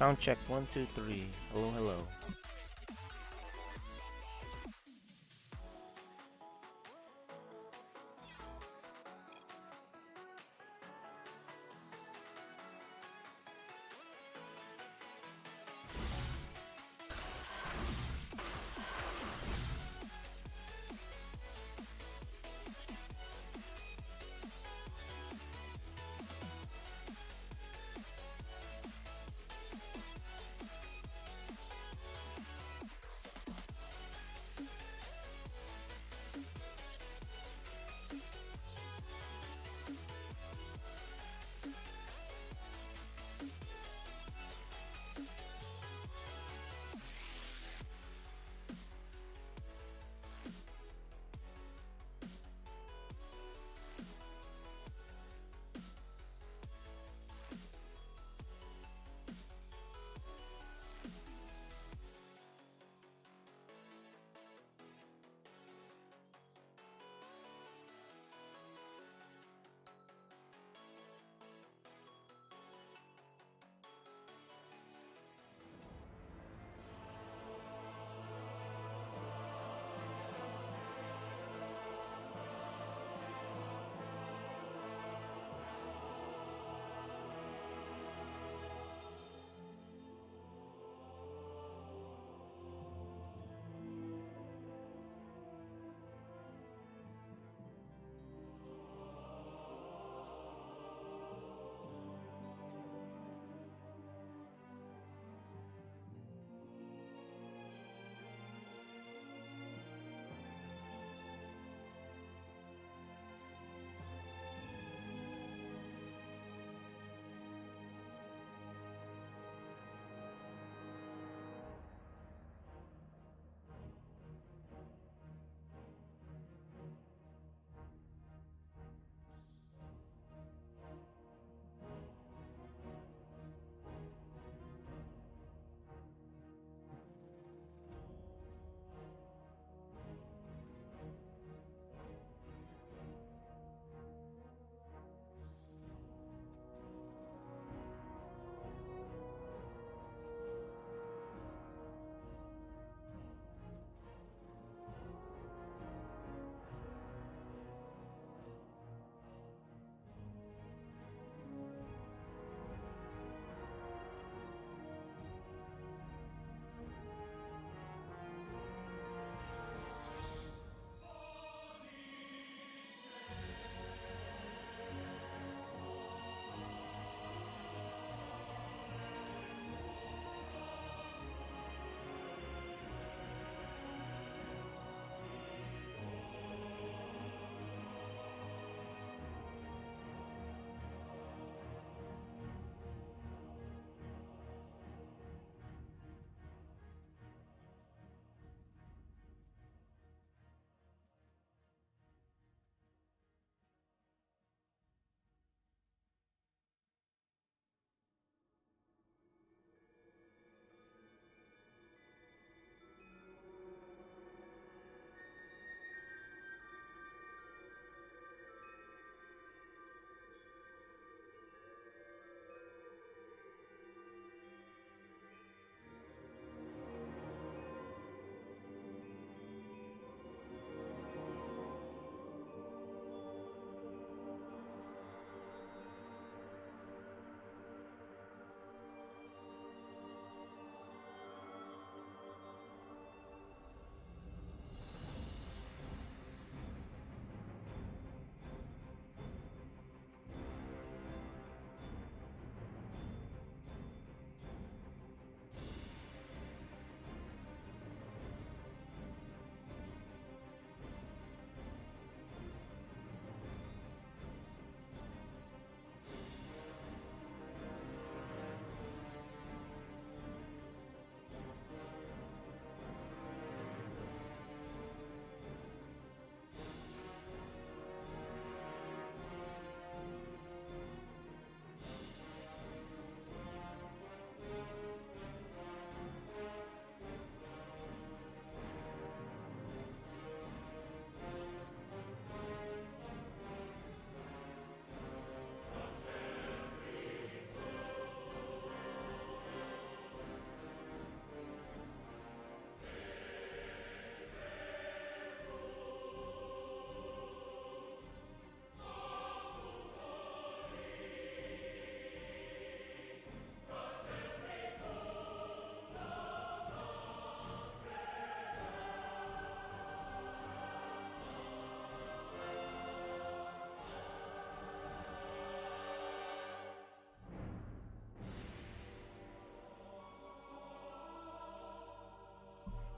Sound check 1 2 3. Hello, hello.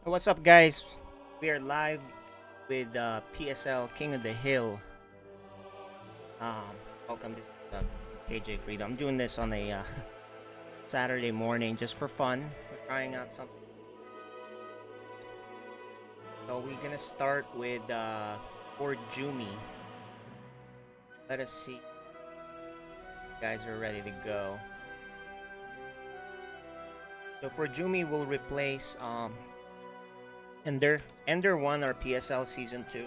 What's up, guys? We are live with PSL King of the Hill. Welcome, this is KJ Freedom. I'm doing this on a Saturday morning just for fun. We're trying out something. So we're gonna start with ForJumy. Let us see. You guys are ready to go. So ForJumy will replace Ender 1 or PSL Season 2.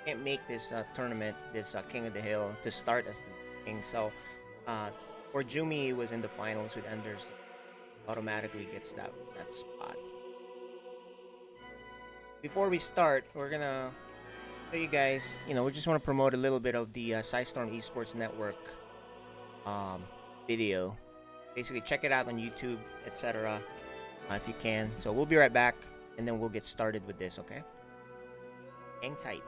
Can't make this tournament, this King of the Hill, to start as the King. So ForJumy was in the finals with Ender, so automatically gets that spot. Before we start, we're gonna show you guys, we just want to promote a little bit of the SciStorm Esports Network video. Basically, check it out on YouTube, etc. If you can. So we'll be right back, and then we'll get started with this, okay? Hang tight.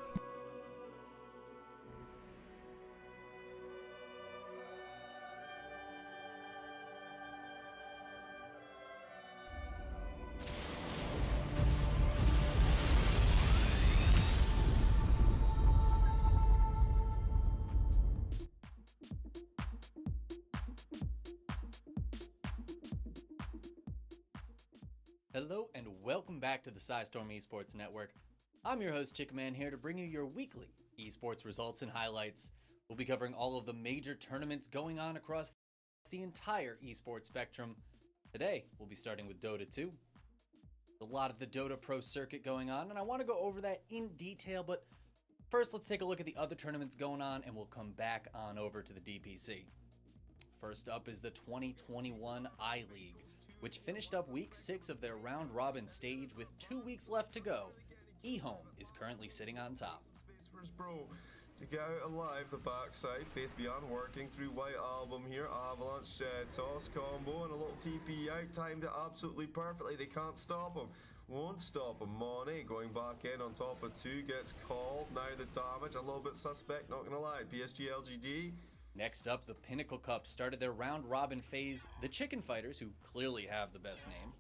Hello and welcome back to the SciStorm Esports Network. I'm your host Chickman, here to bring you your weekly esports results and highlights. We'll be covering all of the major tournaments going on across the entire esports spectrum. Today we'll be starting with Dota 2. A lot of the Dota Pro circuit going on, and I want to go over that in detail, but first let's take a look at the other tournaments going on and we'll come back on over to the DPC. First up is the 2021 I-League, which finished up week 6 of their round-robin stage with 2 weeks left to go. eHome is currently sitting on top. Bro, to get out alive, the backside, Faith Beyond working through White Album here, Avalanche toss combo and a little TP out, timed it absolutely perfectly. They can't stop him, won't stop him. Money going back in on top of 2, gets called. Now the damage, a little bit suspect, not gonna lie. PSG LGD. Next up, the Pinnacle Cup started their round-robin phase. The Chicken Fighters, who clearly have the best name,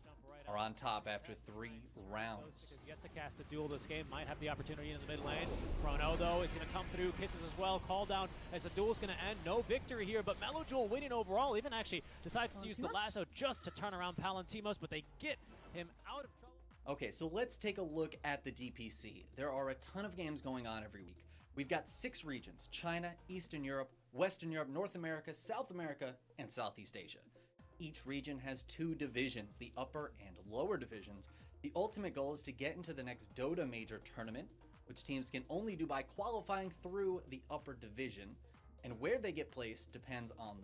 are on top after 3 rounds. Gets to cast a duel this game, might have the opportunity in the mid lane. Chrono, though, is going to come through, kisses as well, call down as the duel's going to end. No victory here, but Melojewel winning overall. Even actually decides to use the lasso just to turn around Palantimos, but they get him out of trouble. Okay, so let's take a look at the DPC. There are a ton of games going on every week. We've got 6 regions: China, Eastern Europe, Western Europe, North America, South America, and Southeast Asia. Each region has 2 divisions, the upper and lower divisions. The ultimate goal is to get into the next Dota major tournament, which teams can only do by qualifying through the upper division, and where they get placed depends on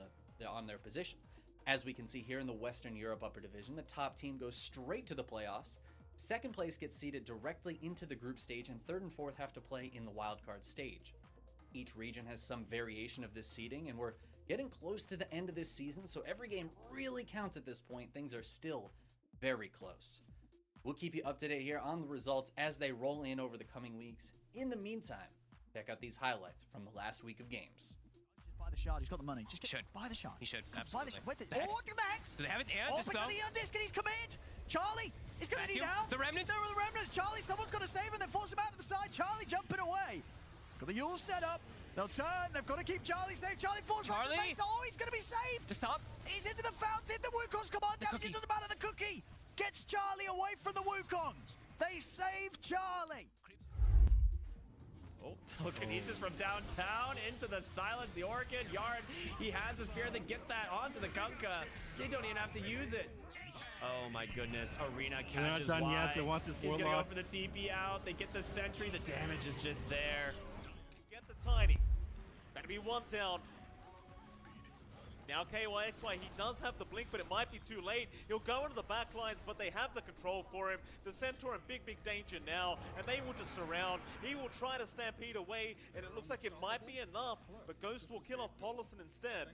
their position. As we can see here in the Western Europe upper division, the top team goes straight to the playoffs. Second place gets seeded directly into the group stage, and third and fourth have to play in the wildcard stage. Each region has some variation of this seeding, and we're getting close to the end of this season, so every game really counts at this point. Things are still very close. We'll keep you up to date here on the results as they roll in over the coming weeks. In the meantime, check out these highlights from the last week of games. Buy the shard, he's got the money. Just buy the shard. He should, Buy absolutely. the oh, look at the hex! Do they have it? Yeah, Oh, this but though. the disc and he's committed! Charlie is going to need help! The remnants? There are the remnants! Charlie, someone's got to save him, then force him out to the side. Charlie jumping away. Got the Yule set up. They'll turn, they've got to keep Charlie safe. Charlie falls right to the base. Oh, he's going to be saved! To stop. He's into the fountain. The Wukong's come on. Damage doesn't matter. The cookie gets Charlie away from the Wukongs. They save Charlie. Oh, telekinesis from downtown into the silence, the Orchid, Yard. He has the spear, they get that onto the Kunkka. They don't even have to use it. Oh my goodness, Arena catches They're not done wide. yet. They want this He's gonna go Warlock. for the TP out, they get the sentry, the damage is just there. Get the Tiny. Gotta be 1 down. Now KYXY, he does have the blink, but it might be too late. He'll go into the back lines, but they have the control for him. The Centaur in big danger now, and they will just surround. He will try to stampede away, and it looks like it might be enough, but Ghost will kill off Paulison instead.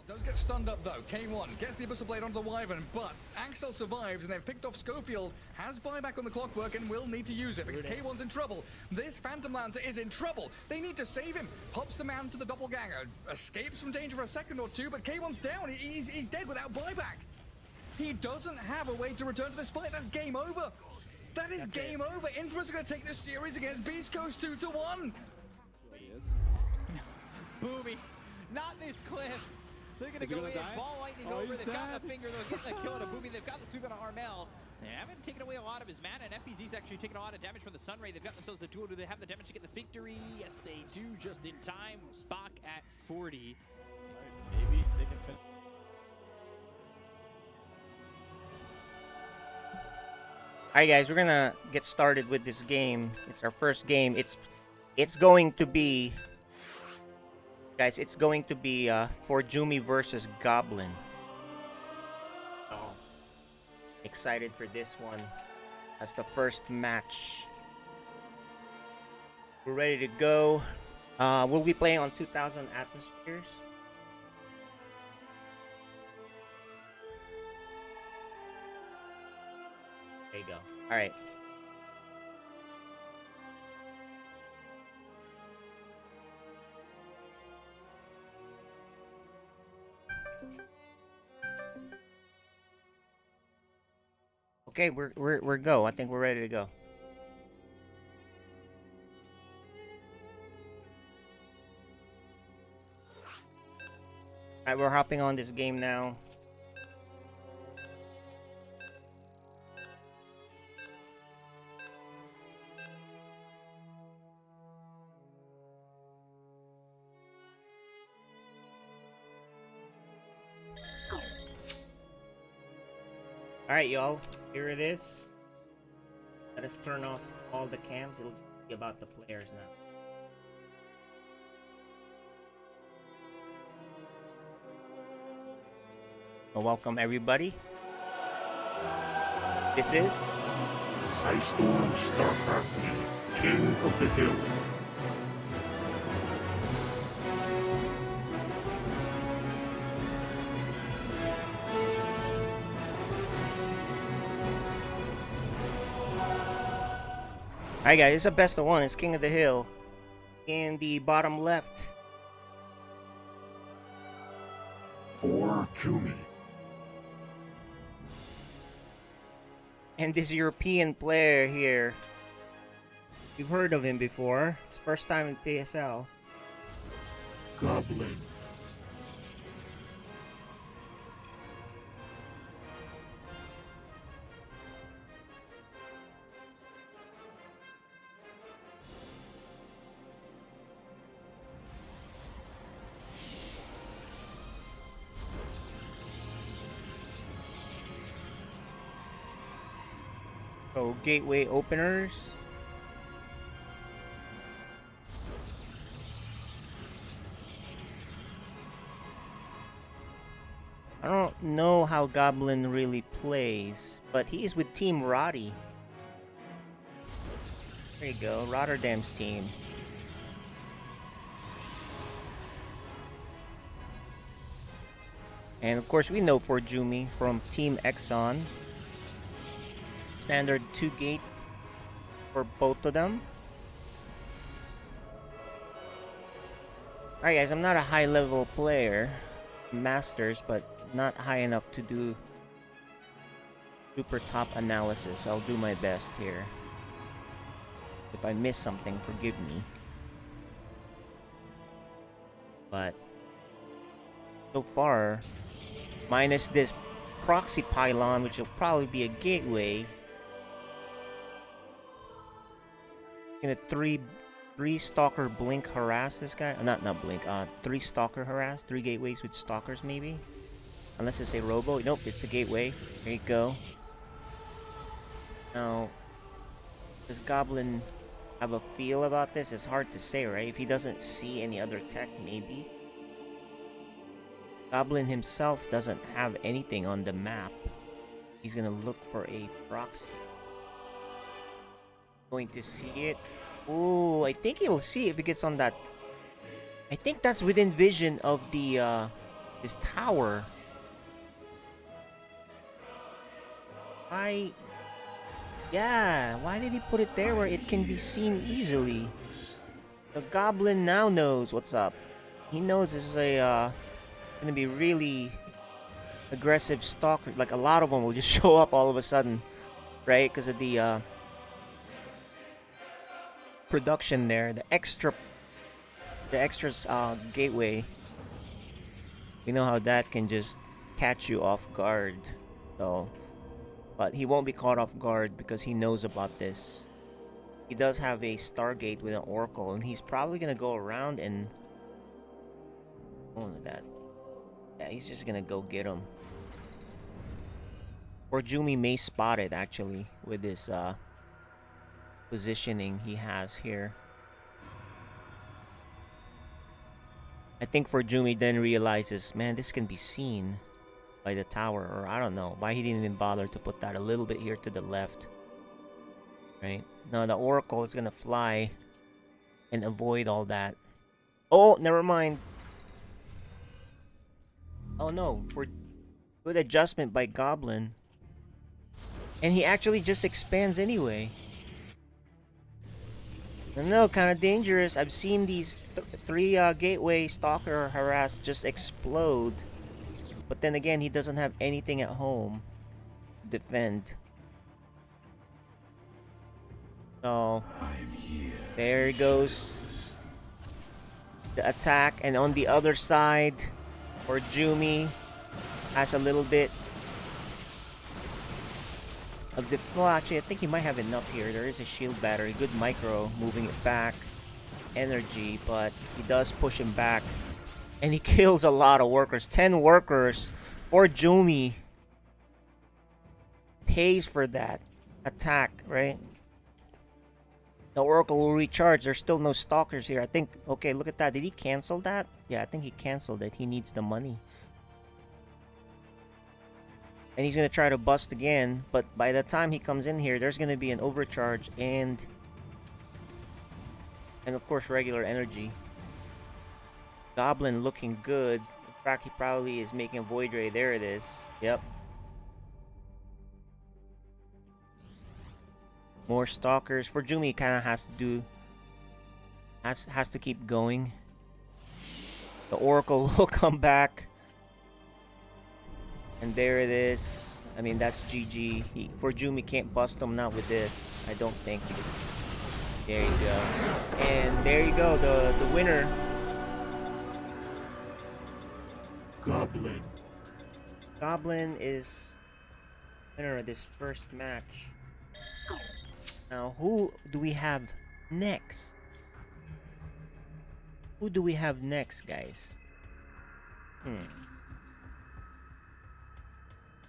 Does get stunned up though. K1 gets the Abyssal Blade onto the Wyvern, but Axel survives and they've picked off Schofield, has buyback on the clockwork and will need to use it because K1's in trouble. This Phantom Lancer is in trouble. They need to save him. Pops the man to the doppelganger, escapes from danger for a second or two, but K1's down. He's dead without buyback. He doesn't have a way to return to this fight. That's game over. That is game over. Infamous are going to take this series against Beast Coast 2-1. Boomy, not this clip. They're going to go in, ball lightning over. They've got the finger, they'll get the kill on a Boomy. They've got the sweep on Armel. They haven't taken away a lot of his mana, and FPZ's actually taken a lot of damage from the Sunray. They've got themselves the duel. Do they have the damage to get the victory? Yes, they do, just in time. Spock at 40. Maybe they can finish. Alright guys, we're gonna get started with this game. It's our first game. It's going to be, guys, it's going to be ForJumy versus Goblin. Oh, excited for this one. That's the first match. We're ready to go. We'll be playing on 2000 atmospheres. There you go. All right. Okay, we're go. I think we're ready to go. All right, we're hopping on this game now. Alright, y'all. Here it is. Let us turn off all the cams. It'll be about the players now. Well, welcome, everybody. This is SpeCial Starcraft King of the Hill. Alright guys, it's a best of one. It's King of the Hill. In the bottom left. ForJumy. And this European player here. You've heard of him before. It's first time in PSL. Goblin. So, gateway openers. I don't know how Goblin really plays, but he's with Team Roddy. There you go, Rotterdam's team. And of course, we know ForJumy from Team Exxon. Standard 2 gate for both of them. Alright guys, I'm not a high level player, masters, but not high enough to do super top analysis. I'll do my best here. If I miss something, forgive me. But so far, minus this proxy pylon, which will probably be a gateway, gonna three stalker blink harass this guy. Not blink. 3 stalker harass. 3 gateways with stalkers maybe. Unless it's a robo. Nope, it's a gateway. There you go. Now, does Goblin have a feel about this? It's hard to say, right? If he doesn't see any other tech, maybe. Goblin himself doesn't have anything on the map. He's gonna look for a proxy. Going to see it. Ooh, I think he'll see if it gets on that. I think that's within vision of the this tower. Yeah, why did he put it there where it can be seen easily? The Goblin now knows what's up. He knows this is a gonna be really aggressive stalker. Like a lot of them will just show up all of a sudden, right? Because of the production there, the extra gateway. You know how that can just catch you off guard. So, but he won't be caught off guard because he knows about this. He does have a Stargate with an Oracle, and he's probably gonna go around and look at that. Yeah, he's just gonna go get him. ForJumy may spot it actually with this positioning he has here. I think ForJumy then realizes, man, this can be seen by the tower, or I don't know why he didn't even bother to put that a little bit here to the left. Right now, the Oracle is gonna fly and avoid all that. Oh, never mind. Oh no, for good adjustment by Goblin, and he actually just expands anyway. I don't know, kind of dangerous. I've seen these three gateway stalker harass just explode, but then again, he doesn't have anything at home to defend. So there he goes, the attack, and on the other side, ForJumy has a little bit of the flow. Actually, I think he might have enough here. There is a shield battery, good micro, moving it back, energy, but he does push him back, and he kills a lot of workers. 10 workers. ForJumy pays for that attack, right? The Oracle will recharge. There's still no stalkers here. I think, okay, look at that. Did he cancel that? Yeah, I think he canceled it. He needs the money. And he's going to try to bust again. But by the time he comes in here, there's going to be an overcharge and of course, regular energy. Goblin looking good. In fact, he probably is making a Void Ray. There it is. Yep. More stalkers. ForJumy kind of has to do, has to keep going. The Oracle will come back, and there it is. I mean, that's GG. ForJumy can't bust him now with this, I don't think. There you go, and there you go. The winner. Goblin. Goblin is winner of this first match. Now, who do we have next? Who do we have next, guys?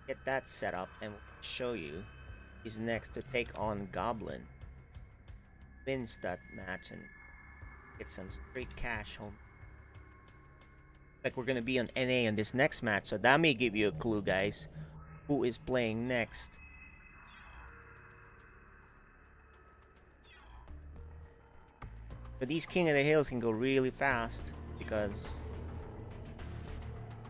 Get that set up and we'll show you. He's next to take on Goblin. Wins that match and get some straight cash home. Like we're gonna be on NA in this next match, so that may give you a clue, guys. Who is playing next? But these King of the Hills can go really fast because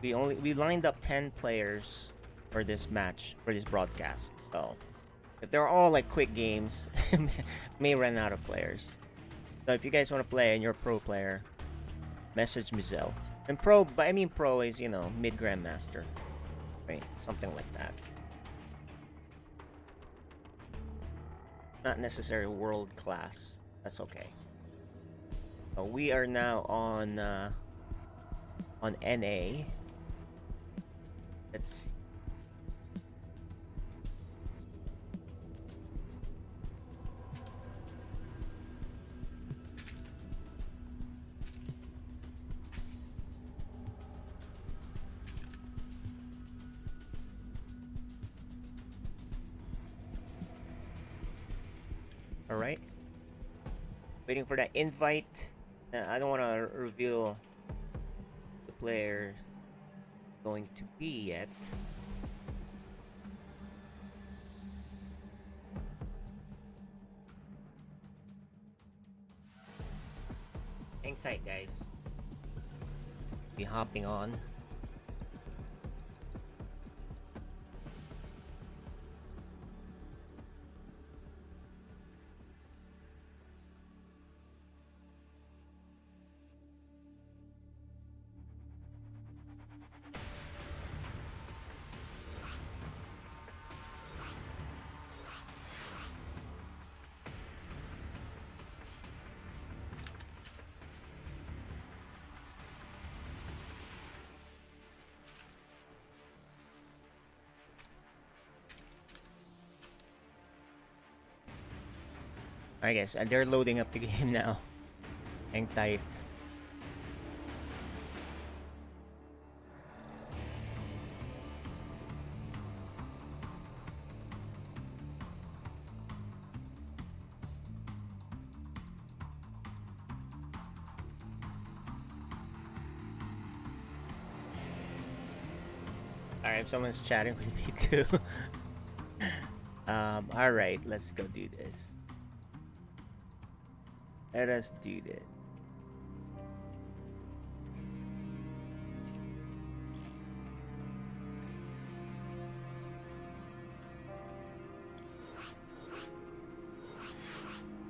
we lined up 10 players for this match, for this broadcast. So if they're all like quick games, may run out of players. So if you guys want to play and you're a pro player, message Mizel. And pro, but I mean pro is, you know, mid grandmaster, right? Something like that. Not necessarily world class. That's okay. So we are now on NA. Let's see. All right. Waiting for that invite. I don't want to reveal the player going to be yet. Hang tight, guys. Be hopping on. I guess they're loading up the game now. Hang tight. Alright, someone's chatting with me too. Alright, let's go do this. Let us do this.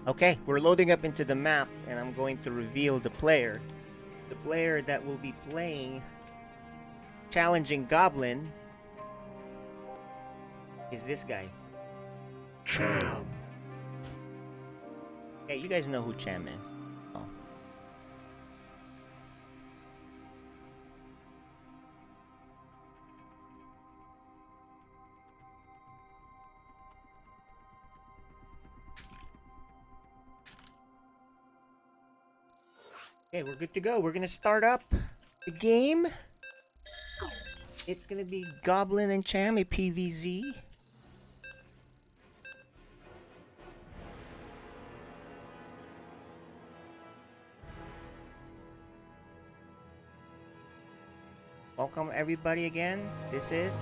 Okay, we're loading up into the map and I'm going to reveal the player. The player that will be playing challenging Goblin is this guy. Cham. Hey, you guys know who Cham is. Oh. Okay, we're good to go. We're gonna start up the game. It's gonna be Goblin and Cham, a PVZ. Welcome everybody again. This is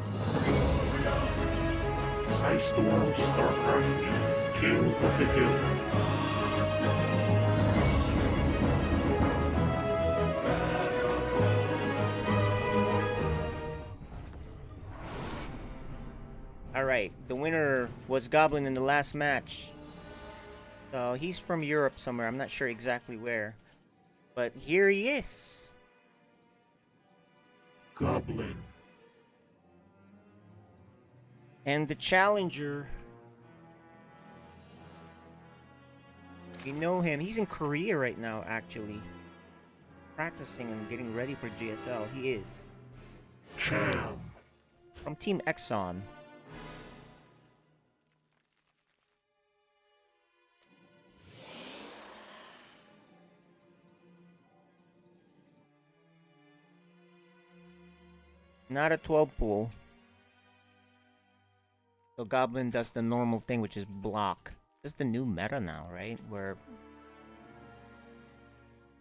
Storm StarCraft King of the Hill. Alright, the winner was Goblin in the last match. So he's from Europe somewhere, I'm not sure exactly where. But here he is. Goblin. And the challenger, you know him, he's in Korea right now actually. Practicing and getting ready for GSL, he is. Cham. From Team Exxon. Not a 12 pool. So Goblin does the normal thing, which is block. This is the new meta now, right? Where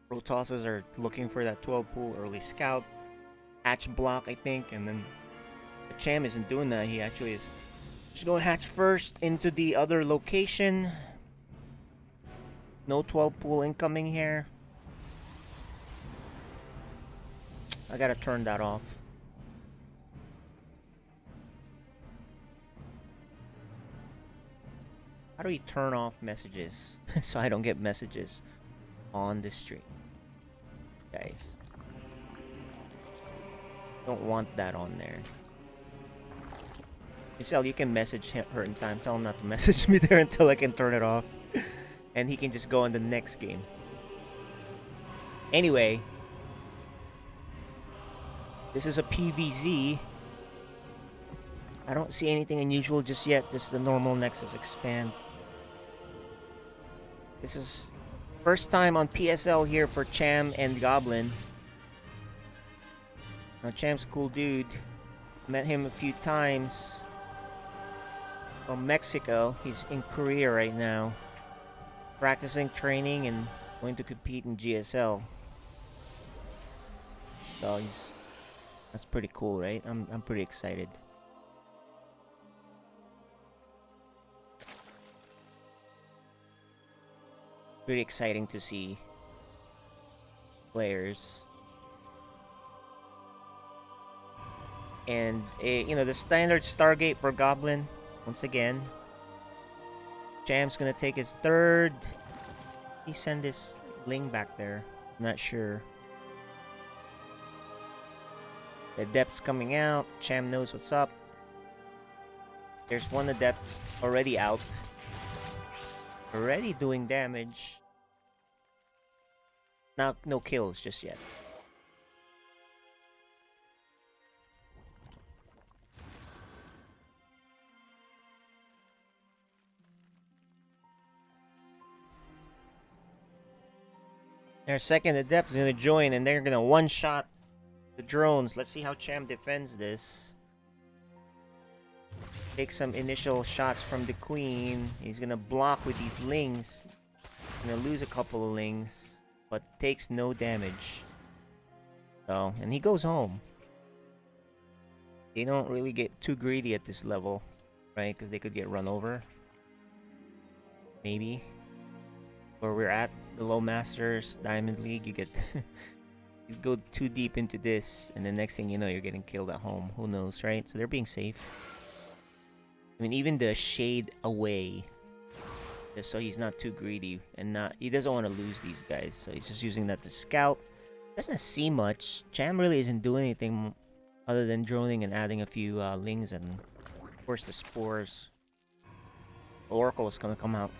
Protosses are looking for that 12 pool early scout. Hatch block, I think, and then the Cham isn't doing that. He actually is just going hatch first into the other location. No 12 pool incoming here. I gotta turn that off. How do we turn off messages so I don't get messages on the stream? Guys, don't want that on there. SpeCial, you can message her in time. Tell him not to message me there until I can turn it off. And he can just go on the next game. Anyway, this is a PVZ. I don't see anything unusual just yet. Just the normal Nexus expand. This is first time on PSL here for Cham and Goblin. Now Cham's a cool dude. Met him a few times. From Mexico. He's in Korea right now. Practicing, training, and going to compete in GSL. So that's pretty cool, right? I'm pretty excited. Pretty exciting to see players. And you know, the standard Stargate for Goblin once again. Cham's gonna take his third. He sent this Ling back there. I'm not sure. The Adept's coming out. Cham knows what's up. There's one Adept already out. Already doing damage. Now, no kills just yet. Their second adept is gonna join, and they're gonna one-shot the drones. Let's see how Cham defends this. Take some initial shots from the queen. He's gonna block with these lings. Gonna lose a couple of lings, but takes no damage. So, and he goes home. They don't really get too greedy at this level, right? Because they could get run over. Maybe. Where we're at, the Low Masters, Diamond League, you get... you go too deep into this, and the next thing you know, you're getting killed at home. Who knows, right? So they're being safe. I mean, even the shade away, just so he's not too greedy, and he doesn't want to lose these guys, so he's just using that to scout. Doesn't see much. Cham really isn't doing anything other than droning and adding a few lings and, of course, the spores. Oracle is gonna come out.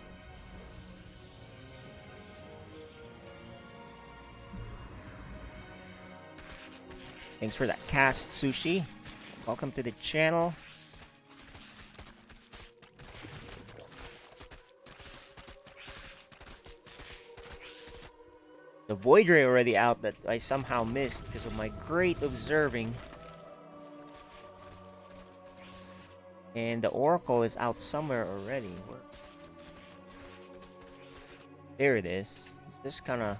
Thanks for that cast, Sushi. Welcome to the channel. The Void Ray already out that I somehow missed because of my great observing. And the Oracle is out somewhere already. There it is. He's just kind of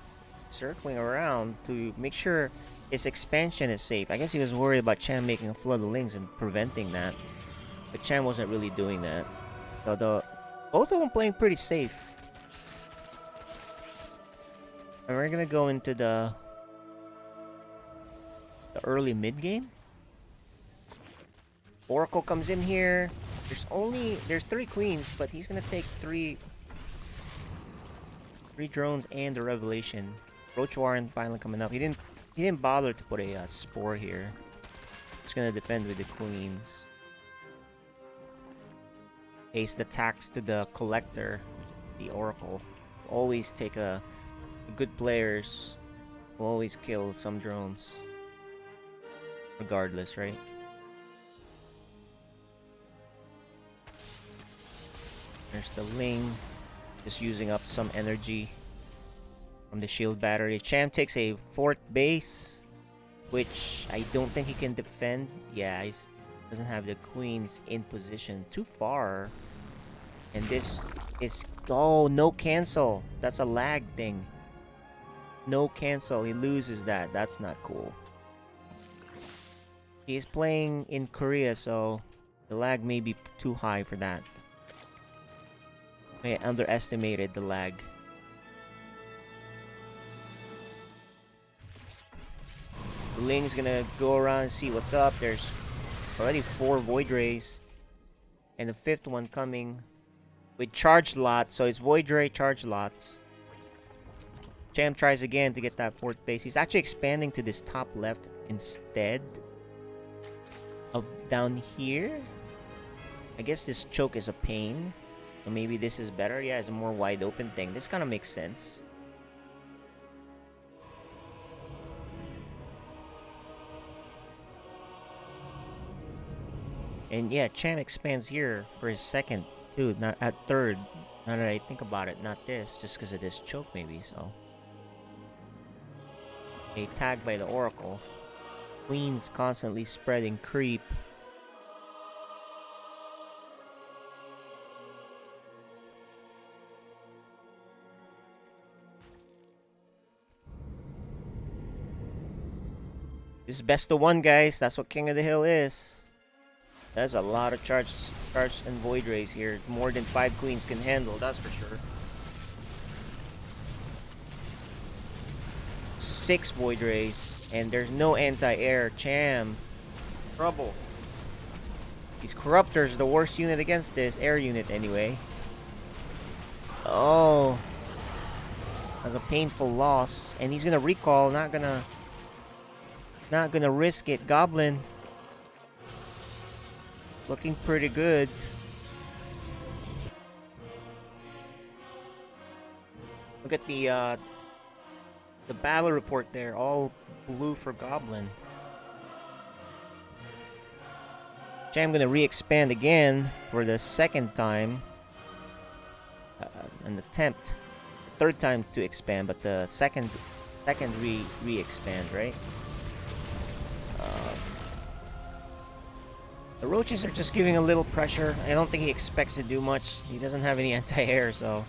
circling around to make sure his expansion is safe. I guess he was worried about Cham making a flood of lings and preventing that. But Cham wasn't really doing that. So both of them playing pretty safe. And we're gonna go into the early mid game. Oracle comes in here. There's 3 queens, but he's gonna take 3 drones and the revelation. Roach Warren finally coming up. He didn't bother to put a spore here. Just gonna defend with the queens. Ace the tax to the collector, the Oracle. Always take a good players will always kill some drones. Regardless, right? There's the Ling. Just using up some energy from the shield battery. Cham takes a 4th base, which I don't think he can defend. Yeah, he doesn't have the queens in position. Too far. And this is... Oh, no cancel. That's a lag thing. No cancel. He loses that. That's not cool. He's playing in Korea, so the lag may be too high for that. I underestimated the lag. The Ling's gonna go around and see what's up. There's already 4 Void Rays. And the 5th one coming with charge lots. So it's Void Ray, charge lots. Cham tries again to get that 4th base. He's actually expanding to this top left instead of down here. I guess this choke is a pain. So maybe this is better. Yeah, it's a more wide open thing. This kind of makes sense. And yeah, Cham expands here for his 2nd too, not at 3rd. Now that I think about it, not this, just because of this choke maybe, so. A tag by the Oracle. Queen's constantly spreading creep. This is best of 1, guys. That's what King of the Hill is. That's a lot of charge and Void Rays here. More than 5 queens can handle, that's for sure. 6 Void Rays, and there's no anti-air. Cham. Trouble. These Corruptors, the worst unit against this. Air unit, anyway. Oh. That's a painful loss. And he's gonna recall, not gonna risk it. Goblin. Looking pretty good. Look at the battle report there, all blue for Goblin. Cham gonna re-expand again for the 2nd time. An attempt. The 3rd time to expand, but the 2nd second re-expand, right? The roaches are just giving a little pressure. I don't think he expects to do much. He doesn't have any anti-air, so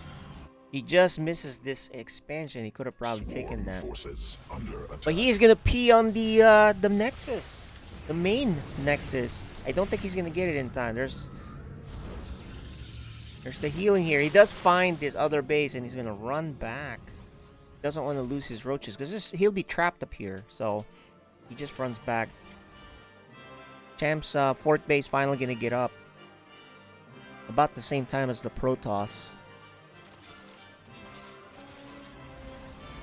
he just misses this expansion. He could have probably taken that. But he is gonna pee on the Nexus, the main Nexus. I don't think he's gonna get it in time. There's the healing here. He does find this other base, and he's gonna run back. He doesn't want to lose his roaches because he'll be trapped up here. So he just runs back. Cham's fourth base finally gonna get up about the same time as the Protoss.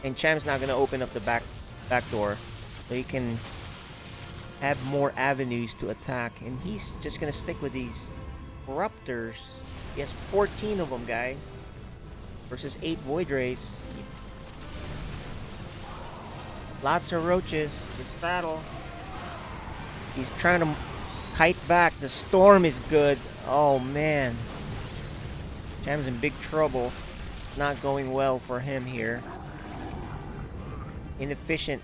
And Cham's now gonna open up the back door so he can have more avenues to attack. And he's just gonna stick with these Corruptors. He has 14 of them, guys, versus 8 Void Rays. Lots of roaches. This battle. He's trying to kite back. The storm is good. Oh man. Cham's in big trouble. Not going well for him here. Inefficient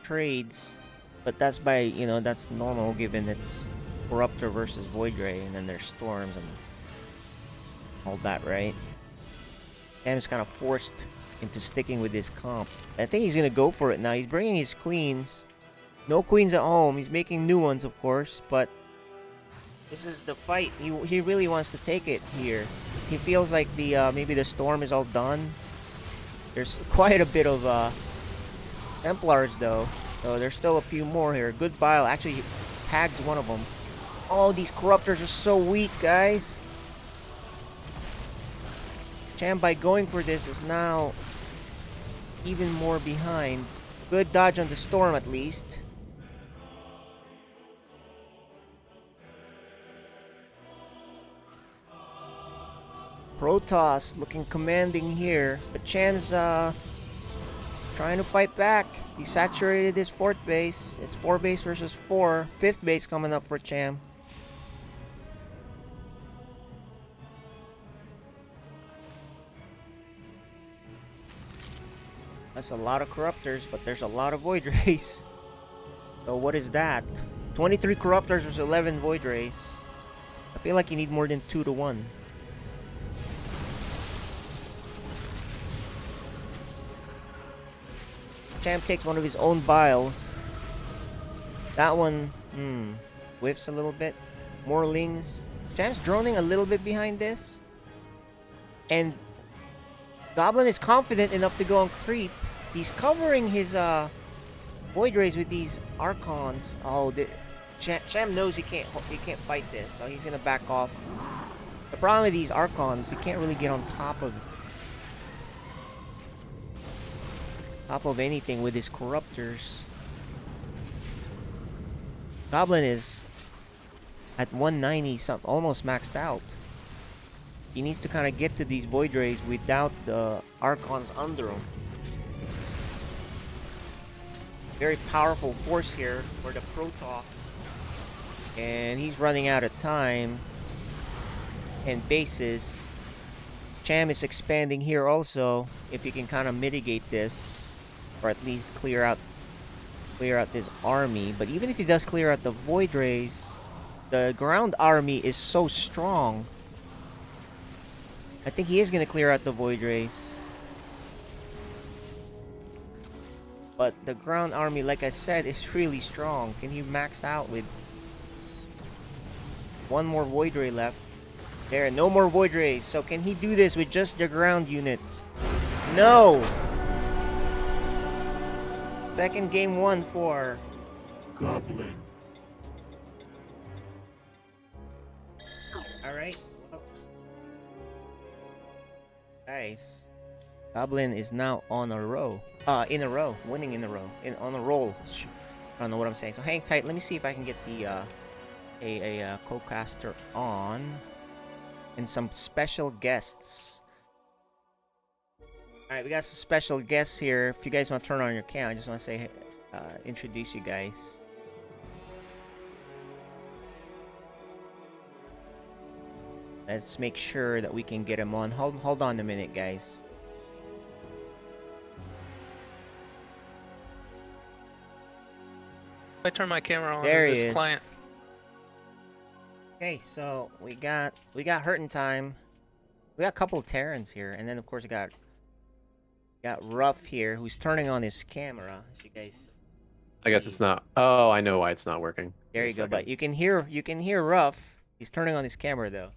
trades. But that's by, you know, that's normal given it's Corruptor versus Void Ray, and then there's storms and all that, right? Cham's kind of forced into sticking with this comp. I think he's gonna go for it now. He's bringing his queens. No queens at home. He's making new ones, of course, but this is the fight. He really wants to take it here. He feels like the maybe the storm is all done. There's quite a bit of Templars though, so there's still a few more here. Good bile. Actually, he tags one of them. Oh, these Corruptors are so weak, guys. Cham, by going for this, is now even more behind. Good dodge on the storm, at least. Protoss looking commanding here, but Cham's trying to fight back. He saturated his fourth base. It's 4 base versus 4. Fifth base coming up for Cham. That's a lot of Corruptors, but there's a lot of Void Rays. So what is that? 23 Corruptors versus 11 Void Rays. I feel like you need more than 2 to 1. Cham takes one of his own biles. That one, whiffs a little bit. More lings. Cham's droning a little bit behind this. And Goblin is confident enough to go on creep. He's covering his Void Rays with these Archons. Oh, Cham knows he can't fight this, so he's gonna back off. The problem with these Archons, he can't really get on top of anything with his Corruptors. Goblin is at 190, almost maxed out. He needs to kind of get to these Void Rays without the Archons under him. Very powerful force here for the Protoss. And he's running out of time and bases. Cham is expanding here also, if you can kind of mitigate this, or at least clear out this army. But even if he does clear out the Void Rays, the ground army is so strong. I think he is going to clear out the Void Rays. But the ground army, like I said, is really strong. Can he max out with one more Void Ray left? There, no more Void Rays. So can he do this with just the ground units? No! Second game 1 for Goblin. Alright. Well, guys, Goblin is now on a row. In a row. Winning in a row. On a roll. I don't know what I'm saying. So hang tight. Let me see if I can get the a co-caster on. And some special guests. Alright, we got some special guests here. If you guys want to turn on your cam, I just want to say, introduce you guys. Let's make sure that we can get him on. Hold on a minute, guys. I turn my camera on There to he this is. client. Okay, so we got Hurtin' Time. We got a couple of Terrans here, and then of course we got RuFF here, who's turning on his camera. As you guys, I guess it's not. Oh, I know why it's not working. there you go. But you can hear RuFF. He's turning on his camera though.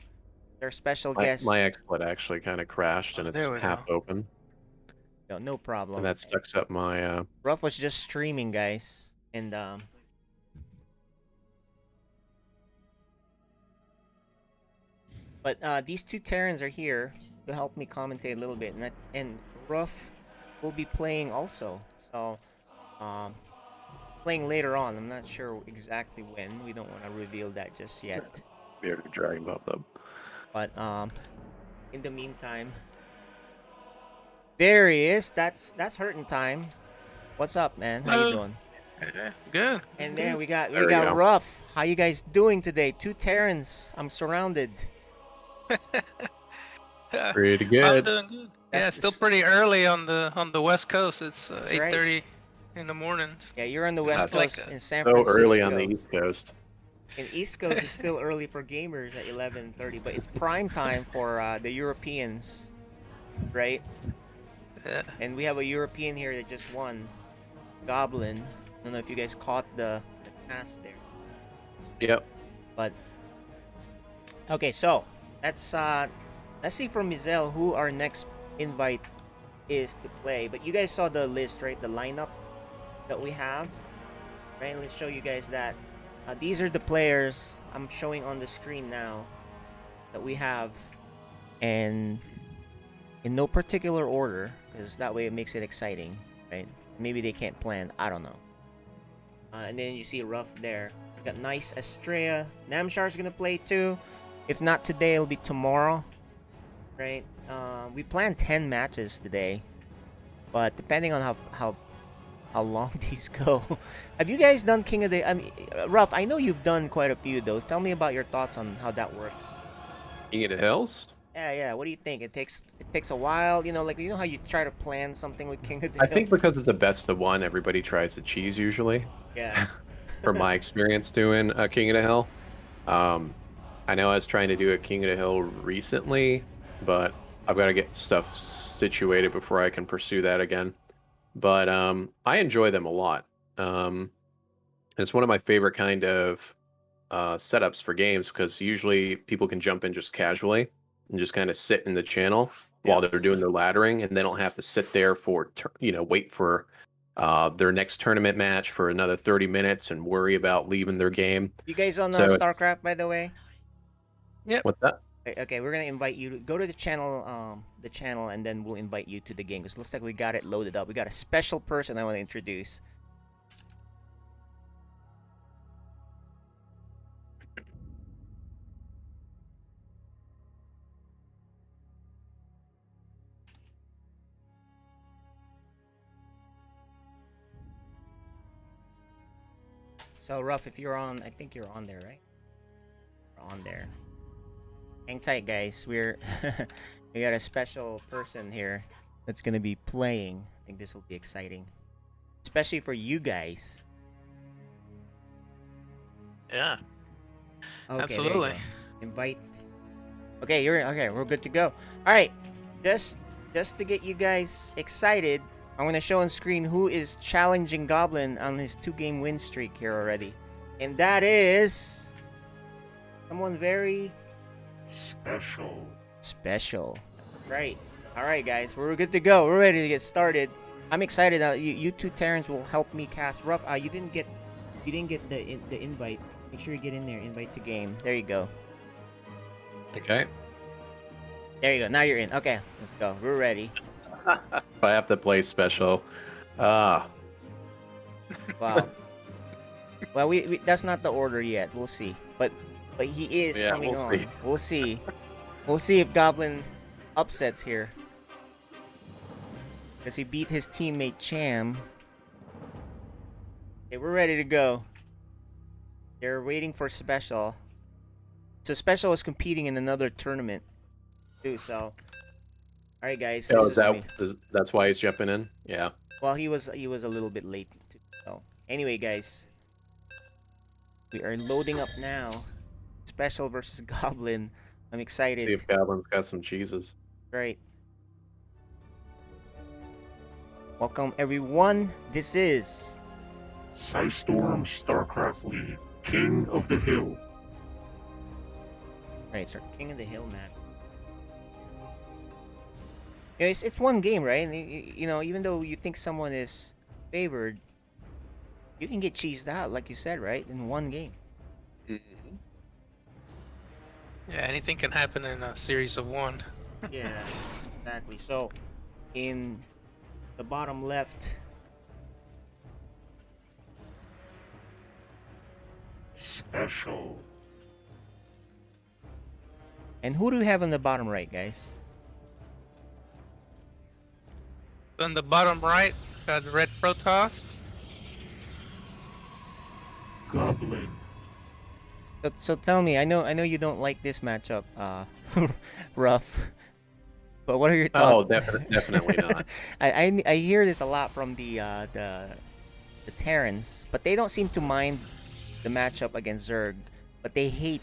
Their special guest. My XSplit actually kind of crashed and it's there we half open. No problem. And that sucks up my. RuFF was just streaming, guys, and But these two Terrans are here to help me commentate a little bit, and RuFF will be playing also. So, playing later on. I'm not sure exactly when. We don't want to reveal that just yet. We already dragged him up though. But in the meantime, there he is. That's Hurtin' Time. What's up, man? How you doing? Good. And then we got There we go. RuFF. How you guys doing today? Two Terrans. I'm surrounded. Pretty I'm good. doing good. That's Yeah, the still pretty early on the West Coast. It's That's 8:30 in the morning. Yeah, you're on the West That's Coast like in San So Francisco. early on the East Coast. And East Coast is still early for gamers at 11:30, but it's prime time for the Europeans, right? Yeah. And we have a European here that just won, Goblin. I don't know if you guys caught the pass there, Yep. but okay. So let's see from Mizel who our next invite is to play. But you guys saw the list, right? The lineup that we have, right? Let's show you guys that. These are the players I'm showing on the screen now that we have, and in no particular order, because that way it makes it exciting, right? Maybe they can't plan, I don't know. And then you see RuFF there. We got Nice Estrella. Namshar's gonna play too. If not today, it'll be tomorrow, right? We planned 10 matches today, but depending on how long these go. Have you guys done King of the... I mean, RuFF, I know you've done quite a few of those. Tell me about your thoughts on how that works. King of the Hills? Yeah. What do you think? It takes a while, like how you try to plan something with King of the I Hill? think because it's a best of one, everybody tries to cheese usually. Yeah. From my experience doing King of the Hill. I know I was trying to do a King of the Hill recently, but I've got to get stuff situated before I can pursue that again. But I enjoy them a lot. It's one of my favorite kind of setups for games because usually people can jump in just casually and just kind of sit in the channel while they're doing their laddering, and they don't have to sit there for wait for their next tournament match for another 30 minutes and worry about leaving their game. You guys on So StarCraft, by the way? Yep. What's that? Okay, we're gonna invite you to go to the channel, and then we'll invite you to the game. Because it looks like we got it loaded up. We got a special person I want to introduce. So RuFF, if you're on, I think you're on there, right? You're on there. Hang tight, guys. We got a special person here that's gonna be playing. I think this will be exciting, especially for you guys. Yeah. Okay, Absolutely. there you go. Invite. Okay, we're good to go. All right, just to get you guys excited, I'm gonna show on screen who is challenging Goblin on his 2-game win streak here already, and that is someone very special. Right. All right, guys, we're good to go. We're ready to get started. I'm excited. You two Terrans will help me cast RuFF. You didn't get the invite. Make sure you get in there. Invite to game. There you go. Okay. There you go. Now you're in. Okay, let's go. We're ready. If I have to play special. Wow. Well, we that's not the order yet. We'll see. But he is coming we'll on. see. We'll see. We'll see if Goblin upsets here. Because he beat his teammate Cham. Okay, we're ready to go. They're waiting for SpeCial. So SpeCial is competing in another tournament too, so alright guys. Oh, This is me. that's why he's jumping in? Yeah. Well, he was a little bit late too, so anyway guys. We are loading up now. SpeCial versus Goblin. I'm excited. See if Goblin's got some cheeses. Great. Welcome everyone. This is Psystorm StarCraft League, King of the Hill. Alright, it's our King of the Hill map. Yeah, it's one game, right? And you know, even though you think someone is favored, you can get cheesed out, like you said, right? In one game. Mm-hmm. Yeah, anything can happen in a series of one. Yeah, exactly. So, in the bottom left, SpeCial. and who do we have on the bottom right, guys? On the bottom right, got the red Protoss. Goblin. So tell me, I know you don't like this matchup, RuFF. But what are your Oh, thoughts? definitely not. I hear this a lot from the Terrans, but they don't seem to mind the matchup against Zerg, but they hate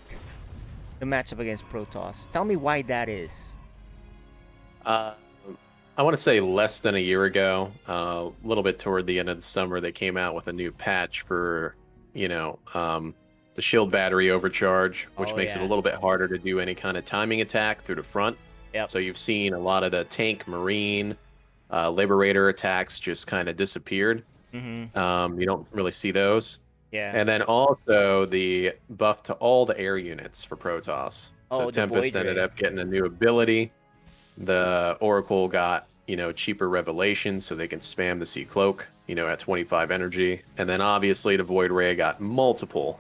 the matchup against Protoss. Tell me why that is. I want to say less than a year ago, a little bit toward the end of the summer, they came out with a new patch for, the shield battery overcharge, which makes it a little bit harder to do any kind of timing attack through the front. Yep. So you've seen a lot of the tank, marine, liberator attacks just kind of disappeared. Mm-hmm. You don't really see those. Yeah. And then also the buff to all the air units for Protoss. So the Tempest Void ended Ray. up getting a new ability. The Oracle got, cheaper Revelation so they can spam the Sea Cloak, at 25 energy. And then obviously the Void Ray got multiple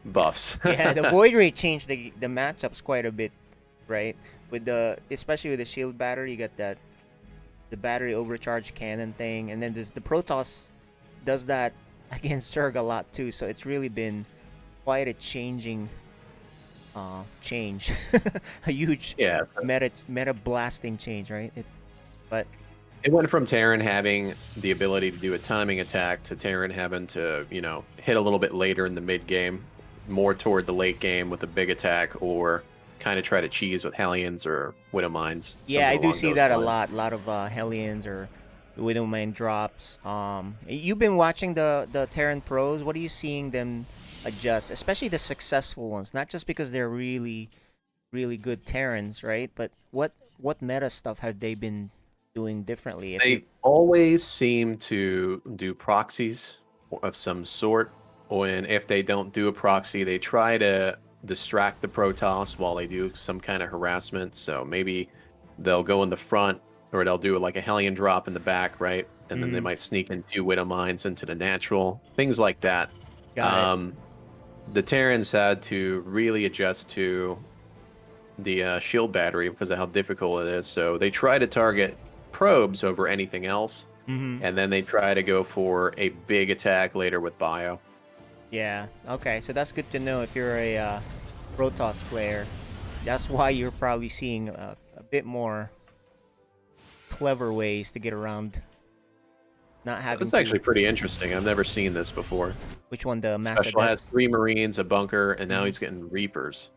buffs. Yeah, the Void Ray changed the matchups quite a bit, right? Especially with the shield battery, you got the battery overcharge cannon thing, and then the Protoss does that against Zerg a lot too. So it's really been quite a change. A huge meta blasting change, right? It went from Terran having the ability to do a timing attack to Terran having to, hit a little bit later in the mid game, more toward the late game with a big attack, or kind of try to cheese with Hellions or Widowmines. Yeah, I do see that a lot. A lot of Hellions or Widowmine drops. You've been watching the Terran pros. What are you seeing them adjust, especially the successful ones? Not just because they're really, really good Terrans, right? But what meta stuff have they been doing differently? They always seem to do proxies of some sort, and if they don't do a proxy, they try to distract the Protoss while they do some kind of harassment. So maybe they'll go in the front, or they'll do like a Hellion drop in the back, right? And then they might sneak in 2 Widowmines into the natural, things like that. Got it. The Terrans had to really adjust to the shield battery because of how difficult it is. So they try to target probes over anything else, and then they try to go for a big attack later with bio. Yeah. Okay. So that's good to know if you're a Protoss player. That's why you're probably seeing a bit more clever ways to get around not having. It's actually pretty interesting. I've never seen this before. Which one? The Mass SpeCial has 3 Marines, a bunker, and now he's getting Reapers.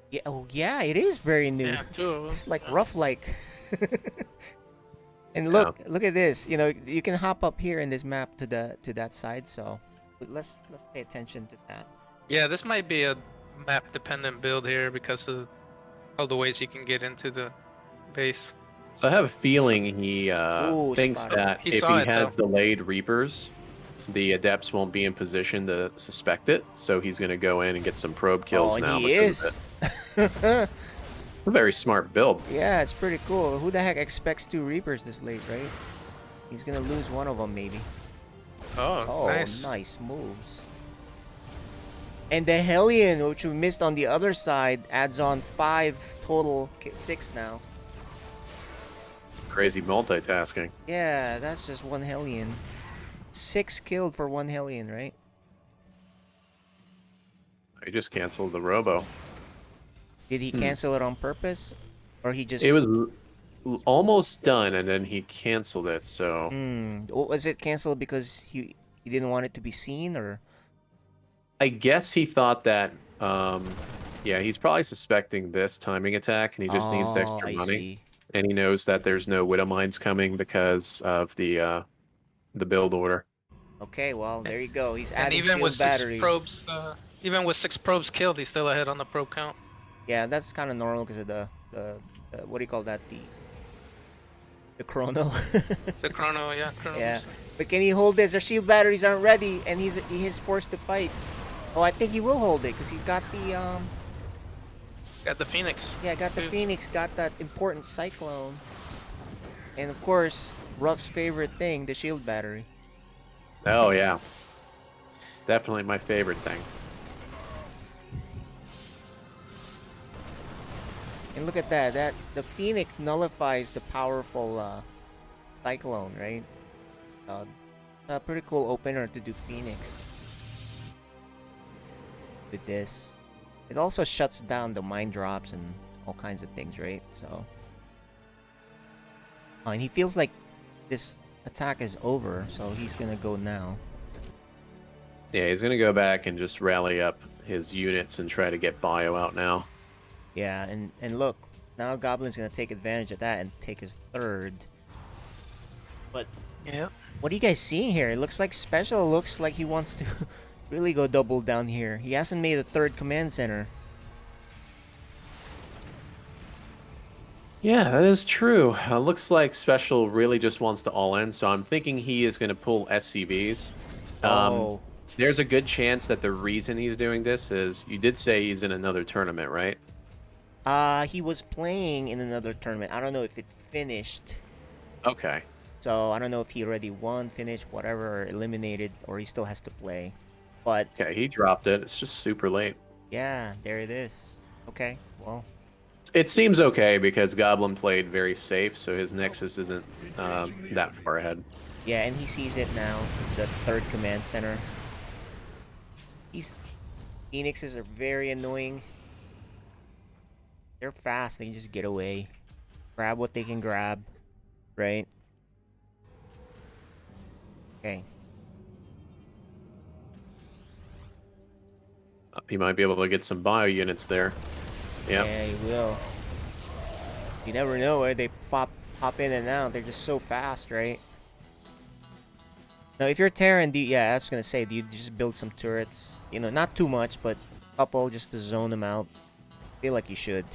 Yeah. Oh, yeah. It is very new. Yeah, 2 of them. It's like rough, like. And look at this. You can hop up here in this map to that side. So let's pay attention to that. Yeah, this might be a map-dependent build here because of all the ways you can get into the base. So I have a feeling he thinks that He if saw he it, has though. delayed Reapers, the Adepts won't be in position to suspect it. So he's going to go in and get some probe kills now. He is. It's a very smart build. Yeah, it's pretty cool. Who the heck expects 2 Reapers this late, right? He's gonna lose one of them, maybe. Oh, nice. Nice moves. And the Hellion, which we missed on the other side, adds on 5 total, 6 now. Crazy multitasking. Yeah, that's just 1 Hellion. 6 killed for 1 Hellion, right? He just canceled the Robo. Did he cancel it on purpose? Or he just... It was almost done, and then he canceled it, so... Was it canceled because he didn't want it to be seen, or... I guess he thought that, yeah, he's probably suspecting this timing attack, and he just needs the extra I money. see. And he knows that there's no Widow Mines coming because of the build order. Okay, well, there you go. He's And adding even shield with battery. even with 6 probes killed, he's still ahead on the probe count. Yeah, that's kind of normal because of the what do you call that? The chrono. The chrono, yeah. Chrono Yeah. booster. But can he hold this? Their shield batteries aren't ready, and he is forced to fight. Oh, I think he will hold it because he's got the Got the Phoenix. Yeah, got the Boost. Phoenix, got that important cyclone, and of course, Ruff's favorite thing, the shield battery. Oh, yeah. Definitely my favorite thing. And look at that. The Phoenix nullifies the powerful cyclone, right? A pretty cool opener to do Phoenix with this. It also shuts down the mine drops and all kinds of things, right? So, and he feels like this attack is over, so he's gonna go now. Yeah, he's going to go back and just rally up his units and try to get Bio out now. Yeah, and look, now Goblin's gonna take advantage of that and take his third. But Yeah. what are you guys seeing here? It looks like SpeCial looks like he wants to really go double down here. He hasn't made a third command center. Yeah, that is true. Looks like SpeCial really just wants to all in, so I'm thinking he is going to pull SCVs. Oh. There's a good chance that the reason he's doing this is, you did say he's in another tournament, right? He was playing in another tournament. I don't know if it finished. Okay. So I don't know if he already won, finished, whatever, or eliminated, or he still has to play. But Okay, he dropped it. It's just super late. yeah, there it is. Okay, well, It seems okay because Goblin played very safe, so his Nexus isn't that far ahead. yeah, and he sees it now, the third command center. These Phoenixes are very annoying. They're fast, they can just get away. Grab what they can grab, right? Okay. He might be able to get some bio units there. Yep. Yeah, he will. You never know where they hop in and out. They're just so fast, right? Now, if you're Terran, yeah, I was gonna say, do you just build some turrets? You know, not too much, but a couple just to zone them out. Feel like you should.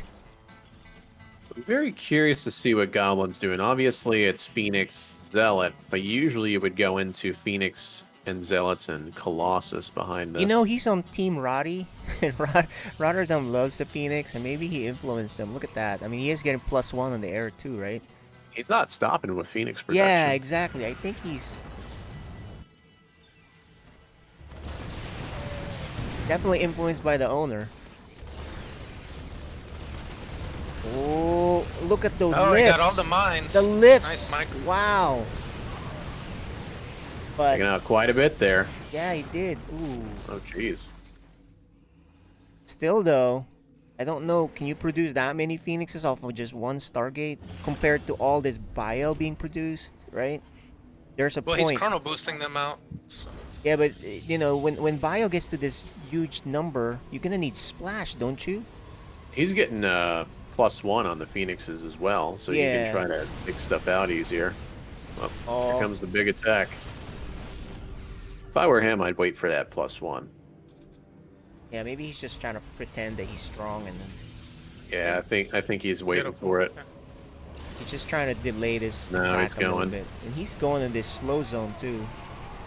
So I'm very curious to see what Goblin's doing. Obviously, it's Phoenix, Zealot, but usually you would go into Phoenix and Zealots and Colossus behind this. You know, he's on Team Roddy, and Rotterdam loves the Phoenix, and maybe he influenced them. Look at that. I mean, he is getting +1 on the air too, right? He's not stopping with Phoenix production. Yeah, exactly. I think he's definitely influenced by the owner. Oh, look at those Oh, lifts. he got all the mines. The lifts. Nice, Mike. Wow. But Taking out quite a bit there. yeah, he did. Ooh. Oh, jeez. Still though, I don't know. Can you produce that many Phoenixes off of just one Stargate compared to all this bio being produced? Right? There's a Well, point. he's chrono boosting them out. So. Yeah, but you know, when bio gets to this huge number, you're gonna need splash, don't you? He's getting +1 on the Phoenixes as well, so you Yeah. can try to pick stuff out easier. Well, here comes the big attack. If I were him, I'd wait for that +1. Yeah, maybe he's just trying to pretend that he's strong, and then Yeah, I think he's waiting for it. he's just trying to delay this No, attack he's a little going. bit. And he's going in this slow zone too,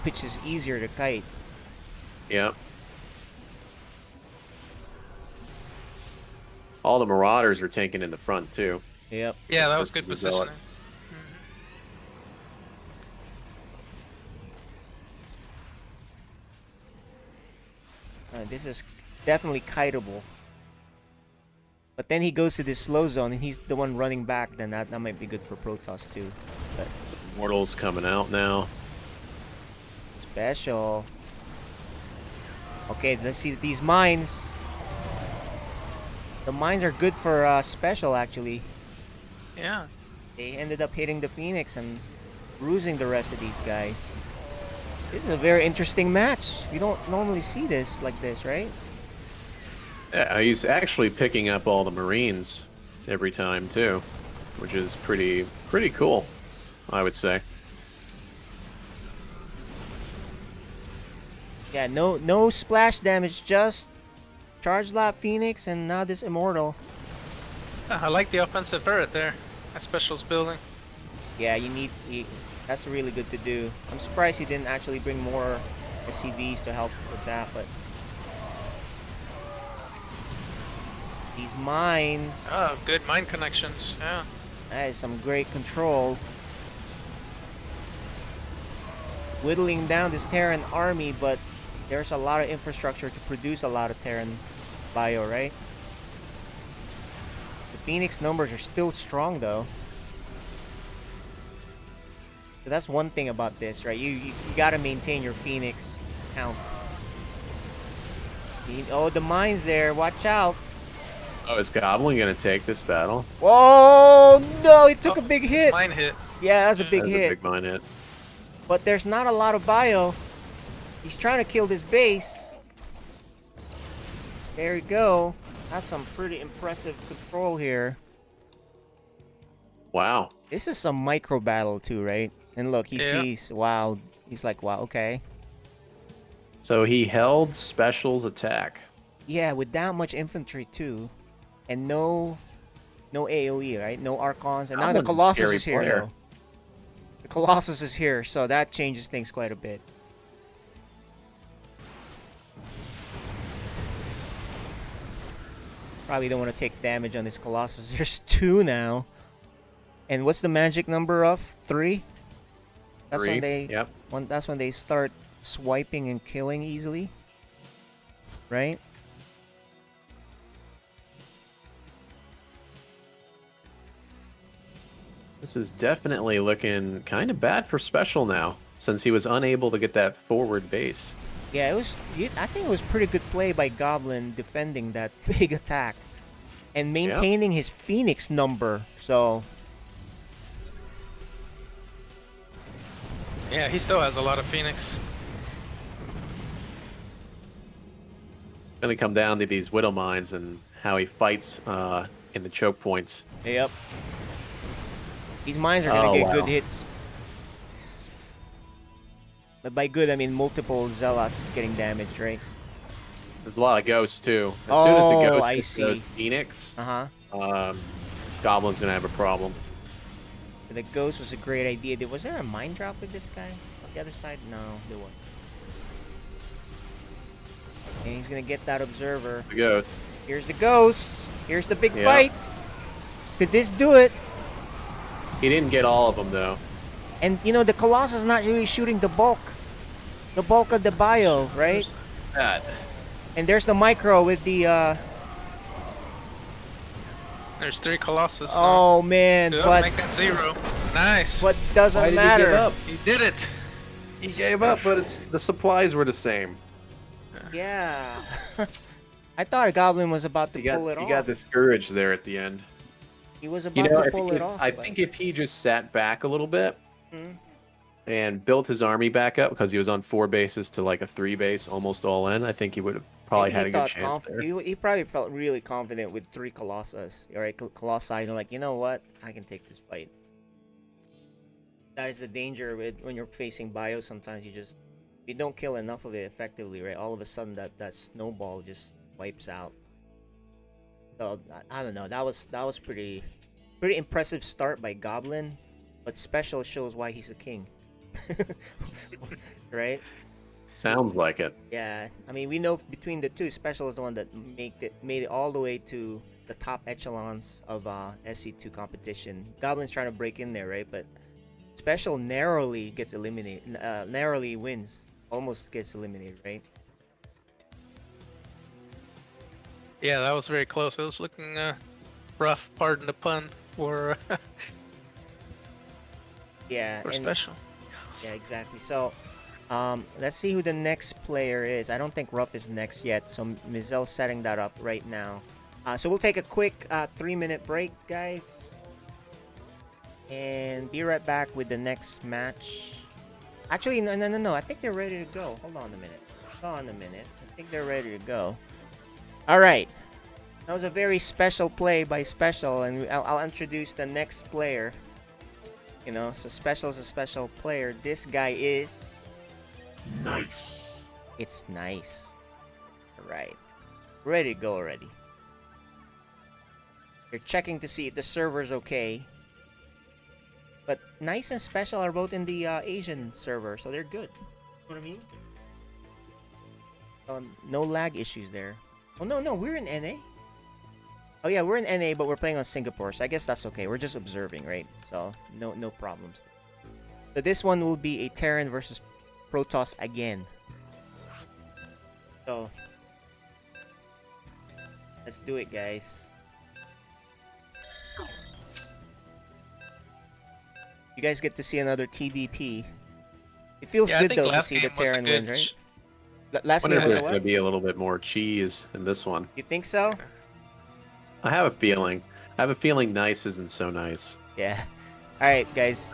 which is easier to kite. Yep. All the Marauders are tanking in the front too. Yep. Yeah, that was good The Zealot. positioning. This is definitely kiteable. But then he goes to this slow zone, and he's the one running back. Then that might be good for Protoss too. But Some Mortals coming out now. SpeCial. Okay, let's see these mines. The mines are good for SpeCial actually. Yeah. They ended up hitting the Phoenix and bruising the rest of these guys. This is a very interesting match. You don't normally see this like this, right? Yeah, he's actually picking up all the Marines every time too, which is pretty cool, I would say. Yeah, no splash damage, just charge lap Phoenix and now this Immortal. I like the offensive turret there. That special's building. Yeah, that's really good to do. I'm surprised he didn't actually bring more SCVs to help with that, but these mines. Oh, good mine connections. Yeah. That is some great control. Whittling down this Terran army, but there's a lot of infrastructure to produce a lot of Terran bio, right? The Phoenix numbers are still strong though. So that's one thing about this, right? You gotta maintain your Phoenix count. Oh, the mines there, watch out. Oh, is Goblin gonna take this battle? Oh no, he took a big hit. Mine hit. Yeah, that was a big That's hit. a big mine hit. But there's not a lot of bio. He's trying to kill this base. There we go. That's some pretty impressive control here. Wow. This is some micro battle too, right? And look, he sees, wow. He's like, wow, okay. So he held Special's attack. Yeah, with that much infantry too. And no AoE, right? No Archons. And now the Colossus is here, though. The Colossus is here, so that changes things quite a bit. Probably don't want to take damage on this Colossus. There's 2 now. And what's the magic number of 3? That's 3. when they Yep. that's when they start swiping and killing easily. Right? This is definitely looking kind of bad for Special now, since he was unable to get that forward base. Yeah, I think it was pretty good play by Goblin defending that big attack and maintaining his Phoenix number. So Yeah, he still has a lot of Phoenix. Gonna come down to these Widow Mines and how he fights in the choke points. Yep. These mines are gonna get good hits. But by good, I mean multiple Zealots getting damaged, right? There's a lot of ghosts too. As soon as the ghost I hits see. those Phoenix, Uh-huh. Goblin's gonna have a problem. The ghost was a great idea. Was there a mine drop with this guy? On the other side? No, there wasn't. And he's gonna get that observer. The ghost. Here's the ghost. Here's the big fight. Could this do it? He didn't get all of them though. And you know the Colossus is not really shooting the bulk of the bio, right? That. And there's the micro with the There's 3 Colossus. Oh man, Dude, but make that 0. Nice. But doesn't Why did matter. he give up? He did it. He gave up, but the supplies were the same. Yeah. I thought a Goblin was about to pull it off. He got discouraged there at the end. He was about to pull it off. I think if he just sat back a little bit and built his army back up, because he was on 4 bases to like a 3 base, almost all in, I think he would have probably had a good chance there. He probably felt really confident with 3 Colossus. Alright, Colossi, and like, you know what? I can take this fight. That is the danger with when you're facing bio. Sometimes you don't kill enough of it effectively, right? All of a sudden that snowball just wipes out. So I don't know. That was pretty impressive start by Goblin, but Special shows why he's the king. Right? Sounds like it. Yeah, I mean, we know between the two, Special is the one that made it all the way to the top echelons of SC2 competition. Goblin's trying to break in there, right? But Special narrowly gets eliminated, narrowly wins, almost gets eliminated, right? Yeah, that was very close. It was looking rough, pardon the pun, for for Special. Yeah, exactly. So, let's see who the next player is. I don't think RuFF is next yet, so Mizelle's setting that up right now. So we'll take a quick 3-minute break, guys, and be right back with the next match. Actually, no. I think they're ready to go. Hold on a minute. I think they're ready to go. All right. That was a very special play by SpeCial, and I'll introduce the next player. You know, so SpeCial is a special player. This guy is... Nice. It's nice. All right. Ready to go already. They're checking to see if the server's okay. But Nice and SpeCial are both in the Asian server, so they're good. You know what I mean? No lag issues there. Oh, no, we're in NA. Oh, yeah, we're in NA, but we're playing on Singapore, so I guess that's okay. We're just observing, right? So, no problems. So this one will be a Terran versus Protoss again. So, let's do it, guys. You guys get to see another TBP. It feels good though to see the Terran win, right? Last game was there's a going to be a little bit more cheese in this one. You think so? I have a feeling. Nice isn't so nice. Yeah. All right, guys.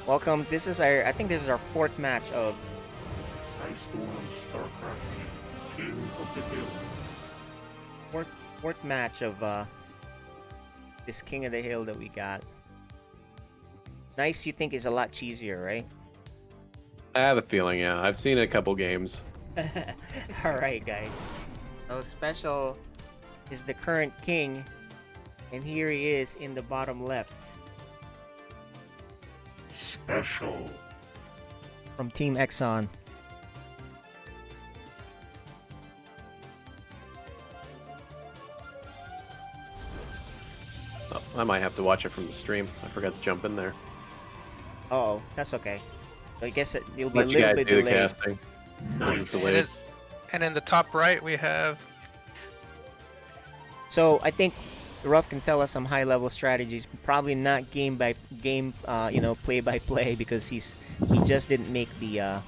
Welcome. This is our. I think this is our fourth match of. SpeCial StarCraft King of the Hill. Fourth match of this King of the Hill that we got. Nice, you think is a lot cheesier, right? I have a feeling, yeah. I've seen a couple games. All right, guys. So SpeCial is the current king, and here he is in the bottom left. SpeCial. From Team Exxon. Oh, I might have to watch it from the stream. I forgot to jump in there. Oh, that's okay. So I guess it'll be Let a you little guys bit do the delayed. casting. Since it's delayed. And in the top right, we have... So I think RuFF can tell us some high-level strategies. Probably not game by game, play by play, because he just didn't make the.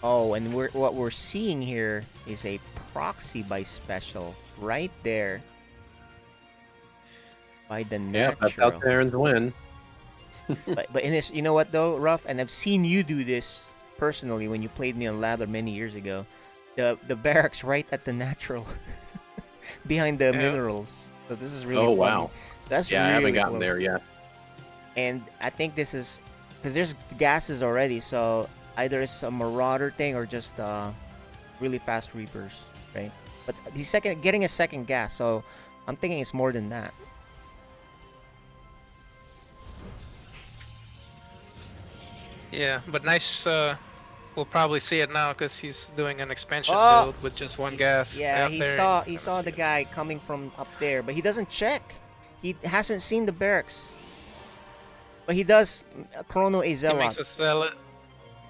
Oh, and what we're seeing here is a proxy by SpeCial right there. By the natural. Yeah, that's how Terrans win. but in this, you know what though, RuFF, and I've seen you do this personally when you played me on Ladder many years ago. The barracks right at the natural, behind the minerals. So this is really. Oh funny. wow. That's yeah, really I haven't gotten close. there yet. And I think this is because there's gases already, so either it's a marauder thing or just really fast reapers, right? But he's getting a second gas, so I'm thinking it's more than that. Yeah, but Nice, we'll probably see it now because he's doing an expansion build with just one gas. Yeah, out he there. saw the guy coming from up there, but he doesn't check. He hasn't seen the barracks. But he does chrono a He zealot. makes a zealot.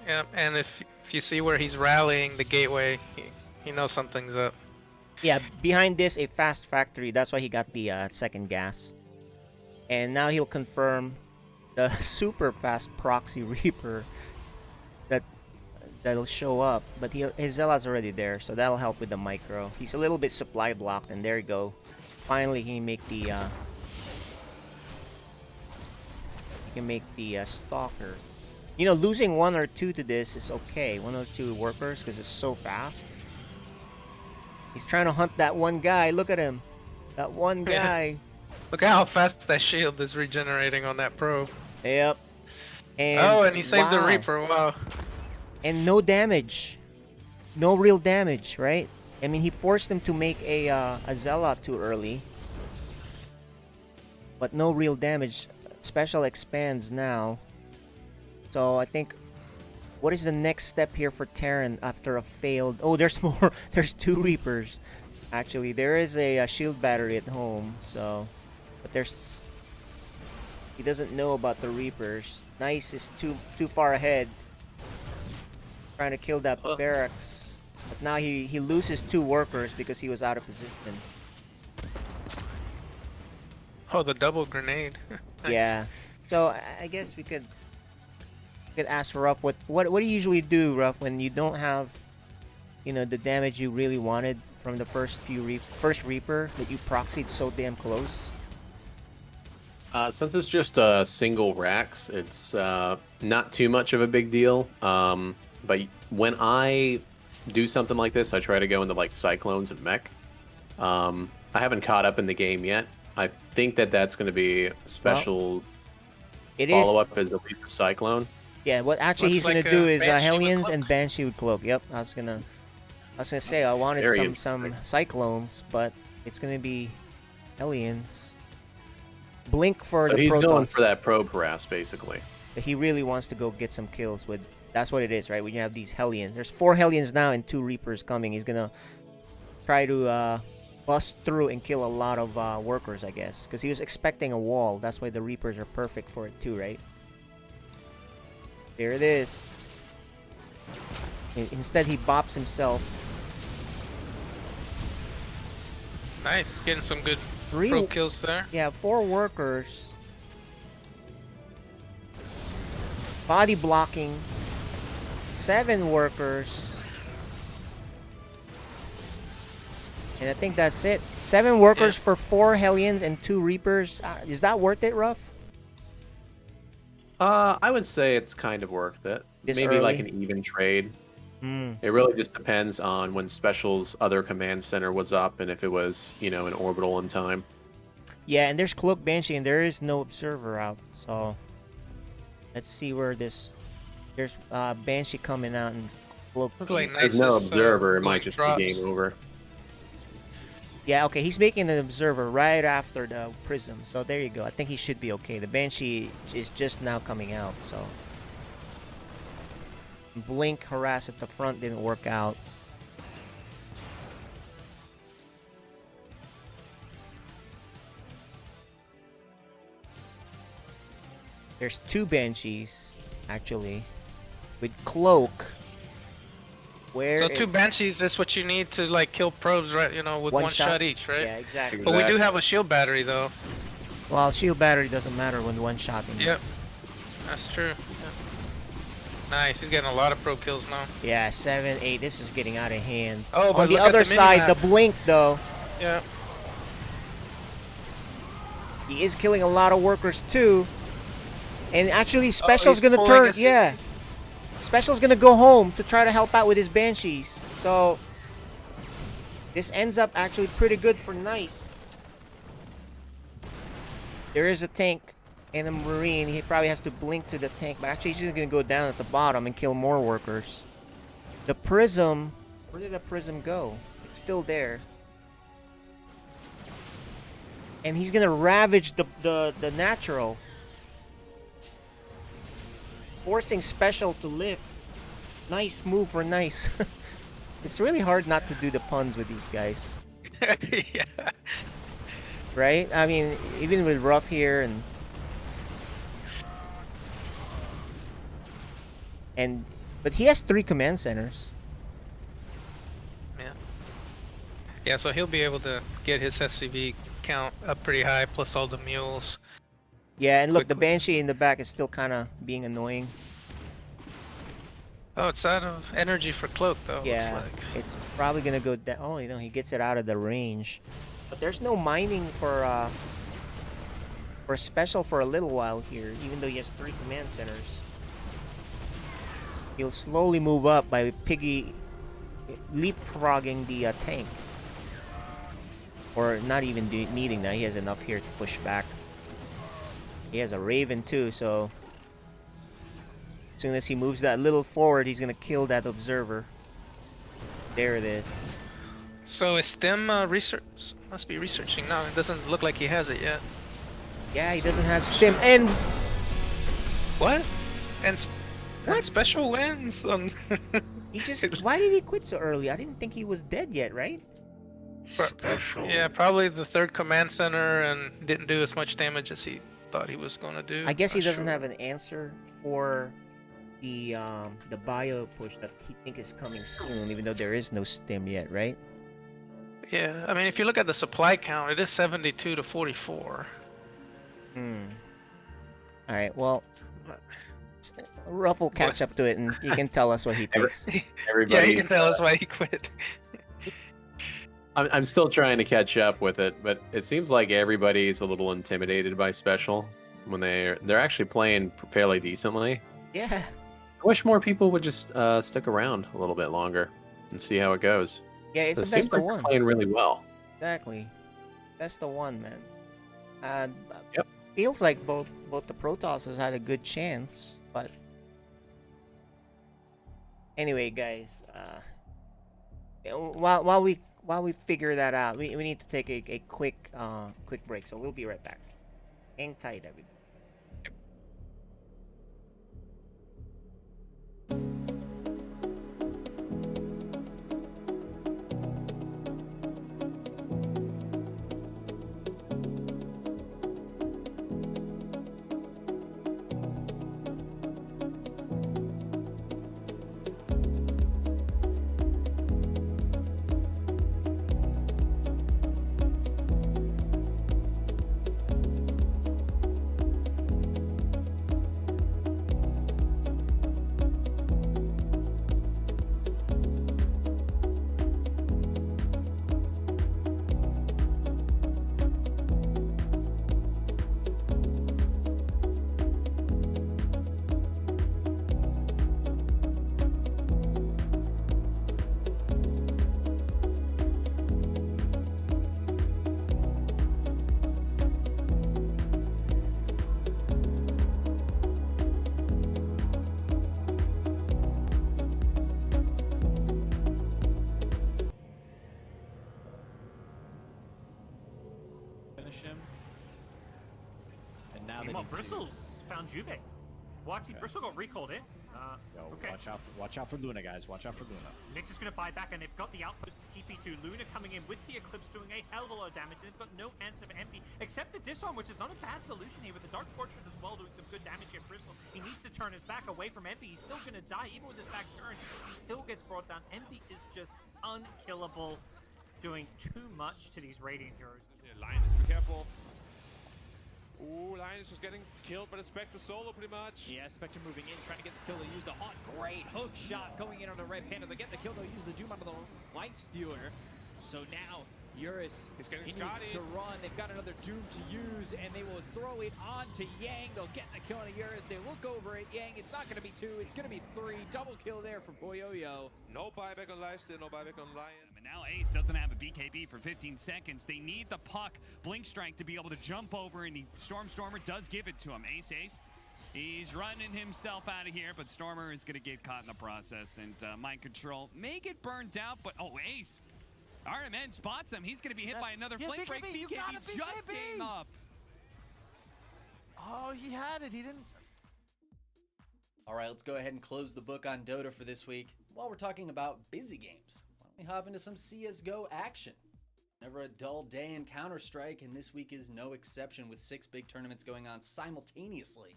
Yeah, and if you see where he's rallying the gateway, he knows something's up. Yeah, behind this, a fast factory. That's why he got the second gas. And now he'll confirm the super fast proxy reaper that'll show up. But his zealot's already there, so that'll help with the micro. He's a little bit supply blocked, and there you go. Finally, he can make the stalker. You know, losing one or two to this is okay. One or two workers, because it's so fast. He's trying to hunt that one guy. Look at him. That one guy. Look at how fast that shield is regenerating on that probe. Yep. And and he saved the wow. Reaper. Wow. And no damage. No real damage, right? I mean, he forced him to make a Zealot too early. But no real damage. SpeCial expands now. So I think... What is the next step here for Terran after a failed... Oh, there's more. There's two Reapers. Actually, there is a shield battery at home, so... But there's... He doesn't know about the Reapers. Nice is too far ahead. Trying to kill that barracks. But now he loses two workers because he was out of position. Oh, the double grenade. Nice. Yeah. So I guess we could ask RuFF what do you usually do, RuFF, when you don't have, you know, the damage you really wanted from the first Reaper that you proxied so damn close? Since it's just single racks, it's not too much of a big deal. But when I do something like this, I try to go into like cyclones and mech. I haven't caught up in the game yet. I think that's going to be special. It follow is. up as a cyclone. Yeah, what actually Looks he's gonna like do a is Banshee with Hellions Cloak. and Banshee with Cloak. Yep, I was gonna say I wanted Very some cyclones, but it's gonna be Hellions. Blink for So the he's Protons. going for that probe harass, basically. He really wants to go get some kills with. That's what it is, right? When you have these Hellions, there's 4 Hellions now and 2 Reapers coming. He's gonna try to bust through and kill a lot of workers, I guess, because he was expecting a wall. That's why the Reapers are perfect for it too, right? There it is. Instead, he bops himself. Nice, getting some good 3 pro kills there. Yeah, 4 workers. Body blocking. 7 workers. And I think that's it. 7 workers for 4 Hellions and 2 Reapers. Is that worth it, Ruff? I would say it's kind of worth it. This Maybe like early? an even trade. Hmm. It really just depends on when Special's other command center was up and if it was, an orbital in time. Yeah, and there's Cloak Banshee, and there is no Observer out. So, let's see where this... There's Banshee coming out and Cloak... Look like There's nice no is, observer, it going might just drops. be game over. Yeah, okay, he's making an Observer right after the Prism. So there you go. I think he should be okay. The Banshee is just now coming out, so... Blink harass at the front didn't work out. There's 2 Banshees, actually, with Cloak. Where So 2 Banshees is what you need to like kill probes, right? With one shot each, right? Yeah, exactly. But we do have a shield battery though. Well, shield battery doesn't matter when one shot. Yep, that's true. Yep. Nice, he's getting a lot of pro kills now. Yeah, 7, 8. This is getting out of hand. Oh, but on the look at other the side, the minimap. blink though. Yeah. He is killing a lot of workers too. And actually, Special's he's gonna pulling turn. us in. Yeah, Special's gonna go home to try to help out with his Banshees. So this ends up actually pretty good for Nice. There is a tank and a Marine. He probably has to blink to the tank, but actually he's just gonna go down at the bottom and kill more workers. The Prism, where did the Prism go? It's still there. And he's gonna ravage the natural. Forcing Special to lift. Nice move for Nice. It's really hard not to do the puns with these guys. Yeah. Right? I mean, even with RuFF here but he has 3 command centers. Yeah. Yeah, so he'll be able to get his SCV count up pretty high, plus all the mules. Yeah, and look, the Banshee in the back is still kind of being annoying. Oh, it's out of energy for Cloak, though. Yeah, Looks like. it's probably gonna go down. Oh, he gets it out of the range. But there's no mining for Special for a little while here, even though he has 3 command centers. He'll slowly move up by Piggy leapfrogging the tank. Or not even needing that. He has enough here to push back. He has a Raven too, so as soon as he moves that little forward, he's gonna kill that Observer. There it is. So is Stem research? Must be researching now. It doesn't look like he has it yet. Yeah, he doesn't have Stim. And what? And Special wins. He just. Why did he quit so early? I didn't think he was dead yet, right? Special. Yeah, probably the 3rd command center and didn't do as much damage as he thought he was gonna do. I guess he Not doesn't sure. have an answer for the bio push that he think is coming soon, even though there is no Stim yet, right? Yeah, I mean, if you look at the supply count, it is 72 to 44. All right. Well, RuFF will catch up to it, and he can tell us what he thinks. Yeah, you can tell us why he quit. I'm still trying to catch up with it, but it seems like everybody's a little intimidated by Special when they're actually playing fairly decently. Yeah. I wish more people would just stick around a little bit longer and see how it goes. Yeah, it's It the seems best like of they're one. playing really well. Exactly. That's the one, man. Yep. Feels like both the Protosses had a good chance, but anyway, guys. While we figure that out, we need to take a quick break. So we'll be right back. Hang tight, everybody. And now they Meanwhile, need Bristles found Juve. Well, actually, Bristle got recalled in. Okay. Watch out for Luna, guys. Watch out for Luna. Nyx is going to buy back, and they've got the outpost to TP2. Luna coming in with the Eclipse, doing a hell of a lot of damage, and they've got no answer for MP, except the disarm, which is not a bad solution here, with the Dark Portrait as well, doing some good damage here. Bristol, he needs to turn his back away from MP. He's still going to die, even with his back turned. He still gets brought down. MP is just unkillable, doing too much to these Radiant heroes. Linus, be careful. Ooh, Linus is getting killed by the Spectre solo pretty much. Yeah, Spectre moving in, trying to get this kill. They'll use the hot, great hook shot going in on the right panda. They get the kill, they'll use the Doom out of the Light Stealer. So now, Eurus, he needs to run. They've got another Doom to use, and they will throw it onto Yang. They'll get the kill on Eurus. They look over at Yang. It's not going to be 2, it's going to be 3. Double kill there for Boyoyo. No buyback on Lifesteal, no buyback on Lion. And now Ace doesn't have a BKB for 15 seconds. They need the puck, Blink Strike, to be able to jump over, and Stormer does give it to him. Ace. He's running himself out of here, but Stormer is going to get caught in the process, and Mind Control may get burned out, but Ace. RMN spots him. He's going to be hit by another Flame Break. BKB just came up. Oh, he had it. He didn't. All right, let's go ahead and close the book on Dota for this week. While we're talking about busy games, why don't we hop into some CSGO action? Never a dull day in Counter-Strike, and this week is no exception with 6 big tournaments going on simultaneously.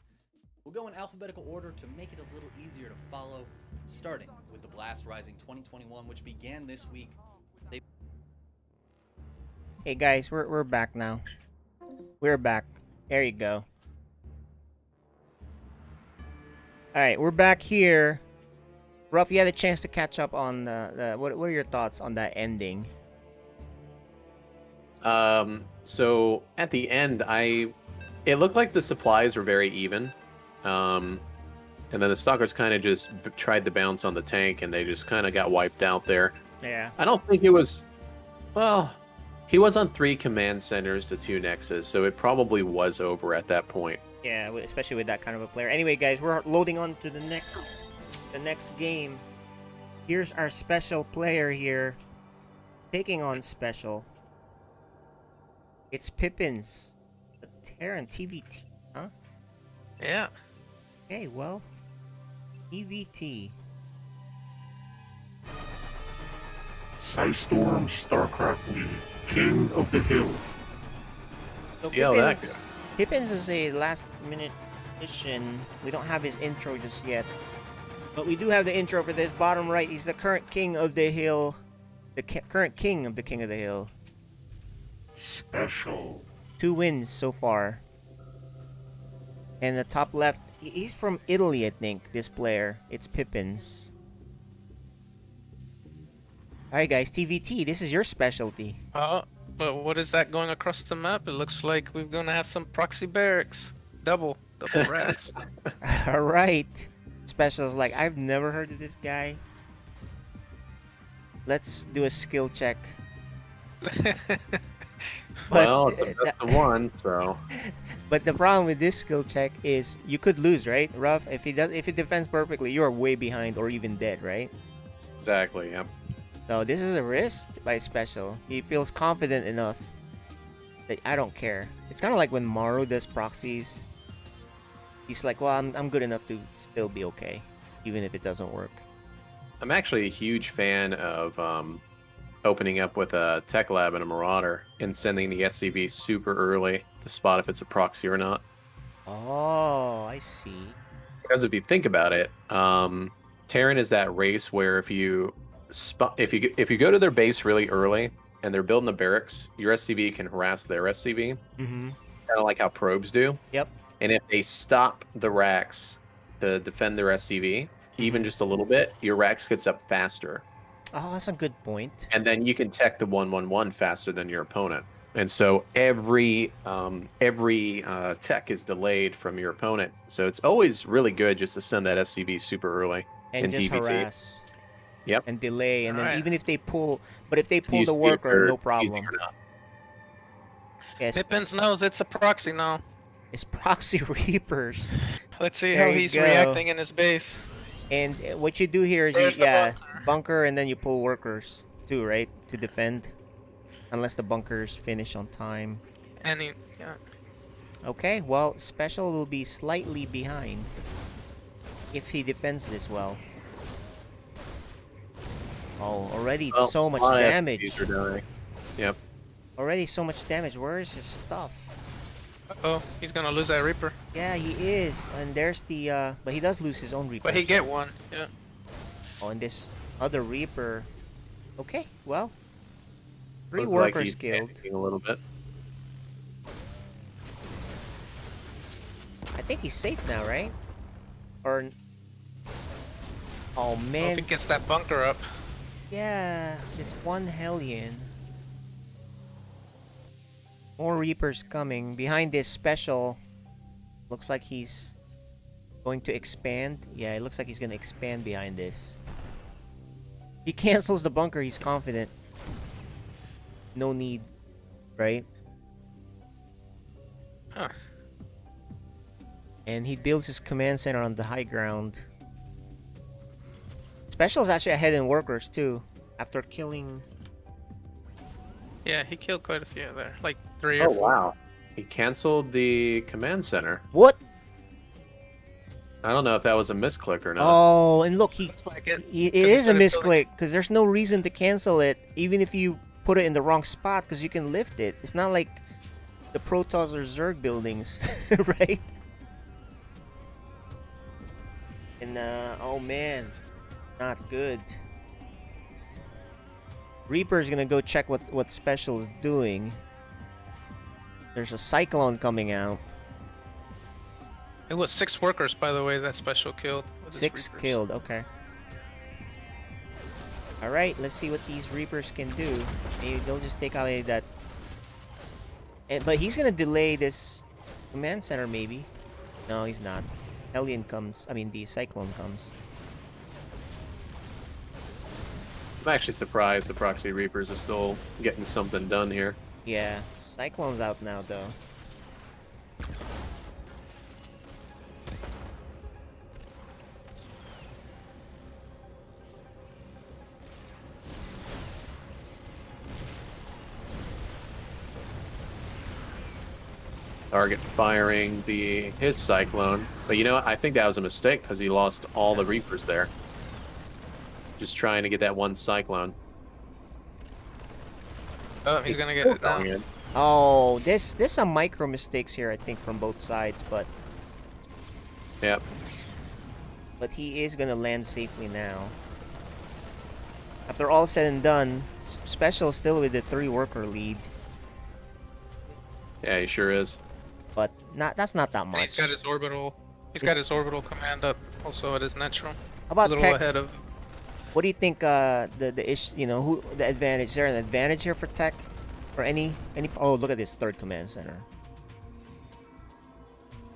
We'll go in alphabetical order to make it a little easier to follow, starting with the Blast Rising 2021, which began this week. Hey guys, we're back now. We're back. There you go. All right, we're back here. Ruff, you had a chance to catch up on the what are your thoughts on that ending? So at the end, it looked like the supplies were very even. And then the Stalkers kind of just tried to bounce on the tank, and they just kind of got wiped out there. Yeah. I don't think it was, well, he was on 3 command centers to 2 nexus, so it probably was over at that point. Yeah, especially with that kind of a player. Anyway, guys, we're loading on to the next game. Here's our special player here, taking on special. It's PippiNs, the Terran TVT, huh? Yeah. Okay, well, TVT. Psystorm StarCraft League, King of the Hill. So See how that goes. PippiNs is a last-minute addition. We don't have his intro just yet, but we do have the intro for this. Bottom right, he's the current king of the hill, current king of the King of the Hill. SpeCial. 2 wins so far. And the top left, he's from Italy, I think. This player, it's PippiNs. Alright guys, TVT, this is your specialty. But what is that going across the map? It looks like we're gonna have some proxy barracks. Double racks. Alright. SpeCial's like, I've never heard of this guy. Let's do a skill check. Well, it's the one, so. But the problem with this skill check is you could lose, right? RuFF, if he defends perfectly, you are way behind or even dead, right? Exactly, yep. So this is a risk by SpeCial. He feels confident enough that I don't care. It's kind of like when Maru does proxies. He's like, well, I'm good enough to still be okay, even if it doesn't work. I'm actually a huge fan of opening up with a Tech Lab and a Marauder and sending the SCV super early to spot if it's a proxy or not. Oh, I see. Because if you think about it, Terran is that race where if you go to their base really early and they're building the barracks, your SCV can harass their SCV, Mm-hmm. kind of like how probes do. Yep. And if they stop the racks to defend their SCV, even just a little bit, your racks gets up faster. Oh, that's a good point. And then you can tech the 1-1-1 faster than your opponent. And so every tech is delayed from your opponent. So it's always really good just to send that SCV super early And in just TVT. harass. Yep. And delay, and then Alright. even if they pull, but if they pull Use the worker, Peter, no problem. using or not. Yes, PippiNs knows it's a proxy now. it's proxy reapers. Let's see There how you he's go. reacting in his base. And what you do here is There's you, the bunker, and then you pull workers too, right, to defend, unless the bunkers finish on time. And Okay, well, SpeCial will be slightly behind if he defends this well. Oh, already Well, so much a lot of damage. SCVs are dying. Yep. Already so much damage. Where is his stuff? oh, he's gonna lose that Reaper. Yeah, he is. And there's the but he does lose his own Reaper. But he get one. Yeah. Oh, and this other Reaper. Okay, well, 3 Looks like workers he's killed. panicking a little bit. I think he's safe now, right? Or oh Well, if man, he gets that bunker up. yeah, this one Hellion. More Reapers coming. Behind this SpeCial, looks like he's going to expand. Yeah, it looks like he's going to expand behind this. He cancels the bunker, he's confident. No need, right? Huh. And he builds his command center on the high ground. SpeCial's actually ahead in workers too, after killing. Yeah, he killed quite a few there. Like 3 Oh or 4. wow. He canceled the command center. What? I don't know if that was a misclick or not. Oh, and look, it Like is a 'cause instead of misclick because there's no reason to cancel it, even if you put it in the wrong spot, because you can lift it. It's not like the Protoss or Zerg buildings, right? And oh man, not good. Reaper's gonna go check what SpeCial is doing. There's a Cyclone coming out. It was 6 workers, by the way, that SpeCial killed. with his 6 Reapers. killed, okay. Alright, let's see what these Reapers can do. Maybe they'll just take out that. But he's gonna delay this command center, maybe. No, he's not. Hellion comes. I mean, the Cyclone comes. I'm actually surprised the proxy Reapers are still getting something done here. Yeah, Cyclone's out now, though. Target firing his Cyclone. But you know what? I think that was a mistake because he lost all the Reapers there. Just trying to get that one Cyclone. Oh, he's gonna get it Going now. in. Oh, there's some micro mistakes here, I think, from both sides, but Yep. he is gonna land safely now. After all said and done, SpeCial still with the 3 worker lead, Yeah, he sure is. but that's not that And much. he's got his orbital. He's This- got his orbital command up also at his natural. How about a little tech? ahead of. What do you think? Who the advantage? Is there an advantage here for Tech, or any? Oh, look at this third command center.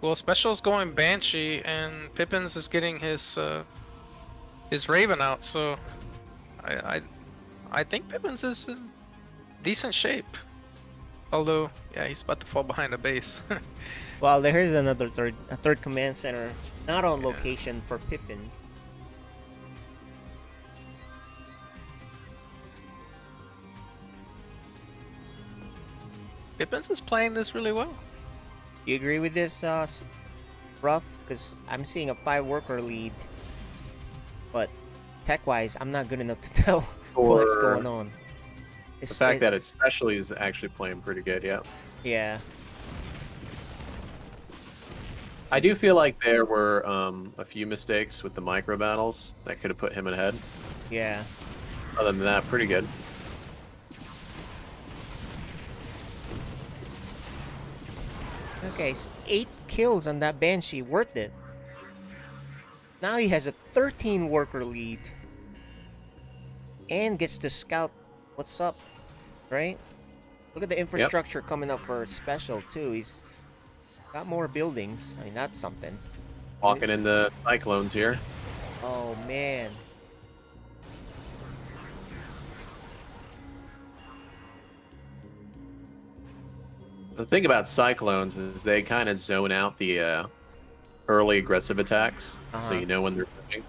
Well, SpeCial's going Banshee, and PippiNs is getting his Raven out. So, I think PippiNs is in decent shape. Although, yeah, he's about to fall behind a base. Well, there's another third command center, not on location for PippiNs. PippiNs is playing this really well. You agree with this, RuFF? Because I'm seeing a 5-worker lead, but tech-wise, I'm not good enough to tell what's going on. The fact that it's SpeCial is actually playing pretty good, yeah. Yeah. I do feel like there were a few mistakes with the micro battles that could have put him ahead. Yeah. Other than that, pretty good. Okay, so 8 kills on that Banshee, worth it. Now he has a 13-worker lead. And gets to scout what's up, right? Look at the infrastructure coming up for SpeCial, too. He's got more buildings. I mean, that's something. Walking into Cyclones here. Oh, man. The thing about Cyclones is they kind of zone out the early aggressive attacks, so you know when they're moving.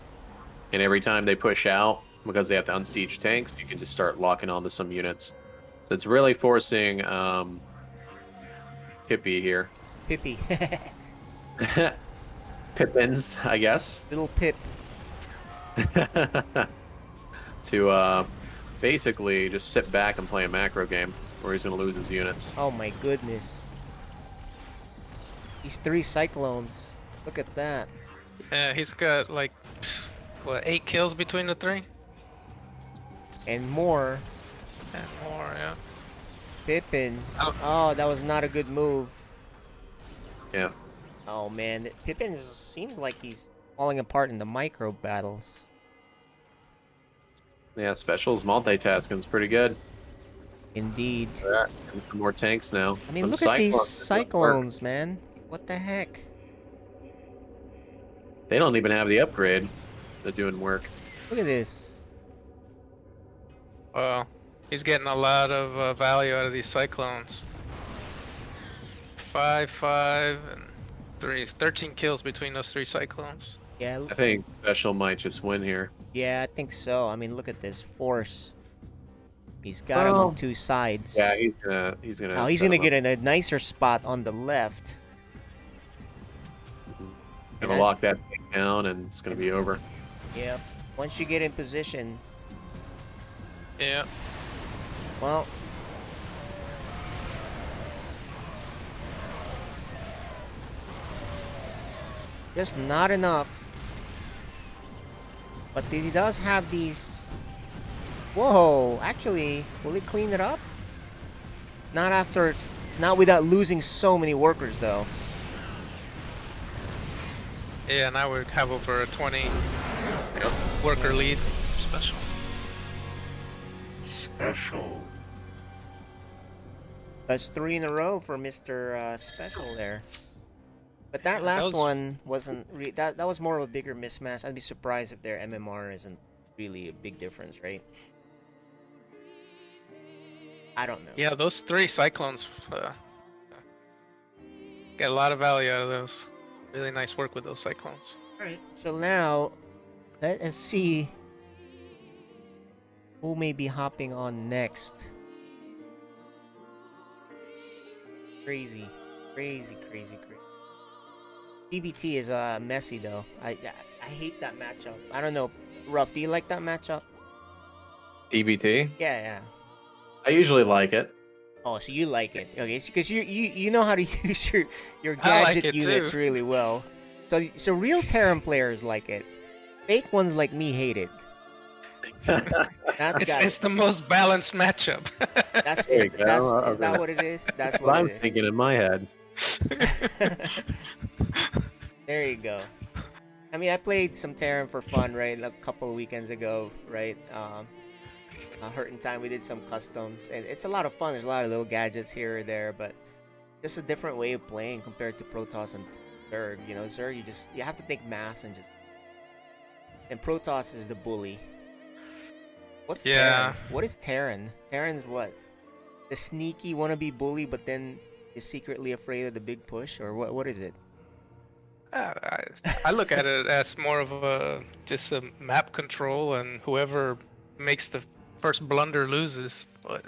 And every time they push out, because they have to unsiege tanks, you can just start locking onto some units. So it's really forcing Pippi here. Pippi. PippiNs, I guess. Little Pip. To basically just sit back and play a macro game where he's going to lose his units. Oh my goodness. These 3 Cyclones. Look at that. Yeah, he's got like, what, 8 kills between the 3? And more. And more, yeah. PippiNs. Oh, that was not a good move. Yeah. Oh man, PippiNs seems like he's falling apart in the micro battles. Yeah, SpeCial's multitasking is pretty good. Indeed. And some more tanks now. I mean, Some look at these Cyclones Cyclones, man. What the heck? They don't even have the upgrade. They're doing work. Look at this. Well, he's getting a lot of value out of these Cyclones. 5, 5, and 3. 13 kills between those 3 Cyclones. Yeah. I think SpeCial might just win here. Yeah, I think so. I mean, look at this force. He's got him on 2 sides. Yeah, he's gonna. Oh, he's gonna get in a nicer spot on the left. Gonna lock that thing down, and it's gonna be over. Yeah. Once you get in position. Yeah. Well. Just not enough. But he does have these. Whoa! Actually, will he clean it up? Not without losing so many workers, though. Yeah, now we have over a 20 worker lead. SpeCial. SpeCial. That's 3 in a row for Mr. SpeCial there. But that last one wasn't that was more of a bigger mismatch. I'd be surprised if their MMR isn't really a big difference, right? I don't know. Yeah, those 3 Cyclones get a lot of value out of those. Really nice work with those Cyclones. Alright, so now let us see who may be hopping on next. Crazy. BBT is messy though. I hate that matchup. I don't know, RuFF, do you like that matchup? EBT? Yeah. I usually like it. Oh, so you like it? Okay, because you know how to use your gadget units really well. So real Terran players like it. Fake ones like me hate it. It's the most balanced matchup. Is that what it is? That's what I'm thinking in my head. There you go. I mean, I played some Terran for fun, right? A couple of weekends ago, right? Hurt in Time, we did some customs, and it's a lot of fun. There's a lot of little gadgets here or there, but just a different way of playing compared to Protoss and Zerg. You know, Zerg, you have to think mass and just. And Protoss is the bully. What's Terran? What is Terran? Terran's what? The sneaky wannabe bully, but then is secretly afraid of the big push, or what? What is it? I look at it as more of just a map control, and whoever makes the first blunder loses. But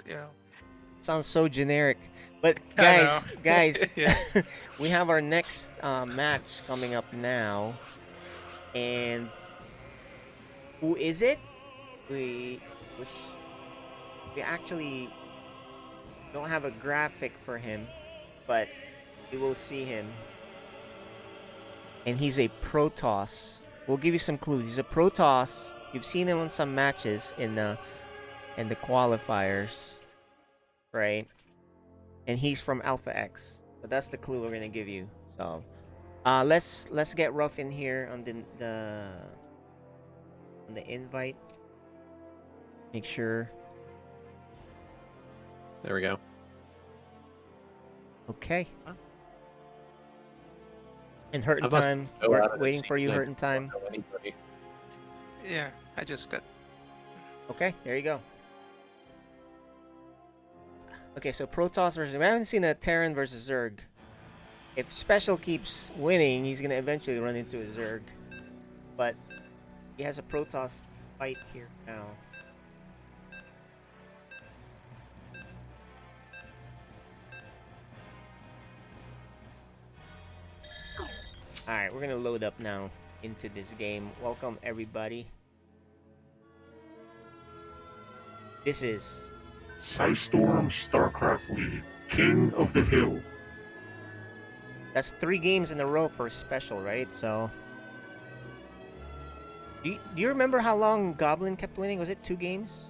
Sounds so generic. But guys, we have our next match coming up now, and who is it? We actually don't have a graphic for him, but you will see him. And he's a Protoss. We'll give you some clues. He's a Protoss. You've seen him on some matches in the qualifiers, right? And he's from Alpha X. So that's the clue we're gonna give you. So, let's get RuFF in here on the invite. Make sure. There we go. Okay. And Hurt in Time. We're waiting for you, Hurt in Time. Yeah, I just got. Okay, there you go. Okay, so Protoss versus. We haven't seen a Terran versus Zerg. If SpeCial keeps winning, he's gonna eventually run into a Zerg. But he has a Protoss fight here now. Alright, we're gonna load up now into this game. Welcome everybody. This is Storm StarCraft League, King of the Hill. That's 3 games in a row for SpeCial, right? So do you remember how long Goblin kept winning? Was it 2 games?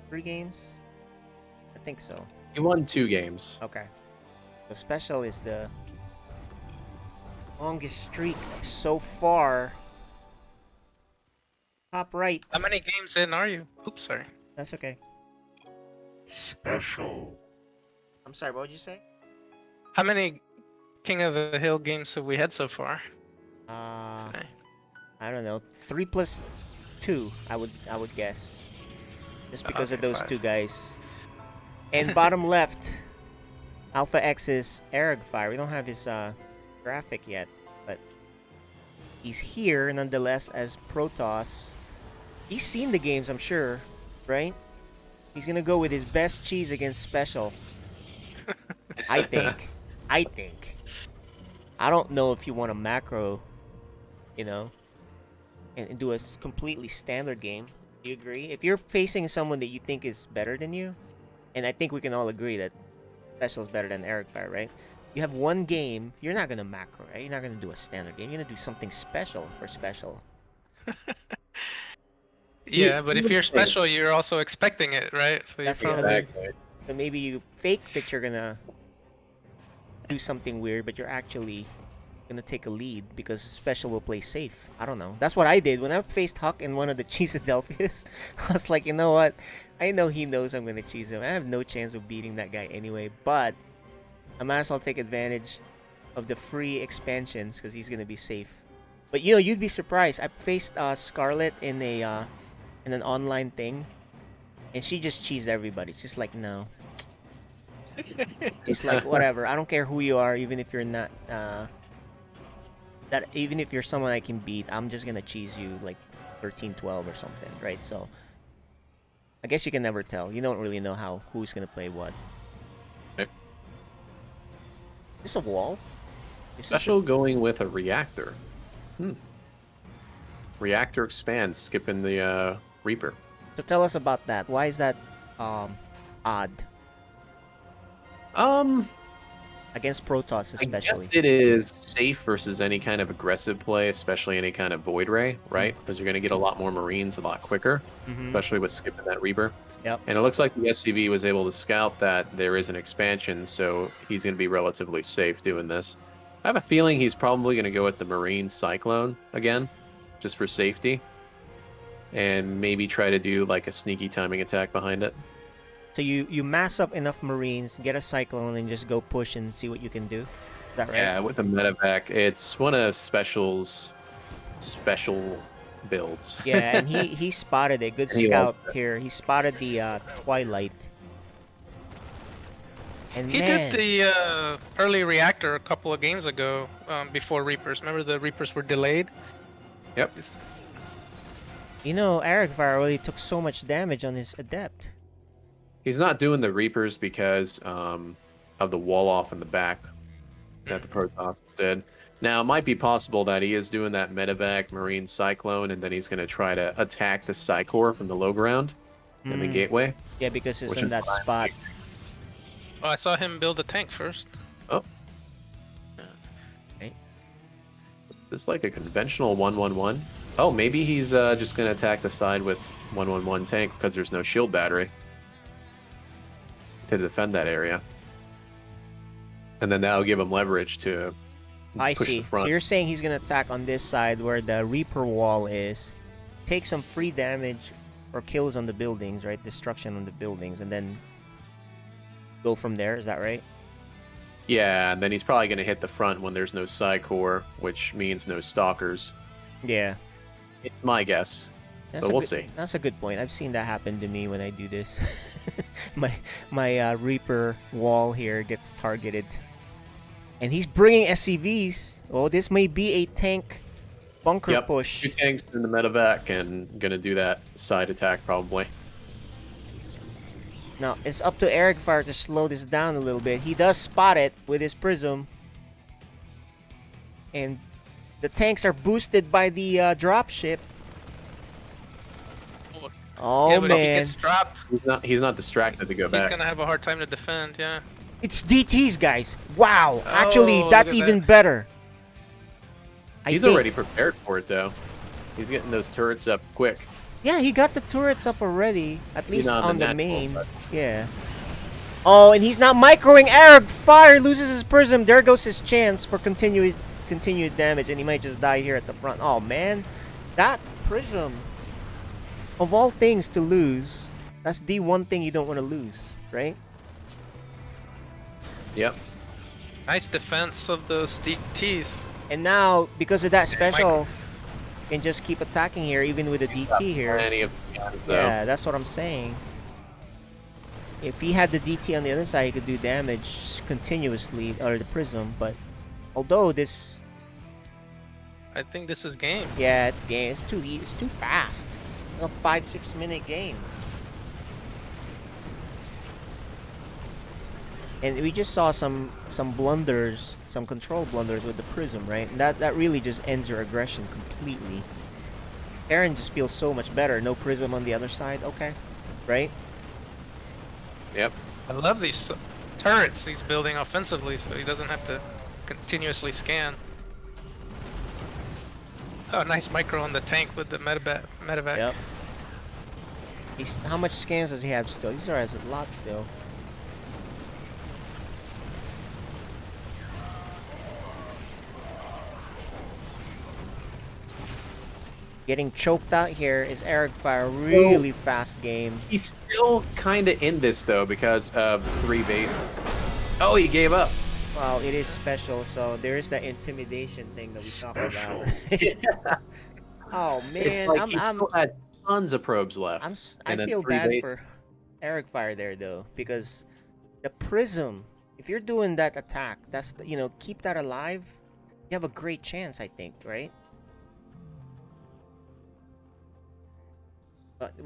3 games? I think so. He won 2 games. Okay. So SpeCial is the longest streak so far. Top right. How many games in are you? Oops, sorry. That's okay. SpeCial. I'm sorry, what did you say? How many King of the Hill games have we had so far? I don't know. 3 plus 2, I would guess. Just because of those 2 guys. And bottom left, Alpha X is Arrogfire. We don't have his graphic yet, but he's here nonetheless as Protoss. He's seen the games, I'm sure, right? He's gonna go with his best cheese against SpeCial. I think. I don't know if you want a macro, and do a completely standard game. Do you agree? If you're facing someone that you think is better than you, and I think we can all agree that SpeCial is better than Arrogfire, right? You have 1 game, you're not gonna macro, right? You're not gonna do a standard game. You're gonna do something special for SpeCial. Yeah, but if you're SpeCial, you're also expecting it, right? So that's not exactly. So maybe you fake that you're gonna do something weird, but you're actually gonna take a lead because SpeCial will play safe. I don't know. That's what I did when I faced Huck in one of the Cheeseadelphias. I was like, you know what? I know he knows I'm gonna cheese him. I have no chance of beating that guy anyway, but I might as well take advantage of the free expansions because he's gonna be safe. But you'd be surprised. I faced Scarlet in an online thing, and she just cheesed everybody. It's just like, no. Just like, whatever. I don't care who you are, even if you're not even if you're someone I can beat, I'm just gonna cheese you like 13-12 or something, right? So I guess you can never tell. You don't really know who's gonna play what. Okay. Is this a wall? SpeCial going with a reactor. Reactor expands, skipping the Reaper. So tell us about that. Why is that odd? Against Protoss especially. I guess it is safe versus any kind of aggressive play, especially any kind of Void Ray, right? Because you're going to get a lot more Marines a lot quicker, especially with skipping that Reaper. Yep. And it looks like the SCV was able to scout that there is an expansion, so he's going to be relatively safe doing this. I have a feeling he's probably going to go with the Marine Cyclone again. just for safety. And maybe try to do like a sneaky timing attack behind it. So you mass up enough Marines, get a Cyclone, and just go push and see what you can do. Is that right? Yeah, with the medevac, it's one of Special's special builds. Yeah, and he spotted it. Good scout here. He spotted the Twilight. And He man, did the early reactor a couple of games ago before Reapers. Remember the Reapers were delayed? Yep. you know, Arrogfire already took so much damage on his Adept. He's not doing the Reapers because of the wall off in the back that the Protoss did. Now, it might be possible that he is doing that medevac Marine Cyclone, and then he's going to try to attack the Psycore from the low ground in the gateway. Yeah, because it's in that spot. Oh, I saw him build a tank first. Oh. Okay. It's like a conventional 1-1-1. Oh, maybe he's just going to attack the side with 1-1-1 tank because there's no shield battery to defend that area. And then that'll give him leverage to I push see. the front. So you're saying he's going to attack on this side where the Reaper wall is, take some free damage or kills on the buildings, right? Destruction on the buildings, and then go from there. Is that right? Yeah, and then he's probably going to hit the front when there's no Psycore, which means no Stalkers. Yeah. It's my guess, That's but a we'll good, see. That's a good point. I've seen that happen to me when I do this. my Reaper wall here gets targeted. And he's bringing SCVs. Oh, this may be a tank bunker push. 2 tanks in the medevac and going to do that side attack probably. Now, it's up to Arrogfire to slow this down a little bit. He does spot it with his Prism. And the tanks are boosted by the dropship. Oh, yeah, but man. if he gets dropped, He's not distracted to go he's back. going to have a hard time to defend, yeah. It's DTs, guys. Wow. Actually, Oh, that's look at even that. better. He's already prepared for it, though. He's getting those turrets up quick. Yeah, he got the turrets up already. At least not on the natural, main. but- Yeah. Oh, and he's not microing. Arrogfire loses his Prism. There goes his chance for continued damage, and he might just die here at the front. Oh, man. That Prism, of all things to lose, that's the one thing you don't want to lose, right? Yep. Nice defense of those DTs. And now, because of that special, can just keep attacking here, even with a DT here. Plenty of guns, though. Yeah, that's what I'm saying. If he had the DT on the other side, he could do damage continuously, or the Prism. But although this, I think this is game. yeah, it's game. It's too fast. A 5-6 minute game. And we just saw some blunders, some control blunders with the Prism, right? And that really just ends your aggression completely. Aaron just feels so much better. No Prism on the other side. Okay, right? Yep. I love these turrets he's building offensively, so he doesn't have to continuously scan. Oh, nice micro on the tank with the medevac. Yep. How much scans does he have still? He still has a lot still. Getting choked out here is Arrogfire. Really fast game. He's still kind of in this, though, because of 3 bases. Oh, he gave up. Well, it is special, so there is that intimidation thing that we talked about. Oh man, It's like he still had tons of probes left. I and then feel 3 bad bases. for Arrogfire there though, because the Prism, if you're doing that attack, that's keep that alive. You have a great chance, I think, right?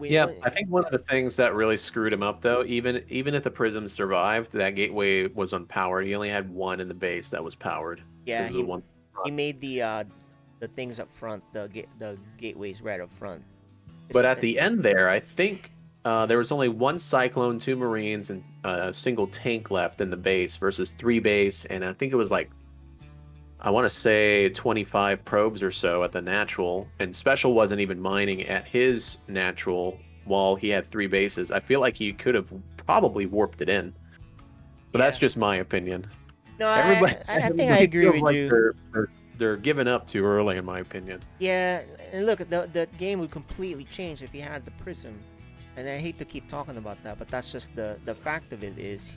Yeah, I think one of the things that really screwed him up, though, even if the Prism survived, that gateway was unpowered. He only had 1 in the base that was powered. Yeah, This is the one. he made the things up front, the gateways right up front. But at the end there, I think there was only 1 Cyclone, 2 Marines, and a single tank left in the base versus 3 base, and I think it was like, I want to say 25 probes or so at the natural, and Special wasn't even mining at his natural while he had 3 bases. I feel like he could have probably warped it in, but that's just my opinion. No, I think I agree with like you. They're they're giving up too early, in my opinion. Yeah, and look, the game would completely change if he had the Prism. And I hate to keep talking about that, but that's just the fact of it is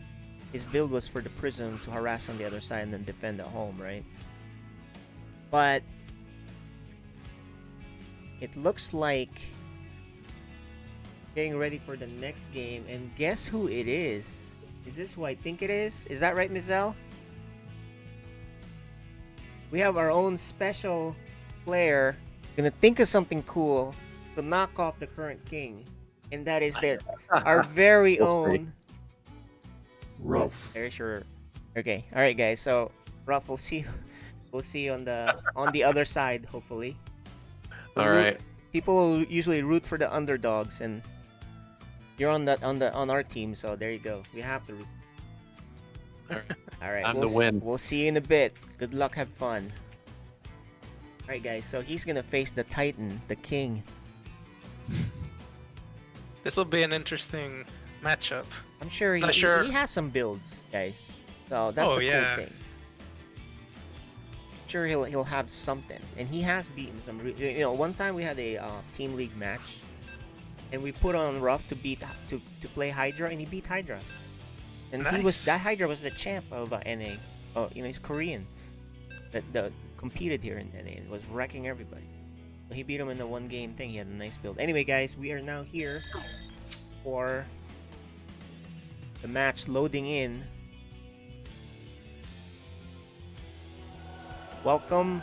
his build was for the Prism to harass on the other side and then defend at home, right? But it looks like getting ready for the next game, and guess who it is? Is this who I think it is? Is that right, Mizelle? We have our own special player gonna think of something cool to knock off the current king, and that is that our very own RuFF. There's your. Okay, all right, guys. So RuFF, we'll see you on the other side, hopefully. All right. People will usually root for the underdogs, and you're on our team, so there you go. We have to root. All right, I'm the win. We'll see you in a bit. Good luck, have fun. All right, guys. So he's gonna face the Titan, the King. This will be an interesting matchup. I'm sure he has some builds, guys. So that's the cool thing. Sure, he'll have something, and he has beaten some. One time we had a team league match, and we put on RuFF to play Hydra, and he beat Hydra. And that Hydra was the champ of NA. Oh, he's Korean. That competed here in NA and was wrecking everybody. But he beat him in the one game thing. He had a nice build. Anyway, guys, we are now here for the match loading in. Welcome.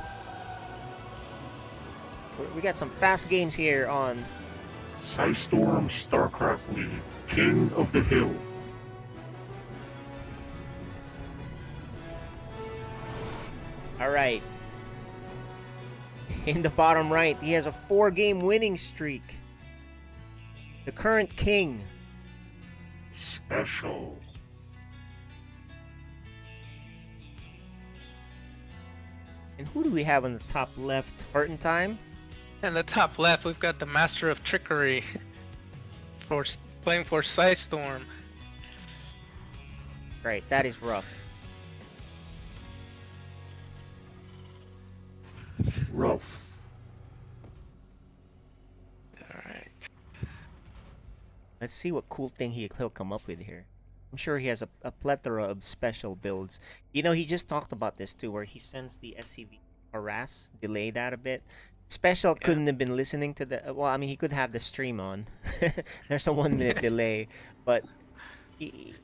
We got some fast games here on Storm StarCraft League, King of the Hill. All right. In the bottom right, he has a 4-game winning streak. The current king. SpeCial. And who do we have on the top left? Hurtin' Time? In the top left, we've got the Master of Trickery for playing for SpeCial. Right, that is RuFF. RuFF. Alright. Let's see what cool thing he'll come up with here. I'm sure he has a plethora of special builds. He just talked about this too, where he sends the SCV harass, delay that a bit. SpeCial couldn't have been listening to the. Well, I mean, he could have the stream on. There's a 1-minute delay, but he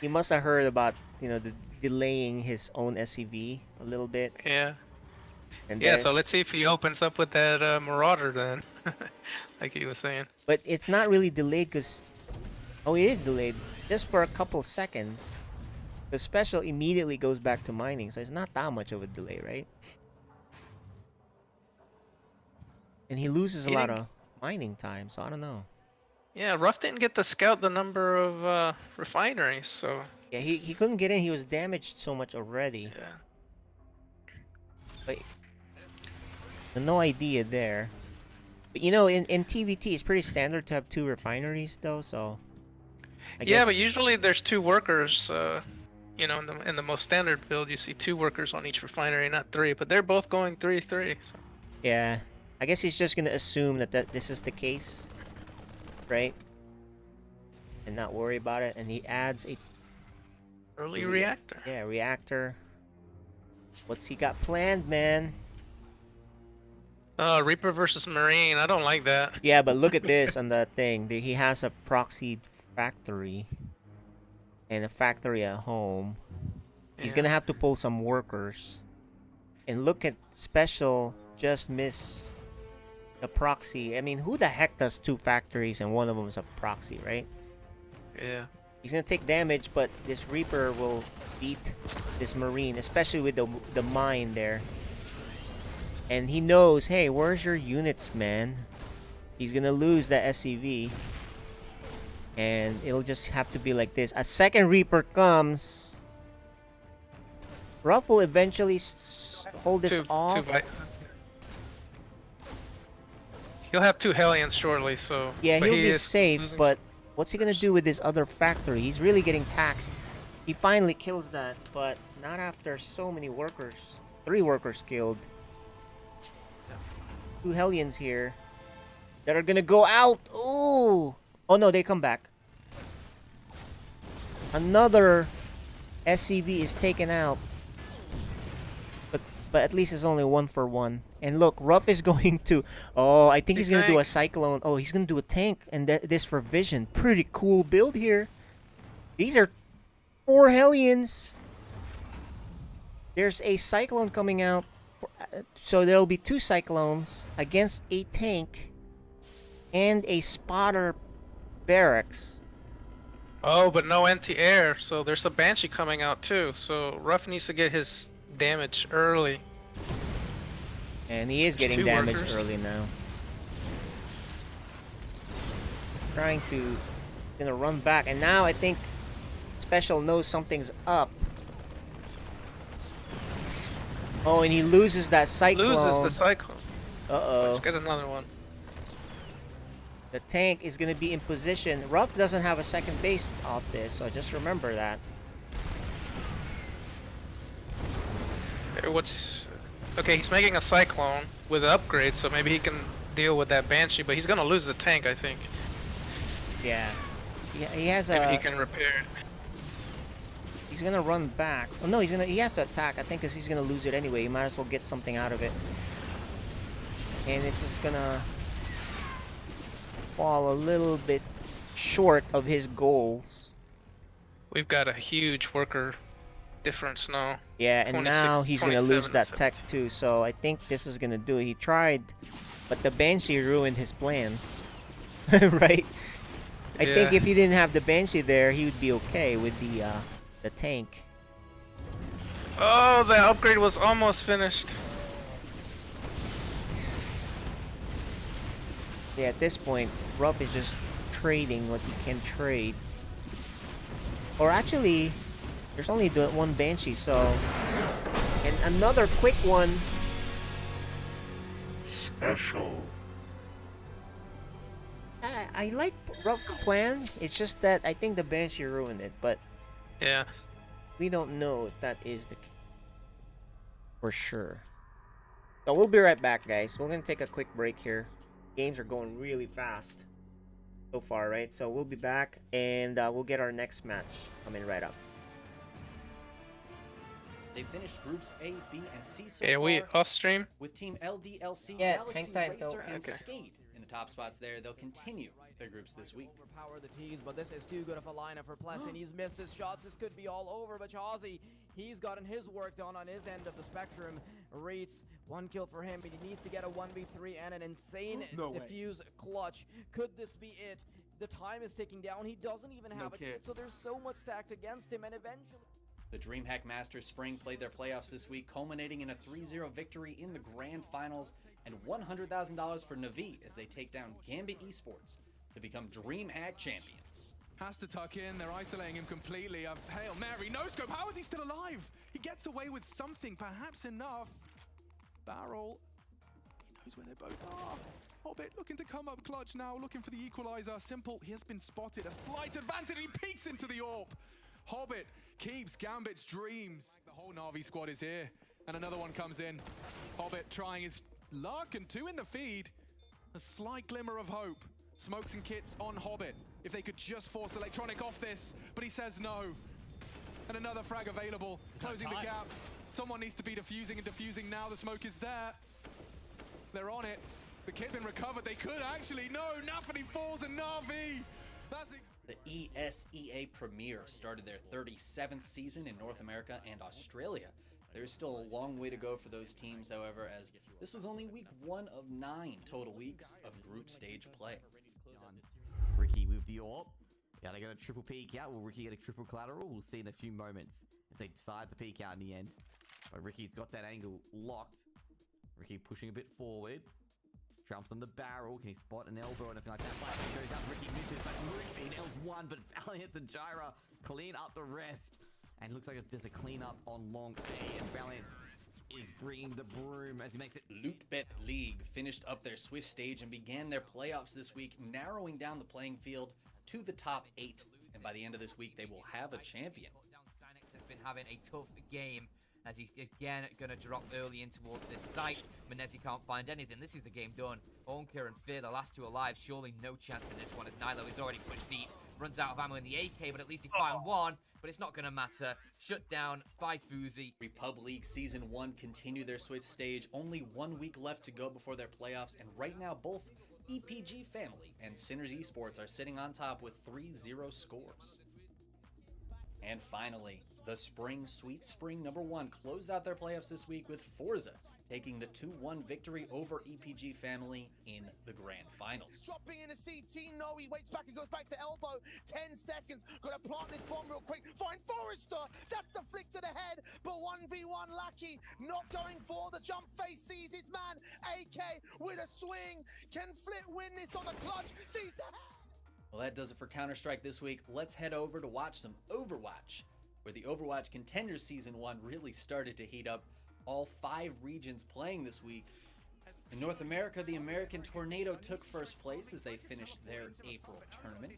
must have heard about the delaying his own SCV a little bit. Yeah. And so let's see if he opens up with that Marauder then, like he was saying. But it's not really delayed because, it is delayed just for a couple seconds. The SpeCial immediately goes back to mining, so it's not that much of a delay, right? And he loses a lot of mining time, so I don't know. Yeah, RuFF didn't get to scout the number of refineries, so... Yeah, he couldn't get in. He was damaged so much already. Yeah. But no idea there. But in TVT, it's pretty standard to have 2 refineries, though, so... I guess... but usually there's 2 workers, in the most standard build, you see 2 workers on each refinery, not 3, but they're both going 3-3. So. Yeah. I guess he's just gonna assume that this is the case, right? And not worry about it. And he adds a early reactor. Yeah, reactor. What's he got planned, man? Reaper versus Marine. I don't like that. Yeah, but look at this on the thing. He has a proxy factory and a factory at home. He's gonna have to pull some workers. And look at SpeCial just miss a proxy. I mean, who the heck does 2 factories and one of them is a proxy, right? Yeah. He's gonna take damage, but this Reaper will beat this Marine, especially with the mine there. And he knows, hey, where's your units, man? He's gonna lose that SCV. And it'll just have to be like this. A second Reaper comes. RuFF will eventually hold this off. He'll have 2 Hellions shortly, so... Yeah, he'll be safe, but what's he gonna do with this other factory? He's really getting taxed. He finally kills that, but not after so many workers. 3 workers killed. 2 Hellions here that are gonna go out. Ooh! Oh no, they come back. Another SCV is taken out. But at least it's only 1 for 1. And look, RuFF is going to... Oh, I think he's going to do a Cyclone. Oh, he's going to do a tank. And this for Vision. Pretty cool build here. These are 4 Hellions. There's a Cyclone coming out. So there'll be 2 Cyclones against a tank. And a Spotter Barracks. Oh, but no anti-air. So there's a Banshee coming out too. So RuFF needs to get his damage early. And he is getting damage early now. Trying to gonna run back, and now I think SpeCial knows something's up. Oh, and he loses that Cyclone. Loses the Cyclone. Uh-oh. Let's get another one. The tank is gonna be in position. RuFF doesn't have a second base off this, so just remember that. What's... Okay, he's making a Cyclone with an upgrade, so maybe he can deal with that Banshee, but he's gonna lose the tank, I think. Yeah. He has a... Maybe he can repair it. He's gonna run back. Oh no, he has to attack, I think, because he's gonna lose it anyway. He might as well get something out of it. And it's just gonna fall a little bit short of his goals. We've got a huge worker difference now. Yeah, and now he's gonna lose that tech too, so I think this is gonna do it. He tried, but the Banshee ruined his plans. Right? I think if he didn't have the Banshee there, he would be okay with the tank. Oh, the upgrade was almost finished. Yeah, at this point, RuFF is just trading what he can trade. Or actually, there's only the 1 Banshee, so... And another quick one. SpeCial. I like RuFF's plan. It's just that I think the Banshee ruined it, but... Yeah. We don't know if that is the case. For sure. So we'll be right back, guys. We're gonna take a quick break here. Games are going really fast so far, right? So we'll be back, and we'll get our next match coming right up. They finished groups A, B, and C so Are we far off stream? with Team LDLC, Yeah, Galaxy hang tight, Racer, though. and Okay. Skate in the top spots there. They'll continue their groups this week. Overpower the teams, but this is too good of a lineup for Plessin. He's missed his shots. This could be all over, but Chazzy, he's gotten his work done on his end of the spectrum. Reeds, 1 kill for him, but he needs to get a 1v3 and an insane defuse clutch. Could this be it? The time is ticking down. He doesn't even have a kit, so there's so much stacked against him, and eventually... The DreamHack Masters Spring played their playoffs this week, culminating in a 3-0 victory in the grand finals and $100,000 for Navi as they take down Gambit Esports to become DreamHack champions. Has to tuck in, they're isolating him completely. Hail Mary, no scope, how is he still alive? He gets away with something, perhaps enough. Barrel, he knows where they both are. Hobbit looking to come up clutch now, looking for the equalizer. Simple, he has been spotted, a slight advantage, he peeks into the AWP. Hobbit keeps Gambit's dreams. The whole Na'Vi squad is here, and another one comes in. Hobbit trying his luck, and 2 in the feed. A slight glimmer of hope. Smokes and kits on Hobbit. If they could just force Electronic off this, but he says no. And another frag available, closing the gap. Someone needs to be defusing, and defusing now. The smoke is there. They're on it. The kit's been recovered. They could actually. No, Nafany falls and Na'Vi. That's The ESEA Premier started their 37th season in North America and Australia. There's still a long way to go for those teams, however, as this was only week 1 of 9 total weeks of group stage play. Ricky with the AWP. Yeah, they got a triple peek out. Will Ricky get a triple collateral? We'll see in a few moments if they decide to peek out in the end. But Ricky's got that angle locked. Ricky pushing a bit forward. Jumps on the barrel. Can he spot an elbow or anything like that? Flash goes up. Ricky misses, but Ricky nails 1. But Valiance and Gyra clean up the rest. And looks like there's a cleanup on long A. And Valiance is bringing the broom as he makes it. Lootbet League finished up their Swiss stage and began their playoffs this week, narrowing down the playing field to the top 8. And by the end of this week, they will have a champion. Has been having a tough game as he's again going to drop early in towards this site. Manezi can't find anything. This is the game done. Onker and Fear, the last two alive. Surely no chance in this one as Nilo is already pushed deep. Runs out of ammo in the AK, but at least he found one. But it's not going to matter. Shut down by Fuzi. Pub League Season 1 continue their Swiss stage. Only 1 week left to go before their playoffs, and right now both EPG Family and Sinners Esports are sitting on top with 3-0 scores. And finally, the Spring Sweet Spring #1 closed out their playoffs this week with Forza taking the 2-1 victory over EPG Family in the grand finals. Dropping in a CT, no, he waits back and goes back to elbow. 10 seconds, gotta plant this bomb real quick. Find Forrester, that's a flick to the head, but 1v1 Lucky, not going for the jump face, sees his man. AK with a swing, can Flit win this on the clutch, sees the head. Well, that does it for Counter-Strike this week. Let's head over to watch some Overwatch, where the Overwatch Contenders Season 1 really started to heat up. All 5 regions playing this week. In North America, the American Tornado took first place as they finished their April tournament.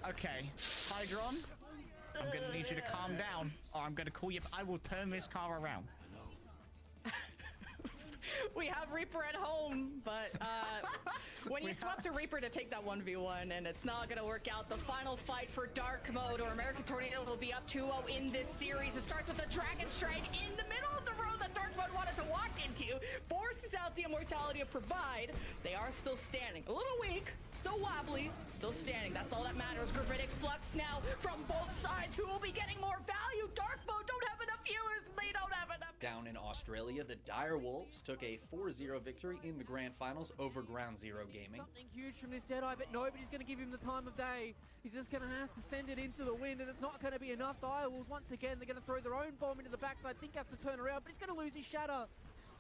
Okay, Hydron, I'm gonna need you to calm down, or I'm gonna call you. I will turn this car around. We have Reaper at home, but when you swap to Reaper to take that 1v1 and it's not gonna work out, the final fight for Dark Mode or American Tornado will be up 2-0 in this series. It starts with a Dragon Strike in the middle of the road that Dark Mode wanted to walk into, forces out the Immortality of Provide. They are still standing. A little weak, still wobbly, still standing. That's all that matters. Gravitic Flux now from both sides. Who will be getting more value? Dark Mode don't have enough viewers. They don't have enough. Down in Australia, the Dire Wolves took a 4-0 victory in the grand finals over Ground Zero Gaming. Something huge from this Deadeye, but nobody's going to give him the time of day. He's just going to have to send it into the wind, and it's not going to be enough. Dire Wolves, once again, they're going to throw their own bomb into the backside. Think has to turn around, but he's going to lose his shatter.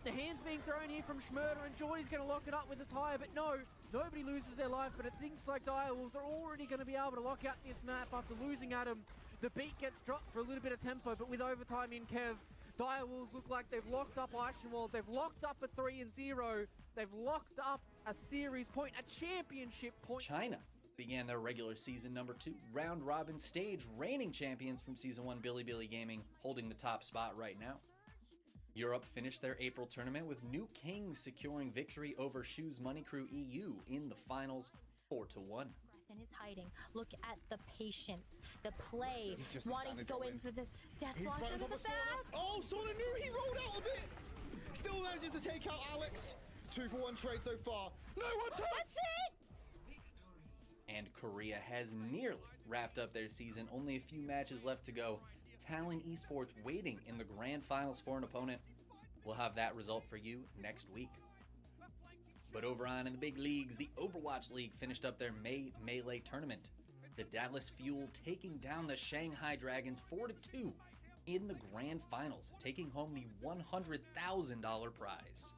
The hands being thrown here from Schmurder, and Jordy's going to lock it up with a tire, but no, nobody loses their life. But it thinks like Dire Wolves are already going to be able to lock out this map after losing at him. The beat gets dropped for a little bit of tempo, but with overtime in Kev, Dire Wolves look like they've locked up Eichenwald. They've locked up a 3-0. They've locked up a series point, a championship point. China began their regular season #2 round robin stage, reigning champions from Season 1 Bilibili Gaming, holding the top spot right now. Europe finished their April tournament with New Kings securing victory over Shoes Money Crew EU in the finals 4-1. And is hiding. Look at the patience, the play, wanting to go in for the death launch into the back. Oh, Sona knew he rolled out of it. Still manages to take out Alex. 2-for-1 trade so far. No one touched. That's it. And Korea has nearly wrapped up their season. Only a few matches left to go. Talon Esports waiting in the grand finals for an opponent. We'll have that result for you next week. But over on in the big leagues, the Overwatch League finished up their May Melee tournament. The Dallas Fuel taking down the Shanghai Dragons 4-2 in the grand finals, taking home the $100,000 prize.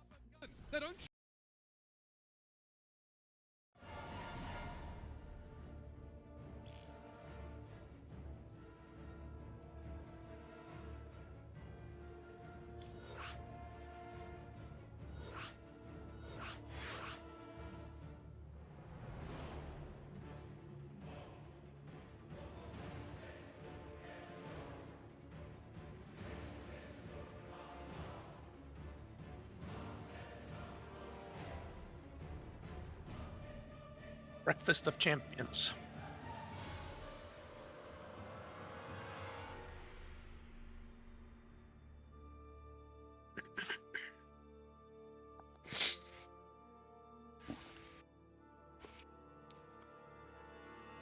Breakfast of Champions.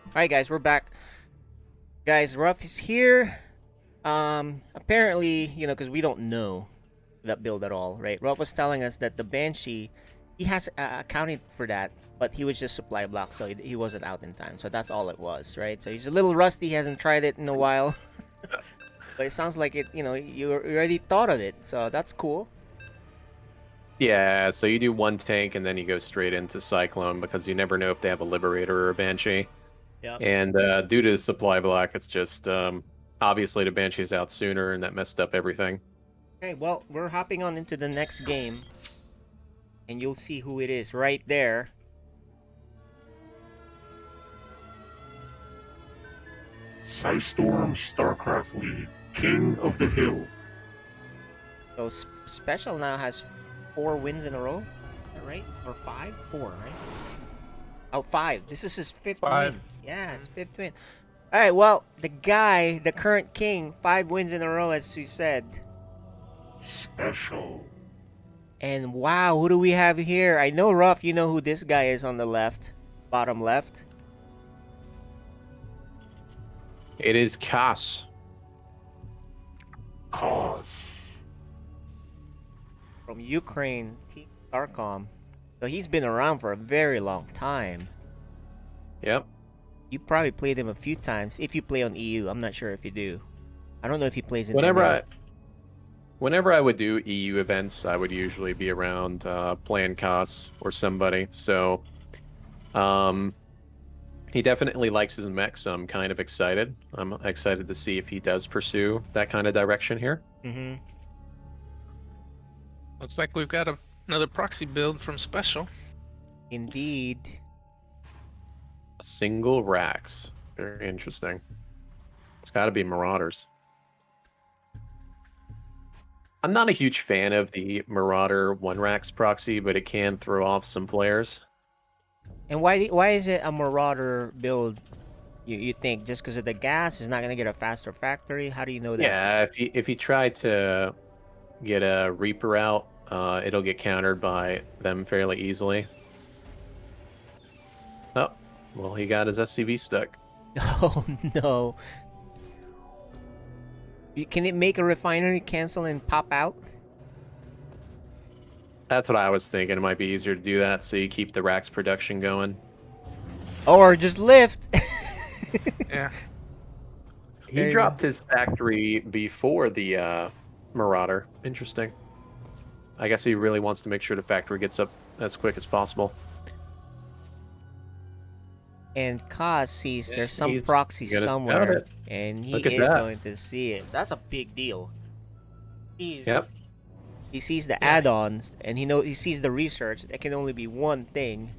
Alright guys, we're back. Guys, RuFF is here. Apparently, you know, because we don't know that build at all, right? RuFF was telling us that the Banshee, he has accounted for that, but he was just supply block, so he wasn't out in time. So that's all it was, right? So he's a little rusty, he hasn't tried it in a while. But it sounds like it, you know, you already thought of it, so that's cool. Yeah, so you do one tank and then you go straight into Cyclone because you never know if they have a Liberator or a Banshee. Yep. And due to the supply block, it's just obviously the Banshee's out sooner, and that messed up everything. Okay, well, we're hopping on into the next game, and you'll see who it is right there. Psystorm StarCraft League, King of the Hill. So SpeCial now has 4 wins in a row. Is that right? Or 5? 4, right? Oh, 5. This is his 5th 5. win. Yeah, his 5th win. All right, well, the guy, the current king, 5 wins in a row, as we said. SpeCial. And wow, who do we have here? I know, RuFF, you know who this guy is on the left. Bottom left. It is Kas. From Ukraine, Team Starcom. So he's been around for a very long time. Yep. You probably played him a few times. If you play on EU, I'm not sure if you do. I don't know if he plays in Whenever I would do EU events, I would usually be around playing Kas or somebody. So, he definitely likes his mech, so I'm kind of excited. I'm excited to see if he does pursue that kind of direction here. Mm-hmm. Looks like we've got another proxy build from SpeCial. Indeed. A single Rax. Very interesting. It's got to be Marauders. I'm not a huge fan of the Marauder 1-Rax proxy, but it can throw off some players. And why is it a Marauder build, you think? Just because of the gas is not going to get a faster factory? How do you know that? Yeah, if you try to get a Reaper out, it'll get countered by them fairly easily. Oh, well, he got his SCV stuck. Oh, no. Can it make a refinery cancel and pop out? That's what I was thinking. It might be easier to do that so you keep the Rax production going. Or just lift. Yeah. He dropped his factory before the Marauder. Interesting. I guess he really wants to make sure the factory gets up as quick as possible. And Kas sees there's some proxy somewhere, and he is going to see it. That's a big deal. He sees the add-ons, and he sees the research. It can only be one thing.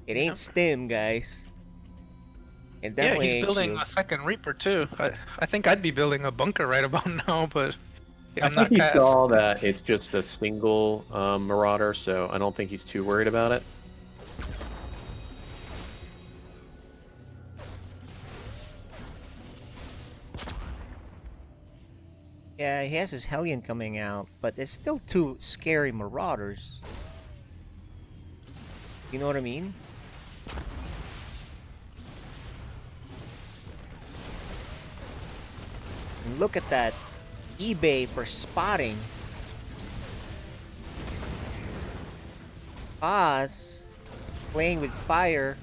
It ain't Stim, guys. It definitely he's ain't building Shield. a second Reaper too. I think I'd be building a bunker right about now, but I'm I not think he Cas. saw that it's just a single Marauder, so I don't think he's too worried about it. Yeah, he has his Hellion coming out, but it's still 2 scary Marauders. You know what I mean? And look at that eBay for spotting. Oz playing with fire.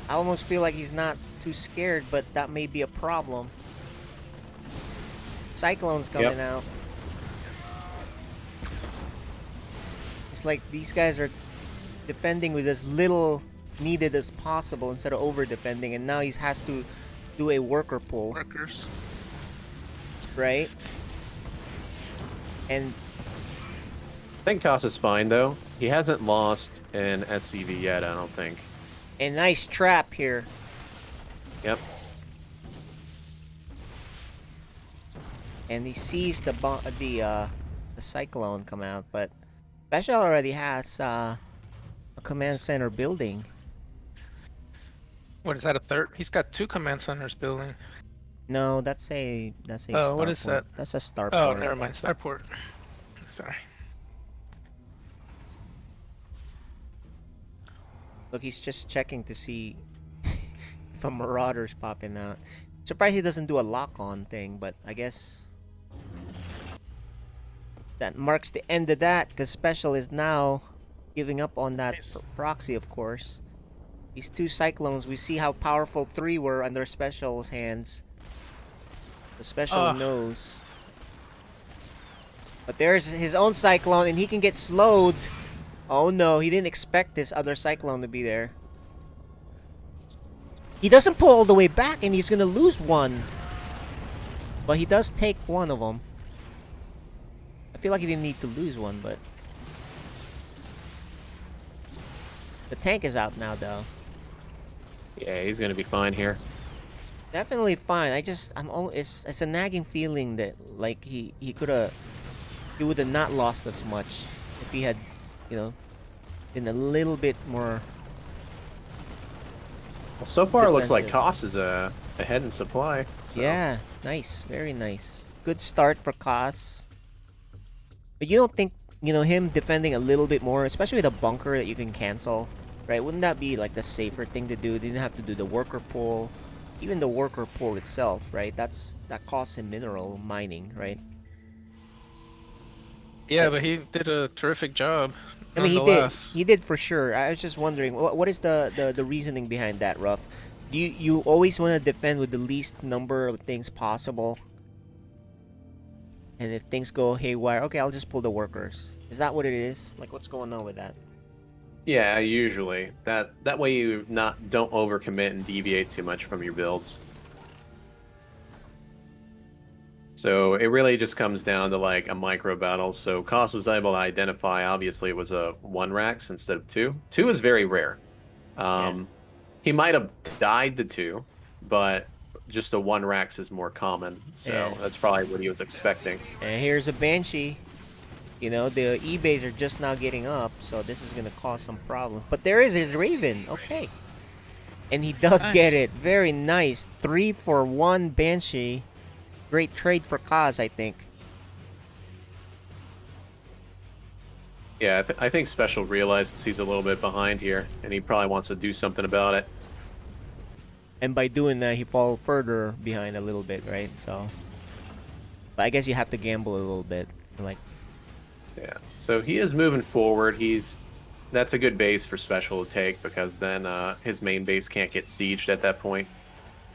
I almost feel like he's not too scared, but that may be a problem. Cyclone's coming out. It's like these guys are defending with as little needed as possible instead of over defending, and now he has to do a worker pull. Workers. Right? And I think Kas is fine though. He hasn't lost an SCV yet, I don't think. a nice trap here. Yep. And he sees the Cyclone come out, but SpeCial already has a command center building. What is that, a third? He's got 2 command centers building. No, that's a Oh, what is starport. that? That's a starport. Oh, never mind. Starport. Sorry. Look, he's just checking to see if a Marauder's popping out. Surprised he doesn't do a lock-on thing, but I guess that marks the end of that, because SpeCial is now giving up on that proxy, of course. These 2 Cyclones, we see how powerful 3 were under SpeCial's hands. The SpeCial knows. But there's his own Cyclone, and he can get slowed. Oh no, he didn't expect this other Cyclone to be there. He doesn't pull all the way back, and he's gonna lose one. But he does take one of them. I feel like he didn't need to lose one, but... The tank is out now, though. Yeah, he's gonna be fine here. Definitely fine. It's a nagging feeling that like he would have not lost as much if he had, you know, been a little bit more. Well, so far it looks like defensive. Koss is ahead in supply. So. Yeah, nice, very nice. Good start for Koss. But you don't think, you know, him defending a little bit more, especially with a bunker that you can cancel, right? Wouldn't that be like the safer thing to do? Didn't have to do the worker pull, even the worker pull itself, right? That costs him mineral mining, right? Yeah, but he did a terrific job. I mean, nonetheless. he did for sure. I was just wondering, what is the reasoning behind that, RuFF? You always want to defend with the least number of things possible, and if things go haywire, okay, I'll just pull the workers. Is that what it is? Like, what's going on with that? Yeah, usually that way you don't overcommit and deviate too much from your builds. So it really just comes down to like a micro battle. So Koss was able to identify, obviously it was a 1 Rax instead of 2. 2 is very rare. He might have died to 2, but just a 1 Rax is more common. So that's probably what he was expecting. And here's a Banshee. You know, the eBays are just now getting up, so this is going to cause some problems. But there is his Raven. Okay. And he does get it. Very nice. 3 for 1 Banshee. Great trade for Koss, I think. Yeah, I think SpeCial realizes he's a little bit behind here, and he probably wants to do something about it. And by doing that, he falls further behind a little bit, right? So, but I guess you have to gamble a little bit, like. Yeah. So he is moving forward. That's a good base for SpeCial to take because then his main base can't get sieged at that point.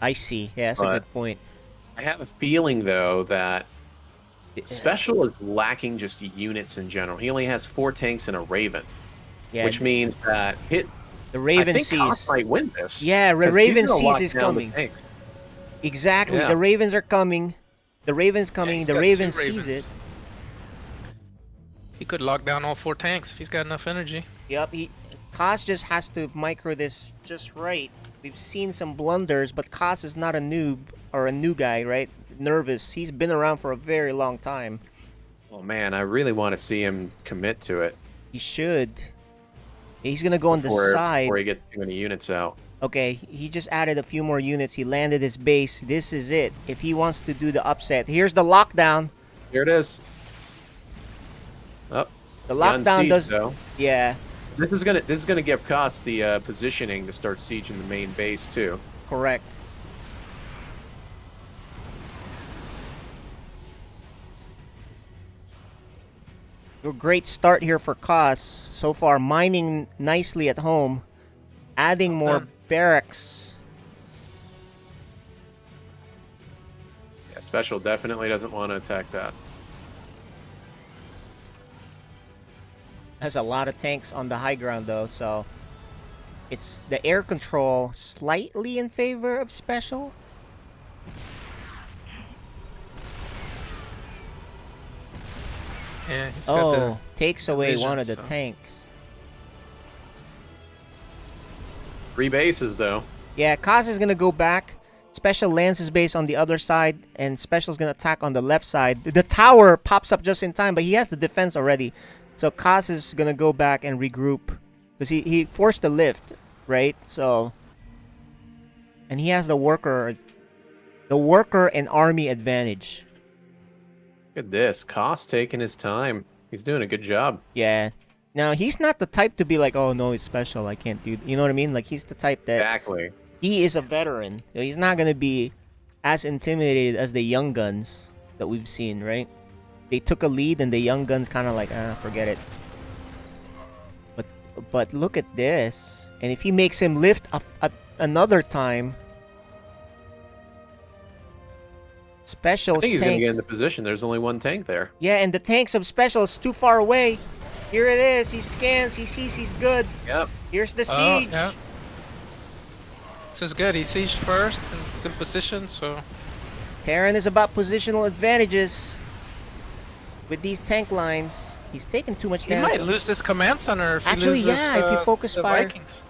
I see. Yeah, that's a good point. I have a feeling though that SpeCial is lacking just units in general. He only has 4 tanks and a Raven, which means that the Raven I think sees Koss might win this. Yeah, the Raven sees is down coming. the tanks. Exactly. Yeah. The Ravens are coming. The Raven's coming. The Raven sees it. He could lock down all 4 tanks if he's got enough energy. Yep. Koss just has to micro this just right. We've seen some blunders, but Koss is not a noob or a new guy, right? Nervous. He's been around for a very long time. Oh man, I really want to see him commit to it. He should. He's gonna go on the side before he gets too many units out. Okay, he just added a few more units. He landed his base. This is it. If he wants to do the upset, here's the lockdown. Here it is. Oh, the lockdown does. Though. Yeah. This is gonna give Koss the positioning to start sieging the main base too. Correct. A great start here for Koss. So far, mining nicely at home, adding more barracks. Yeah, SpeCial definitely doesn't want to attack that. Has a lot of tanks on the high ground though, so it's the air control slightly in favor of SpeCial. Yeah, he's got the takes away vision, one of the so. tanks. 3 bases though. Yeah, Koss is gonna go back. SpeCial lands his base on the other side, and SpeCial's gonna attack on the left side. The tower pops up just in time, but he has the defense already. So Koss is gonna go back and regroup because he forced the lift, right? So, and he has the worker and army advantage. Look at this, Koss taking his time. He's doing a good job. Yeah. Now he's not the type to be like, oh no, it's SpeCial, I can't do. You know what I mean? Like he's the type that exactly. He is a veteran. So he's not gonna be as intimidated as the young guns that we've seen, right? They took a lead and the young guns kind of like, forget it. But look at this. And if he makes him lift another time, SpeCial's I think he's tanks, gonna get in the position. There's only 1 tank there. yeah, and the tanks of SpeCial is too far away. Here it is. He scans. He sees he's good. Yep. Here's the siege. Yeah. This is good. He sieged first and it's in position, so. Terran is about positional advantages with these tank lines. He's taking too much He damage. might lose this command center if Actually, he loses if you focus the fire. Vikings.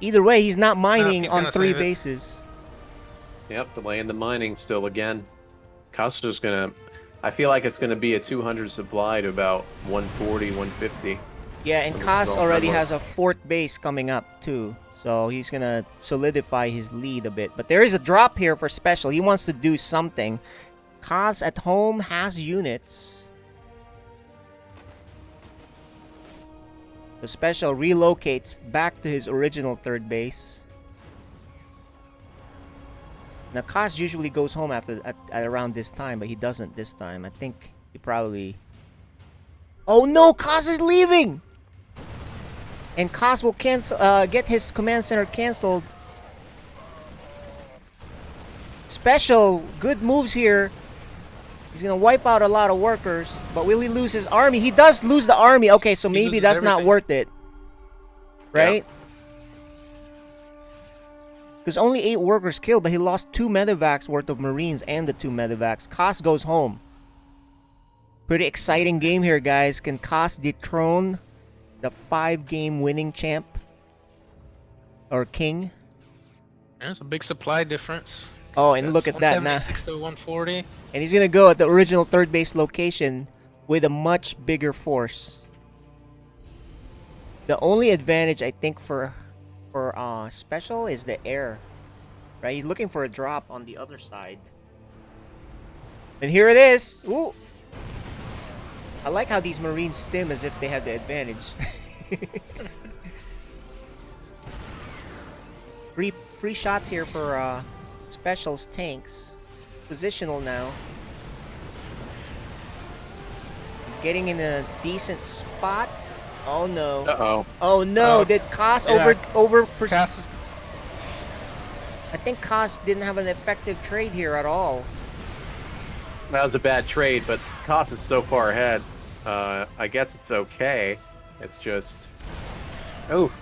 Either way, he's not mining he's on gonna 3 save it. bases. Yep, delaying the mining still again. Costa's gonna. I feel like it's gonna be a 200 supply to about 140, 150. Yeah, and Kaz already has a 4th base coming up too, so he's gonna solidify his lead a bit. But there is a drop here for SpeCial. He wants to do something. Kaz at home has units. The SpeCial relocates back to his original 3rd base. Now Kaz usually goes home at around this time, but he doesn't this time. I think he probably... Oh no, Kaz is leaving! And Kaz will get his command center canceled. SpeCial, good moves here. He's gonna wipe out a lot of workers, but will he lose his army? He does lose the army. Okay, so maybe that's not worth it, right? Because only 8 workers killed, but he lost 2 medevacs worth of Marines and the 2 medevacs. Kaz goes home. Pretty exciting game here, guys. Can Kaz dethrone the 5-game winning champ or king? There's a big supply difference. Oh, and look at that now. 176 to 140. And he's gonna go at the original 3rd base location with a much bigger force. The only advantage I think for SpeCial is the air, right? He's looking for a drop on the other side. And here it is. Ooh. I like how these Marines stim as if they have the advantage. Free shots here for SpeCial's tanks. Positional now. Getting in a decent spot. Oh no. Uh-oh. Oh no, did Kaz Kaz is... I think Kaz didn't have an effective trade here at all. That was a bad trade, but Kaz is so far ahead. I guess it's okay. It's just... Oof.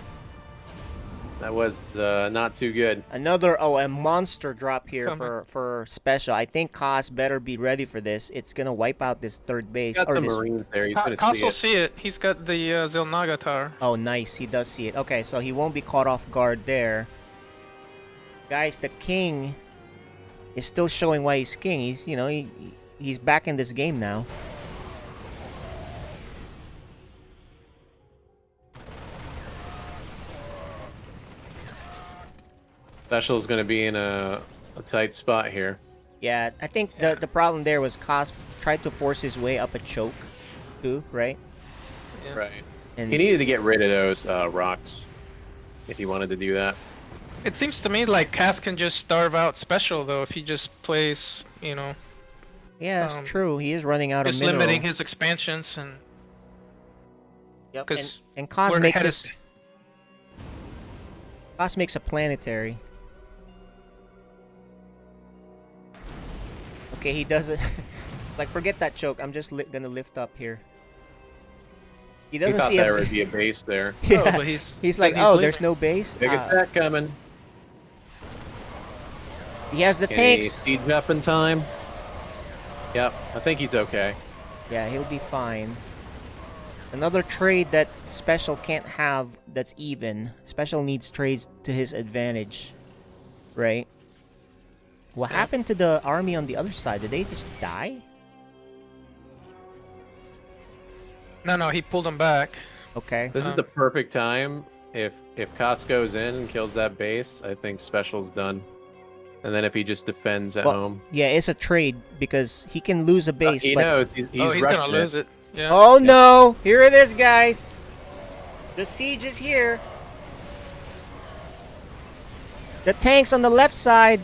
That was not too good. Another, a monster drop here for SpeCial. I think Kaz better be ready for this. It's going to wipe out this 3rd base. He's got the Marines there. He's gonna Kaz will see it. He's got the Zilnaga tower. Oh, nice. He does see it. Okay, so he won't be caught off guard there. Guys, the king is still showing why he's king. He's, you know, he's back in this game now. SpeCial is going to be in a tight spot here. Yeah, I think the problem there was Kaz tried to force his way up a choke, too, right? Yeah. Right. And he needed to get rid of those rocks if he wanted to do that. It seems to me like Kaz can just starve out SpeCial, though, if he just plays, you know... Yeah, that's true. He is running out of just mineral. limiting his expansions and... Yep, and Kaz makes a planetary. Okay, he does it. Like, forget that choke. I'm just gonna lift up here. He doesn't thought see there would be a base there. Yeah. Oh, but he's like, oh, there's no base. Big attack coming. He has the Can tanks. he siege up in time? Yep, I think he's okay. Yeah, he'll be fine. Another trade that SpeCial can't have that's even. SpeCial needs trades to his advantage. Right? What happened to the army on the other side? Did they just die? No, he pulled them back. Okay. This is the perfect time. If Kaz goes in and kills that base, I think SpeCial's done. And then if he just defends at home. Yeah, it's a trade because he can lose a base. He but... knows. He's gonna lose it. Yeah. Oh no! Here it is, guys. The siege is here. The tanks on the left side,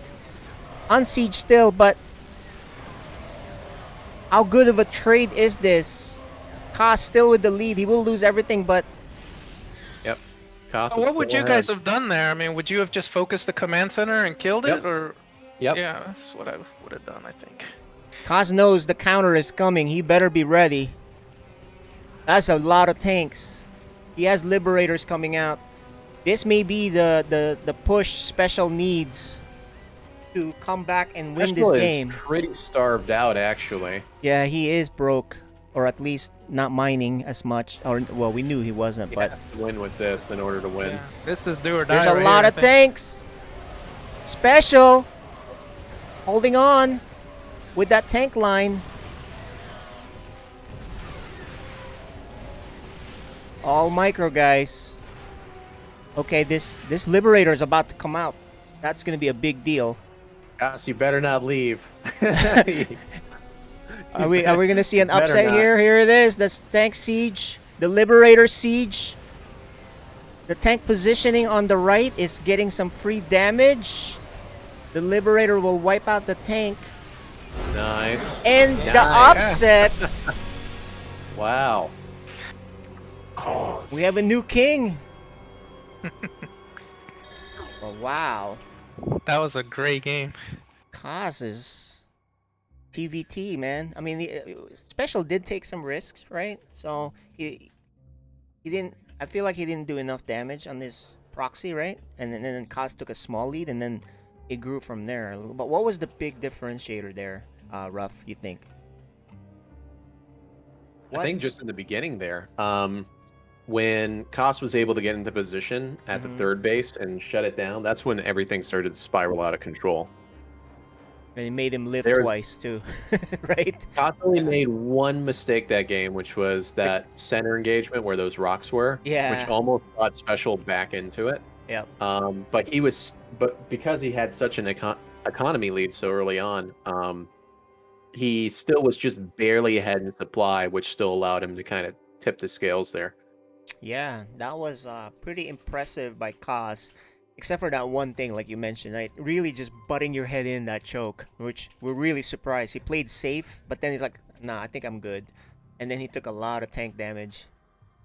unsieged still, but how good of a trade is this? Kaz still with the lead. He will lose everything, but yep. Kaz What would you guys have done there? I mean, would you have just focused the command center and killed it, or? Yep. Yeah, that's what I would have done, I think. Kaz knows the counter is coming. He better be ready. That's a lot of tanks. He has liberators coming out. This may be the push SpeCial needs to come back and win this game. Is pretty starved out, actually. Yeah, he is broke, or at least not mining as much, or well, we knew he wasn't, He but has to win with this in order to win. Yeah. This is do or die. there's a right lot here, of tanks. SpeCial holding on with that tank line. All micro, guys. Okay, this Liberator is about to come out. That's gonna be a big deal. Gosh, you better not leave. Are we gonna see an Better upset not. here? Here it is. That's tank siege. The Liberator siege. The tank positioning on the right is getting some free damage. The Liberator will wipe out the tank. Nice. And the Nice. upset. Wow. We have a new king. Oh, wow. That was a great game. Causes TVT, man. I mean, SpeCial did take some risks, right? So he didn't. I feel like he didn't do enough damage on this proxy, right? And then Kaz took a small lead, and then it grew from there. But what was the big differentiator there, RuFF? You think? I think just in the beginning there, when Koss was able to get into position at the third base and shut it down, that's when everything started to spiral out of control. And it made him live twice too, right? Koss only made one mistake that game, which was that center engagement where those rocks were, Yeah. which almost got SpeCial back into it. Yep. But because he had such an economy lead so early on, he still was just barely ahead in supply, which still allowed him to kind of tip the scales there. Yeah, that was pretty impressive by Kaz, except for that one thing, like you mentioned, right? Really just butting your head in that choke, which we're really surprised. He played safe, but then he's like, nah, I think I'm good. And then he took a lot of tank damage,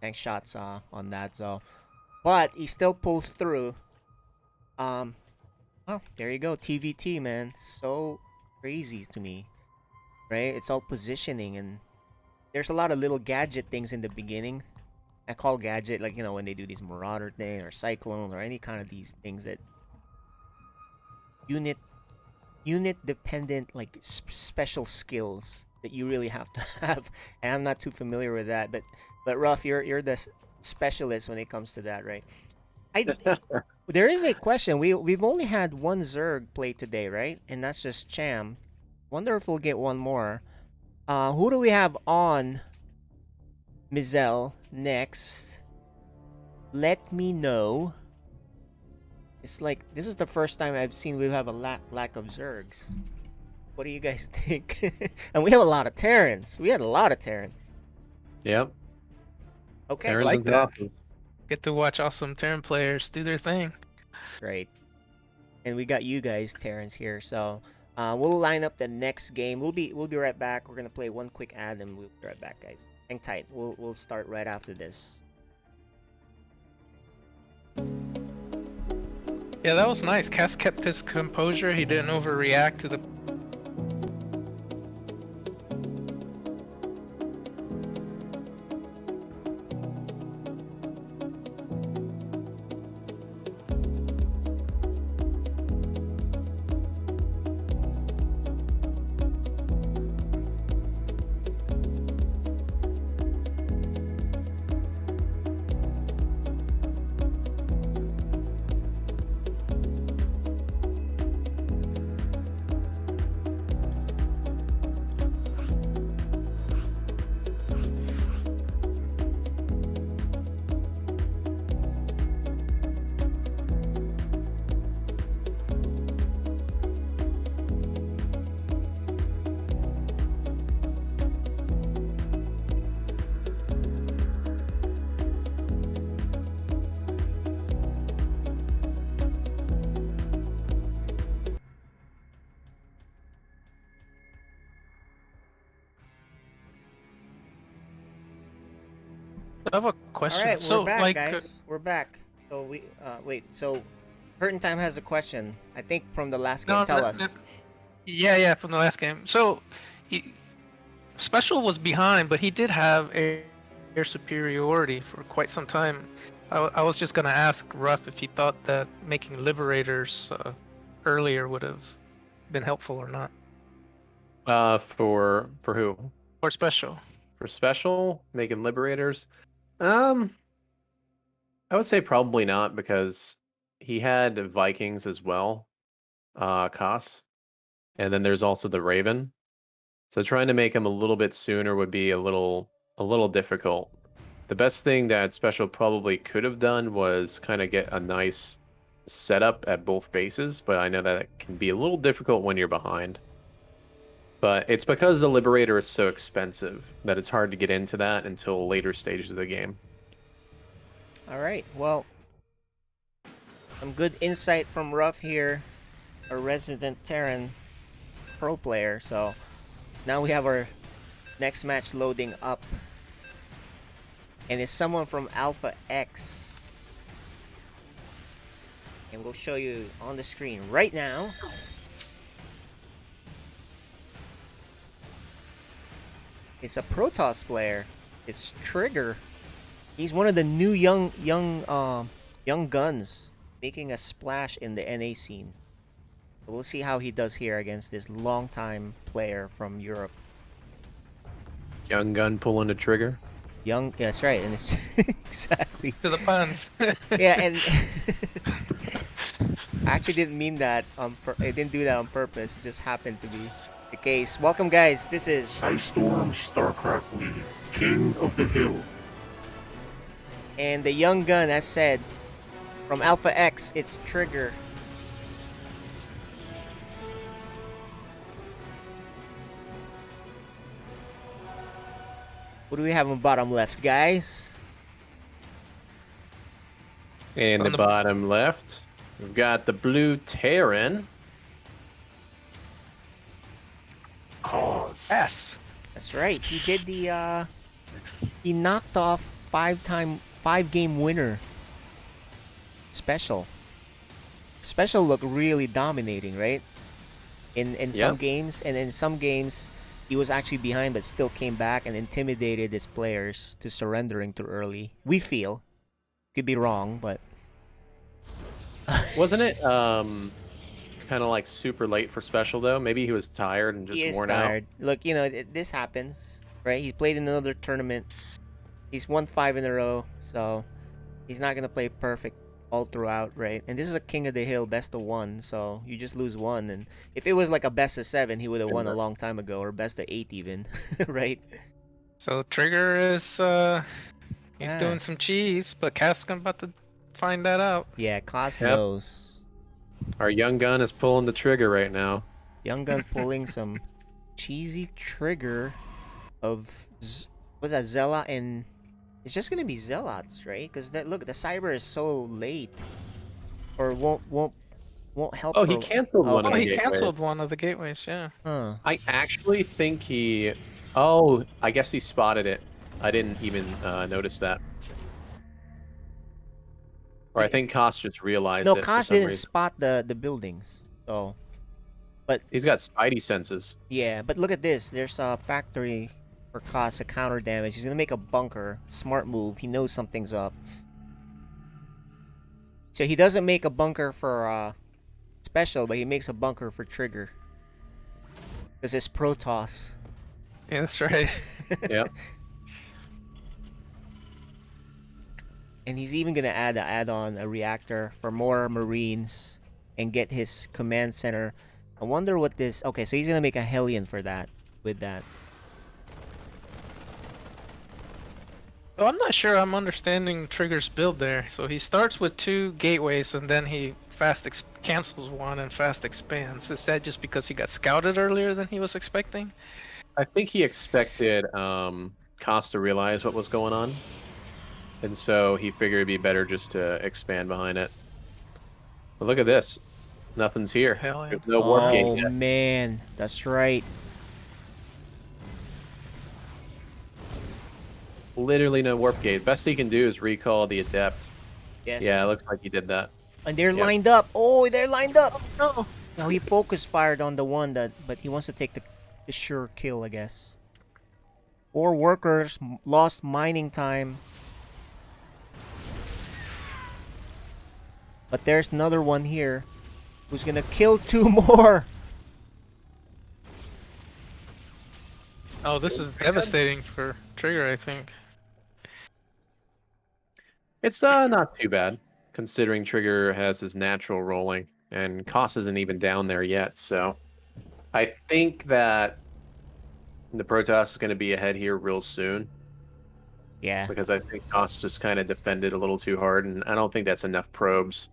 tank shots on that, so. But he still pulls through. Well, there you go, TVT, man. So crazy to me, right? It's all positioning, and there's a lot of little gadget things in the beginning. I call gadget, like, you know, when they do these Marauder thing or Cyclone or any kind of these things that unit dependent, like special skills that you really have to have. And I'm not too familiar with that, but RuFF, you're the specialist when it comes to that, right? There is a question. We've only had one Zerg play today, right? And that's just Cham. Wonder if we'll get one more. Who do we have on Mizell next? Let me know. It's like this is the first time I've seen we have a lack of Zergs. What do you guys think? And we have a lot of Terrans. We had a lot of Terrans. Yep. Okay. I like that. Get to watch awesome Terran players do their thing. Great. And we got you guys, Terrans, here. So we'll line up the next game. We'll be right back. We're gonna play one quick ad, and we'll be right back, guys. Hang tight. We'll start right after this. Yeah, that was nice. Cass kept his composure. He didn't overreact to the. I have a question. All right, So, we're back, like, guys. We're back. So we wait. So, Curtain Time has a question. I think from the last game. Tell us. Yeah, from the last game. So, SpeCial was behind, but he did have air superiority for quite some time. I was just gonna ask RuFF if he thought that making Liberators earlier would have been helpful or not. For who? For SpeCial. For special, making liberators, I would say probably not because he had Vikings as well, Koss, and then there's also the Raven. So trying to make him a little bit sooner would be a little difficult. The best thing that special probably could have done was kind of get a nice setup at both bases, but I know that it can be a little difficult when you're behind. But it's because the Liberator is so expensive that it's hard to get into that until later stages of the game. All right, well, some good insight from RuFF here, a resident Terran pro player. So now we have our next match loading up. And it's someone from Alpha X. And we'll show you on the screen right now. It's a Protoss player. It's Trigger. He's one of the new young guns making a splash in the NA scene. So we'll see how he does here against this longtime player from Europe. Young gun pulling the trigger. Yeah, that's right, and it's exactly to the puns. Yeah, and I actually didn't mean that. I didn't do that on purpose. It just happened to be the case. Welcome, guys. This is SpeCial StarCraft League, King of the Hill. And the young gun, as said, from Alpha X, it's Trigger. What do we have on bottom left, guys? In the bottom left, we've got the blue Terran. Yes. That's right. He did the he knocked off five-game winner SpeCial. SpeCial looked really dominating, right? In some games, and in some games he was actually behind but still came back and intimidated his players to surrendering too early. We feel. Could be wrong, but wasn't it kind of like super late for SpeCial though? Maybe he was tired and just he is worn tired. out. Look, you know, this happens, right? He's played in another tournament. He's won 5 in a row, so he's not gonna play perfect all throughout, right? And this is a King of the Hill best of 1, so you just lose 1. And if it was like a best of 7, he would have won a long time ago, or best of 8 even, right? So Trigger is he's doing some cheese, but Cass about to find that out. Yeah, Koss knows. Our young gun is pulling the trigger right now. Young gun pulling some cheesy trigger of what's that, Zealot, and it's just gonna be Zealots, right? Because look, the cyber is so late, or won't help. Oh, he canceled one. Oh, he canceled one of the gateways. Yeah. Huh. I actually think he. Oh, I guess he spotted it. I didn't even notice that. Or I think Koss just realized No, it. Koss didn't spot the buildings. So, but he's got spidey senses. Yeah, but look at this. There's a factory for Koss, a counter damage. He's gonna make a bunker. Smart move. He knows something's up. So he doesn't make a bunker for SpeCial, but he makes a bunker for Trigger. Because it's Protoss. Yeah, that's right. Yep. And he's even gonna add on a reactor for more Marines and get his command center. I wonder what this. Okay, so he's gonna make a Hellion for that. With that. Well, I'm not sure I'm understanding Trigger's build there. So he starts with 2 gateways and then he cancels one and fast expands. Is that just because he got scouted earlier than he was expecting? I think he expected Koss to realize what was going on. And so he figured it'd be better just to expand behind it. But look at this. Nothing's here. Hell yeah. There's no warp gate yet. Oh, man. That's right. Literally no warp gate. Best he can do is recall the Adept. Yes. Yeah, it looks like he did that. And they're Yep. lined up. Oh, they're lined up. No. No, he focus fired on the one but he wants to take the sure kill, I guess. 4 workers lost mining time. But there's another one here who's gonna kill 2 more. Oh, this is devastating for Trigger, I think. It's not too bad, considering Trigger has his natural rolling, and Koss isn't even down there yet, so I think that the Protoss is going to be ahead here real soon. Yeah. Because I think Koss just kind of defended a little too hard, and I don't think that's enough probes.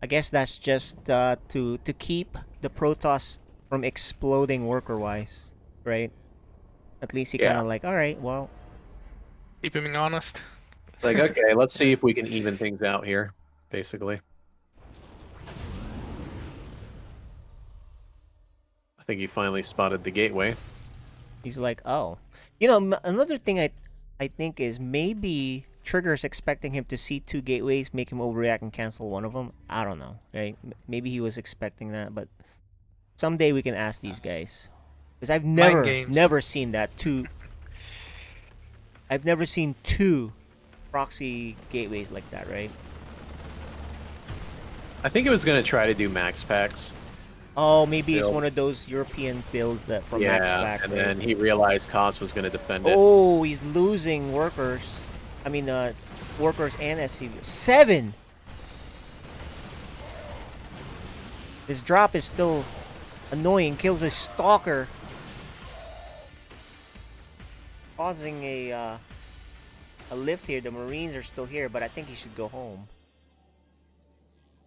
I guess that's just to keep the Protoss from exploding worker-wise, right? At least he kind of like, all right, well, keep him honest. Like, okay, let's see if we can even things out here, basically. I think he finally spotted the gateway. He's like, oh, you know, another thing I think is maybe Trigger's expecting him to see 2 gateways, make him overreact and cancel one of them. I don't know, right? Maybe he was expecting that, but someday we can ask these guys, because I've never seen that. I've never seen 2 proxy gateways like that, right? I think it was going to try to do max packs. Oh, maybe it's one of those European builds that from max pack. And then he realized Koss was going to defend it. Oh, he's losing workers. I mean, workers and SCV. 7! His drop is still annoying. Kills a stalker. Causing a lift here. The Marines are still here, but I think he should go home.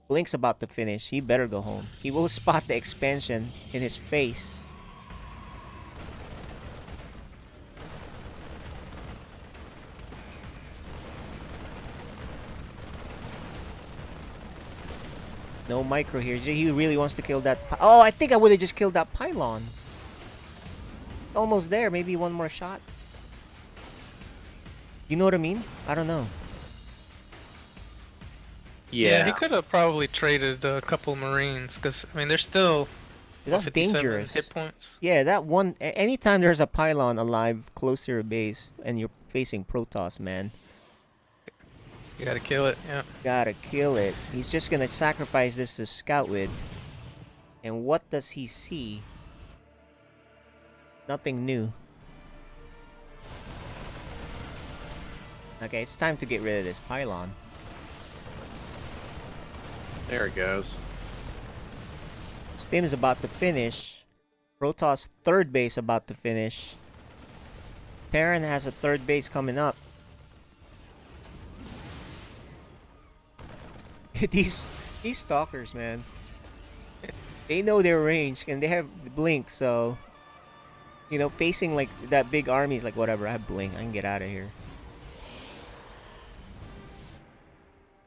Blink's about to finish. He better go home. He will spot the expansion in his face. No micro here. He really wants to kill that. Oh, I think I would have just killed that pylon. Almost there. Maybe one more shot. You know what I mean? I don't know. Yeah, he could have probably traded a couple Marines, because, I mean, they're still... That's 57 dangerous. hit points. Yeah, that one... Anytime there's a pylon alive close to your base, and you're facing Protoss, man. You gotta kill it, yeah. Gotta kill it. He's just gonna sacrifice this to scout with. And what does he see? Nothing new. Okay, it's time to get rid of this pylon. There it goes. Stim is about to finish. Protoss third base about to finish. Terran has a third base coming up. these stalkers, man. They know their range and they have blink, so you know, facing like that big army is like, whatever, I have blink, I can get out of here.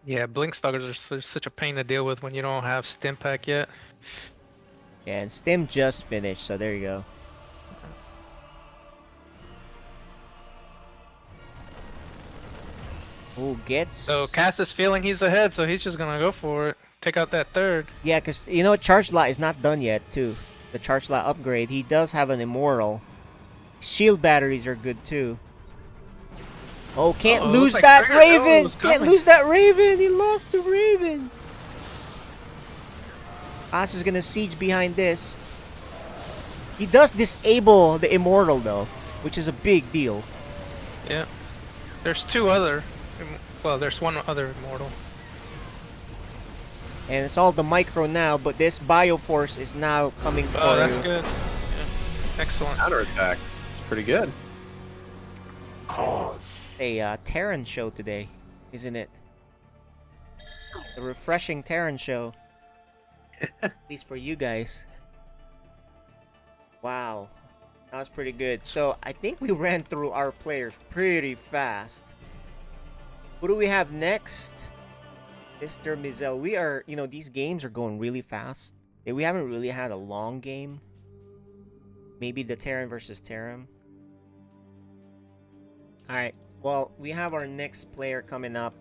Yeah, blink stalkers are such a pain to deal with when you don't have stim pack yet. Yeah, and stim just finished, so there you go. Who gets... So Cass is feeling he's ahead, so he's just gonna go for it. Take out that third. Yeah, because, you know, Charge Lot is not done yet, too. The Charge Lot upgrade. He does have an Immortal. Shield batteries are good, too. Oh, can't lose that Raven! Can't lose that Raven! He lost the Raven! As is gonna siege behind this. He does disable the Immortal, though, which is a big deal. Yeah. There's 2 other... Well, there's 1 other Immortal. And it's all the micro now, but this Bioforce is now coming for you. Oh, that's good. Yeah. Excellent. Counterattack. It's pretty good. A Terran show today, isn't it? A refreshing Terran show. At least for you guys. Wow. That was pretty good. So, I think we ran through our players pretty fast. Who do we have next? Mr. Mizel. We are, you know, these games are going really fast. We haven't really had a long game. Maybe the Terran versus Terran. Alright. Well, we have our next player coming up.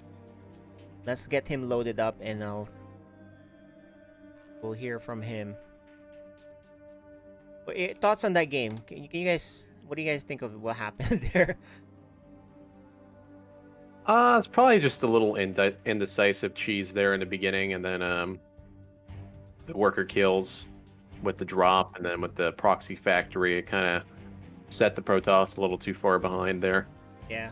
Let's get him loaded up and we'll hear from him. Thoughts on that game? Can you guys, what do you guys think of what happened there? It's probably just a little indecisive cheese there in the beginning, and then the worker kills with the drop, and then with the proxy factory, it kind of set the Protoss a little too far behind there. Yeah.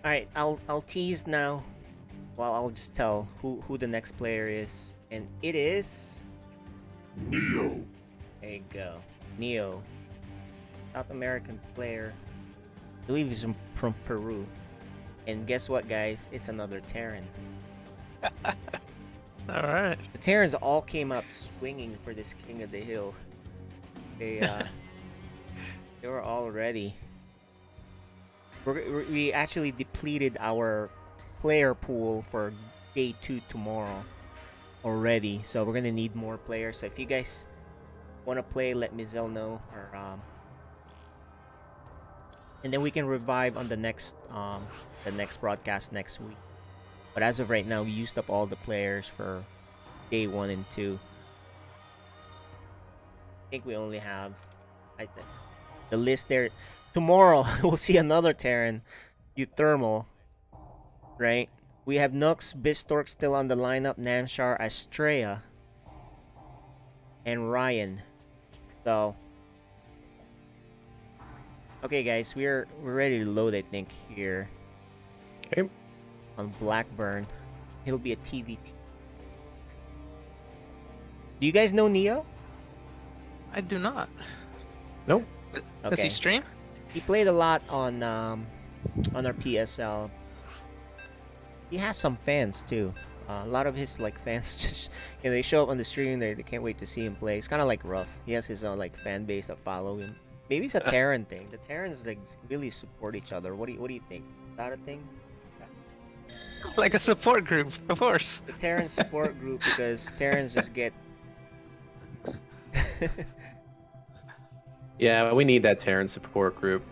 All right, I'll tease now. Well, I'll just tell who the next player is, and it is Neo. There you go, Neo, South American player. I believe he's from Peru. And guess what, guys? It's another Terran. All right. The Terrans all came out swinging for this King of the Hill. They were all ready. We actually depleted our player pool for day 2 tomorrow already, so we're gonna need more players. So if you guys want to play, let Mizell know, or and then we can revive on the next broadcast next week. But as of right now, we used up all the players for day 1 and 2. I think we only have the list there. Tomorrow we'll see another Terran, Euthermal, right? We have Nux, Bistork still on the lineup, Namshar, Astrea, and Ryan. So okay, guys, we're ready to load, I think, here. Okay. On Blackburn. It'll be a TVT. Do you guys know Neo? I do not. Nope. Does he stream? He played a lot on our PSL. He has some fans too. A lot of his fans just they show up on the stream. They can't wait to see him play. It's kind of like RuFF. He has his own fan base that follow him. Maybe it's a Terran thing. The Terrans really support each other. What do you think? Is that a thing? Like a support group, of course. The Terran support group, because Terrans just get. Yeah, we need that Terran support group.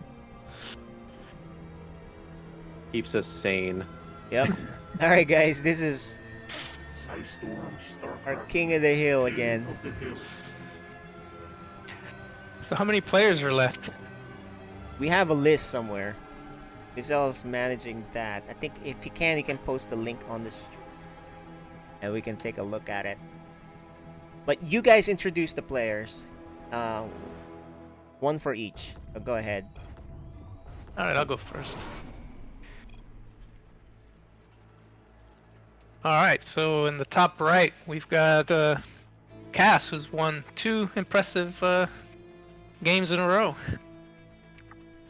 Keeps us sane. Yep. All right, guys. This is our King of the Hill again. So how many players are left? We have a list somewhere. Giselle's managing that. I think if he can post the link on the stream, and we can take a look at it. But you guys introduce the players. One for each. So go ahead. All right, I'll go first. All right, so in the top right, we've got Cass, who's won 2 impressive games in a row.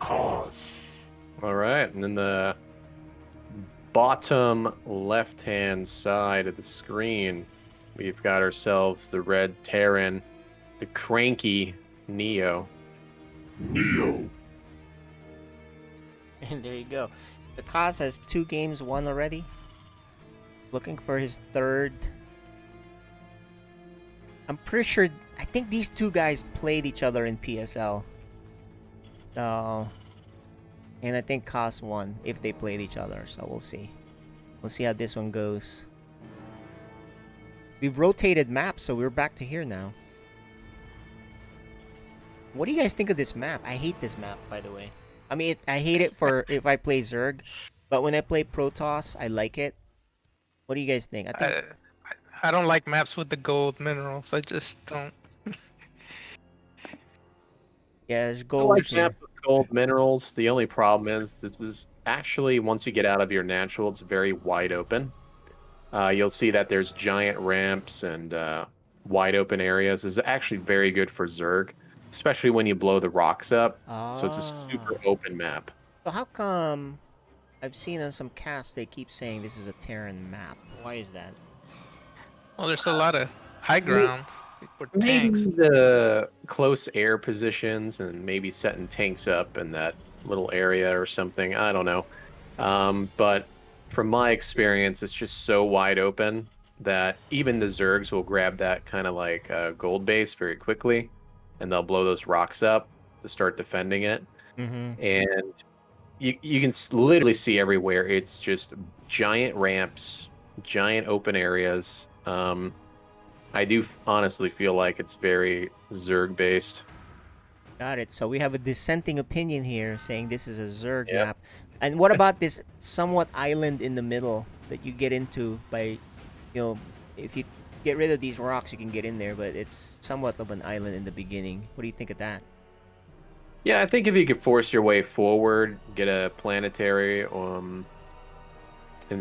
All right, and then the bottom left-hand side of the screen, we've got ourselves the red Terran, the cranky Neo. Neo. And there you go. The Kaz has 2 games won already. Looking for his 3rd. I'm pretty sure. I think these 2 guys played each other in PSL. So, and I think Kaz won if they played each other. So we'll see. We'll see how this one goes. We've rotated maps, so we're back to here now. What do you guys think of this map? I hate this map, by the way. I mean, I hate it for if I play Zerg, but when I play Protoss, I like it. What do you guys think? I don't like maps with the gold minerals. I just don't. Yeah, there's I gold. like maps with gold minerals. The only problem is this is actually, once you get out of your natural, it's very wide open. You'll see that there's giant ramps and wide open areas. It's actually very good for Zerg, especially when you blow the rocks up. So it's a super open map. So how come I've seen on some casts they keep saying this is a Terran map? Why is that? Well, there's a lot of high ground for tanks. Maybe the close air positions and maybe setting tanks up in that little area or something. I don't know. But from my experience, it's just so wide open that even the Zergs will grab that kind of gold base very quickly, and they'll blow those rocks up to start defending it. Mm-hmm. And you can literally see everywhere. It's just giant ramps, giant open areas. I do honestly feel like it's very Zerg based. Got it. So we have a dissenting opinion here saying this is a Zerg map. And what about this somewhat island in the middle that you get into by, if you get rid of these rocks, you can get in there, but it's somewhat of an island in the beginning. What do you think of that? Yeah, I think if you could force your way forward, get a planetary into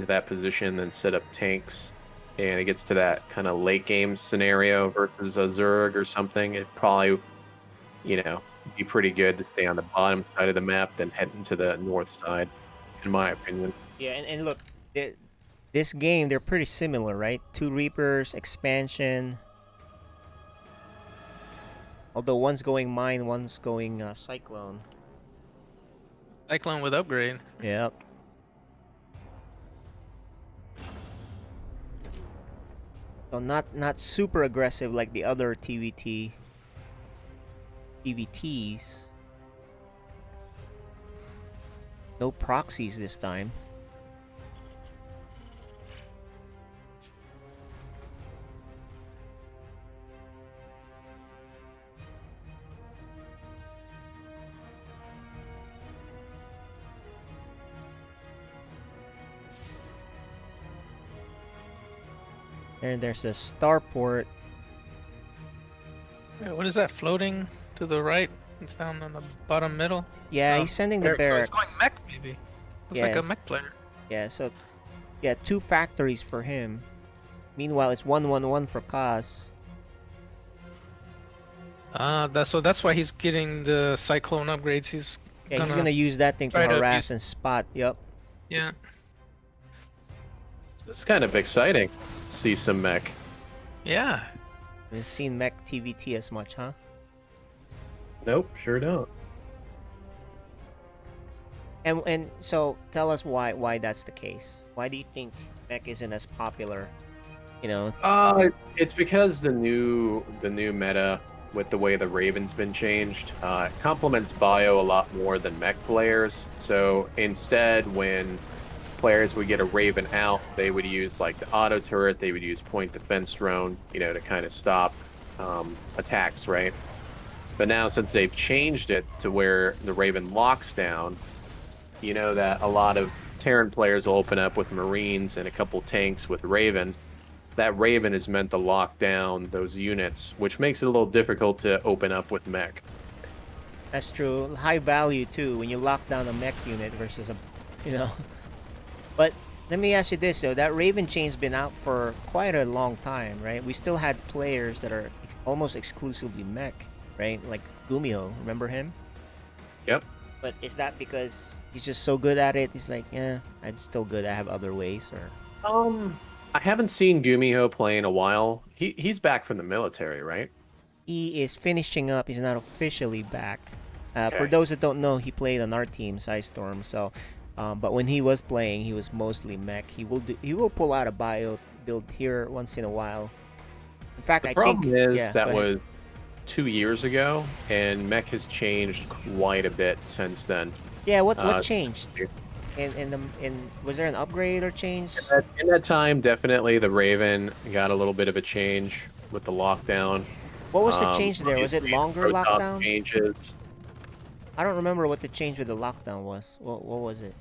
that position, then set up tanks, and it gets to that kind of late game scenario versus a Zerg or something, it'd probably, you know, be pretty good to stay on the bottom side of the map than head into the north side, in my opinion. Yeah, and look, this game, they're pretty similar, right? 2 Reapers, expansion. Although one's going mine, one's going Cyclone. Cyclone with upgrade. Yep. So not super aggressive like the other TVTs. No proxies this time. And there's a starport. Wait, what is that floating to the right? It's down on the bottom middle. Yeah, he's sending the barracks. So it's going mech, maybe. Looks like a mech player. Yeah, so 2 factories for him. Meanwhile, it's 1-1-1 for Kaz. That's why he's getting the Cyclone upgrades. He's gonna use that thing to harass and spot. Yep. Yeah. It's kind of exciting to see some mech. Yeah. Haven't seen mech TVT as much, huh? Nope, sure don't. And so tell us why that's the case. Why do you think mech isn't as popular? You know. It's because the new meta with the way the Raven's been changed complements bio a lot more than mech players. So instead, when players would get a Raven out, they would use like the auto turret, they would use point defense drone, you know, to kind of stop attacks, right? But now since they've changed it to where the Raven locks down, you know that a lot of Terran players will open up with Marines and a couple tanks with Raven. That Raven is meant to lock down those units, which makes it a little difficult to open up with mech. That's true. High value too when you lock down a mech unit versus a, you know. But let me ask you this though: that Raven chain's been out for quite a long time, right? We still had players that are almost exclusively mech, right? Like Gumiho, remember him? Yep. But is that because he's just so good at it? He's like, yeah, I'm still good. I have other ways, or. I haven't seen Gumiho play in a while. He's back from the military, right? He is finishing up. He's not officially back. Okay. For those that don't know, he played on our team, Storm. So, but when he was playing, he was mostly mech. He will pull out a bio build here once in a while. In fact, the I problem think is that was 2 years ago, and mech has changed quite a bit since then. Yeah, what changed? And was there an upgrade or change? In that time, definitely the Raven got a little bit of a change with the lockdown. What was the change there? Was it longer lockdown? Changes. I don't remember what the change with the lockdown was. What was it?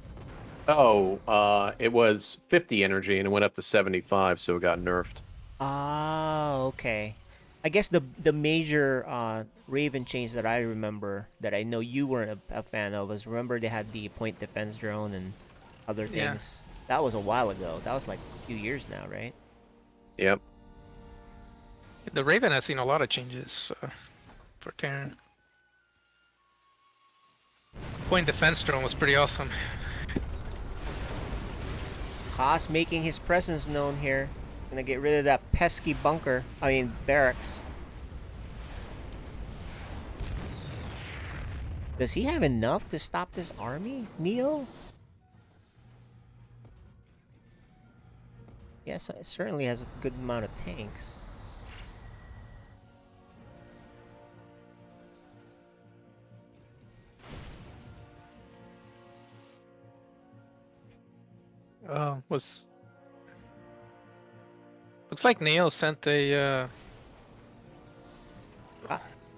Oh, it was 50 energy and it went up to 75, so it got nerfed. Oh, okay. I guess the major Raven change that I remember that I know you weren't a fan of was, remember they had the point defense drone and other things. Yeah. That was a while ago. That was like a few years now, right? Yep. The Raven has seen a lot of changes for Terran. Point defense drone was pretty awesome. Haas making his presence known here. Gonna get rid of that pesky barracks. Does he have enough to stop this army, Neo? Yes, it certainly has a good amount of tanks. Looks like Neo sent a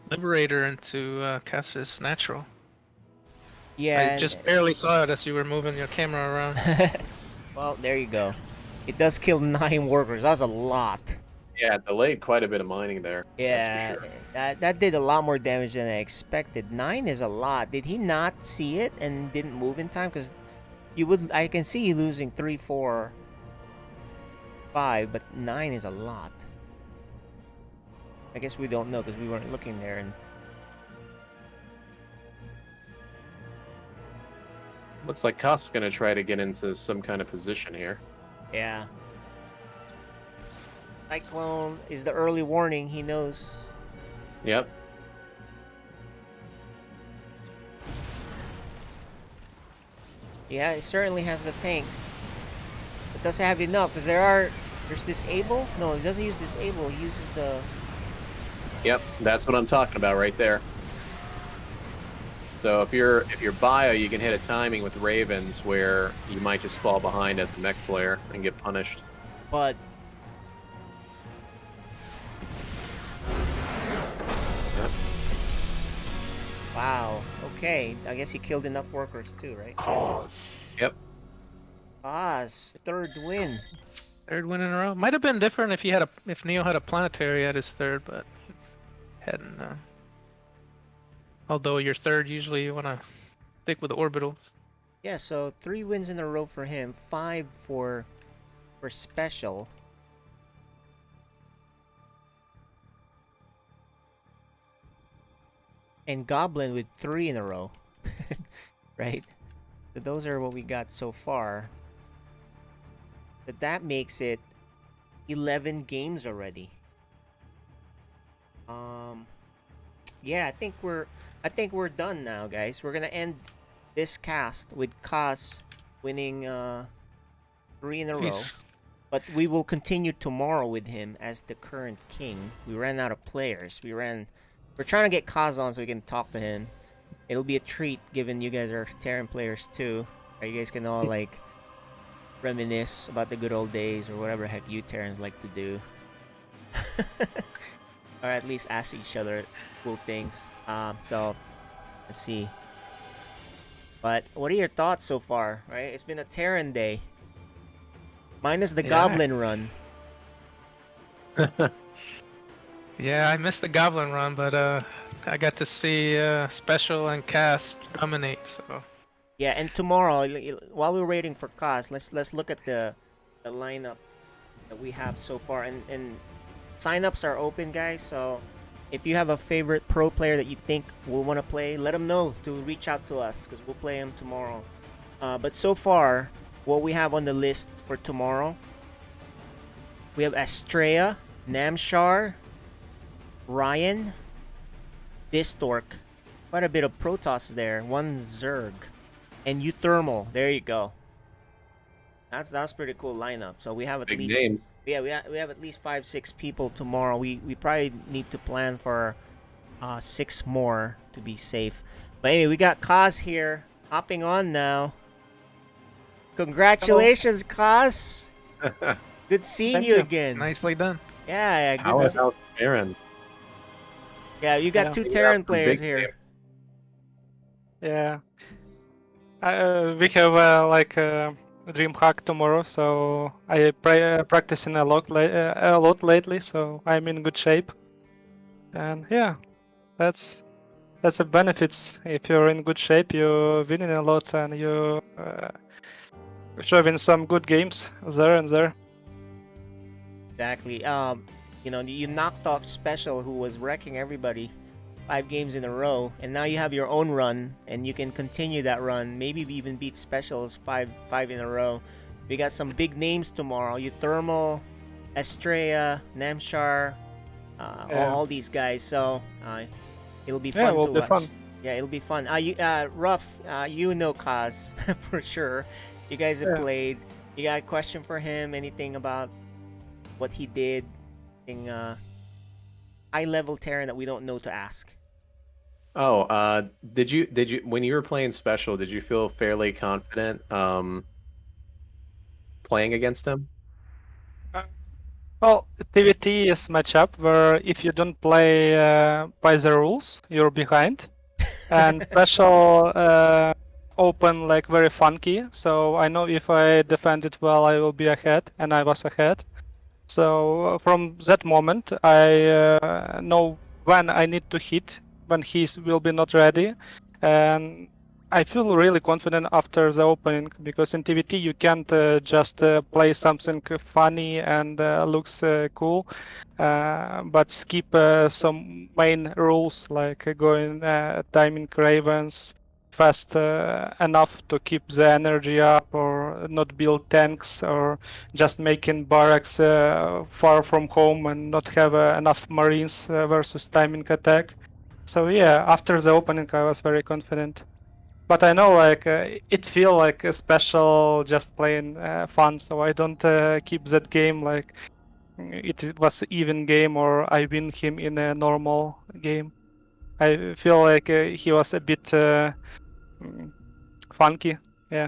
Liberator into Cass's natural. Yeah. I just barely saw it as you were moving your camera around. Well, there you go. It does kill 9 workers. That's a lot. Yeah, it delayed quite a bit of mining there. Yeah, That's for sure. that did a lot more damage than I expected. 9 is a lot. Did he not see it and didn't move in time? Because I can see you losing 3, 4, 5, but 9 is a lot. I guess we don't know because we weren't looking there. And Looks like Koss is going to try to get into some kind of position here. yeah. Cyclone is the early warning. He knows. Yep. Yeah, it certainly has the tanks. It doesn't have enough because there's disable. No, it doesn't use disable. He uses the. Yep, that's what I'm talking about right there. So if you're bio, you can hit a timing with Ravens where you might just fall behind as a mech player and get punished. But Yep. wow. Okay, I guess he killed enough workers too, right? Yep. Third win. Third win in a row. Might have been different if Neo had a planetary at his third, but hadn't. Although your third, usually you want to stick with the orbitals. Yeah, so 3 wins in a row for him, 5 for SpeCial. And Goblin with 3 in a row. Right? So those are what we got so far. But that makes it 11 games already. Yeah, I think we're done now, guys. We're gonna end this cast with Koss winning 3 in a row. But we will continue tomorrow with him as the current king. We ran out of players. We're trying to get Koss on so we can talk to him. It'll be a treat given you guys are Terran players too. You guys can all like reminisce about the good old days or whatever the heck you Terrans like to do. Or at least ask each other cool things. So let's see. But what are your thoughts so far? Right? It's been a Terran day. Minus the Goblin run. Yeah, I missed the Goblin run, but I got to see SpeCial and Cast dominate. So Yeah, and tomorrow, while we're waiting for Koss, let's look at the lineup that we have so far. And signups are open, guys. So if you have a favorite pro player that you think will want to play, let them know to reach out to us because we'll play him tomorrow. But so far, what we have on the list for tomorrow, we have Astrea, Namshar, Ryan, Distork, quite a bit of Protoss there, 1 Zerg, and Uthermal. There you go. That's pretty cool lineup. So we have at Big least names. Yeah, we have at least 5-6 people tomorrow. We probably need to plan for 6 more to be safe. But anyway, we got Koss here hopping on now. Congratulations, Koss. Good seeing you again. nicely done. Yeah, good. How about Aaron? Yeah, you got 2 Terran players here. Yeah. We have a DreamHack tomorrow, so I practicing a lot lately, so I'm in good shape. And yeah, that's the benefits. If you're in good shape, you're winning a lot, and you showing some good games there and there. Exactly. You knocked off SpeCial, who was wrecking everybody 5 games in a row, and now you have your own run, and you can continue that run. Maybe even beat SpeCial's 5 in a row. We got some big names tomorrow: Uthermal, Astrea, Namshar, all these guys. So it'll be fun to watch. Yeah, it'll be fun. RuFF, you know Koss for sure. You guys have played. You got a question for him? Anything about what he did? High-level Terran that we don't know to ask. Oh, did you when you were playing SpeCial, did you feel fairly confident playing against him? Well, TVT is matchup where if you don't play by the rules, you're behind, and SpeCial open very funky. So I know if I defend it well, I will be ahead, and I was ahead. So from that moment, I know when I need to hit, when he will be not ready, and I feel really confident after the opening, because in TVT you can't just play something funny and looks cool, but skip some main rules like going timing ravens fast enough to keep the energy up, or not build tanks, or just making barracks far from home and not have enough marines versus timing attack. So yeah, after the opening I was very confident. But I know like it feel like a special just playing fun, so I don't keep that game like it was even game or I win him in a normal game. I feel like he was a bit funky. Yeah.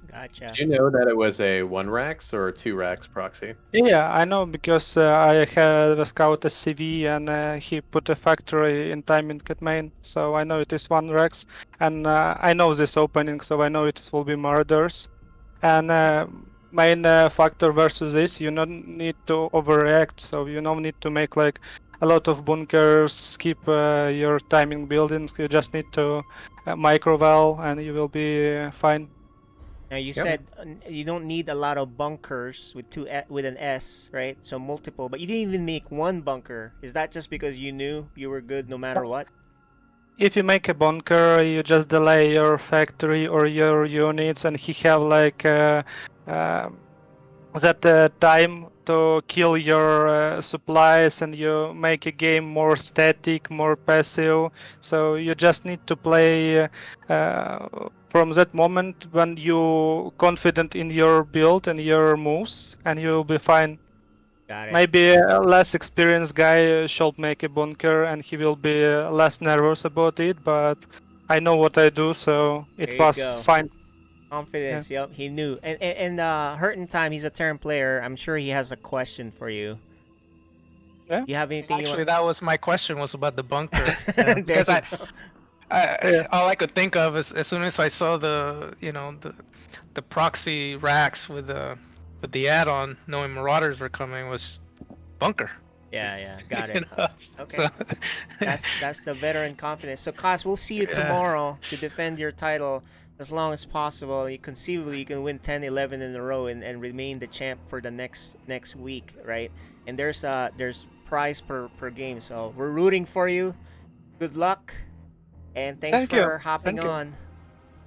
Gotcha. Did you know that it was a 1-Rax or a 2-Rax proxy? Yeah, I know, because I had a scout SCV and he put a factory in timing at main, so I know it is 1-Rax, and I know this opening, so I know it will be murders. And main factor versus this, you don't need to overreact, so you don't need to make like a lot of bunkers, skip your timing buildings, you just need to microval and you will be fine. Now you said you don't need a lot of bunkers with with an S, right? So multiple, but you didn't even make one bunker. Is that just because you knew you were good no matter what? If you make a bunker, you just delay your factory or your units, and he have like that time to kill your supplies, and you make a game more static, more passive. So you just need to play from that moment when you confident in your build and your moves, and you'll be fine. Got it. Maybe a less experienced guy should make a bunker and he will be less nervous about it, but I know what I do, so it There you was go. fine. Confidence, yep, he knew. And Hurt in Time, he's a Terran player. I'm sure he has a question for you. Yeah. You have anything Actually, that was my question, was about the bunker. Because all I could think of is, as soon as I saw the the proxy racks with the add-on, knowing Marauders were coming, was bunker. Yeah, got it. know, Okay. so- That's the veteran confidence. So Kaz, we'll see you tomorrow to defend your title as long as possible. You conceivably you can win 10, 11 in a row and remain the champ for the next week, right? And there's prize per game. So we're rooting for you. Good luck. And thanks Thank for you. hopping Thank you. on.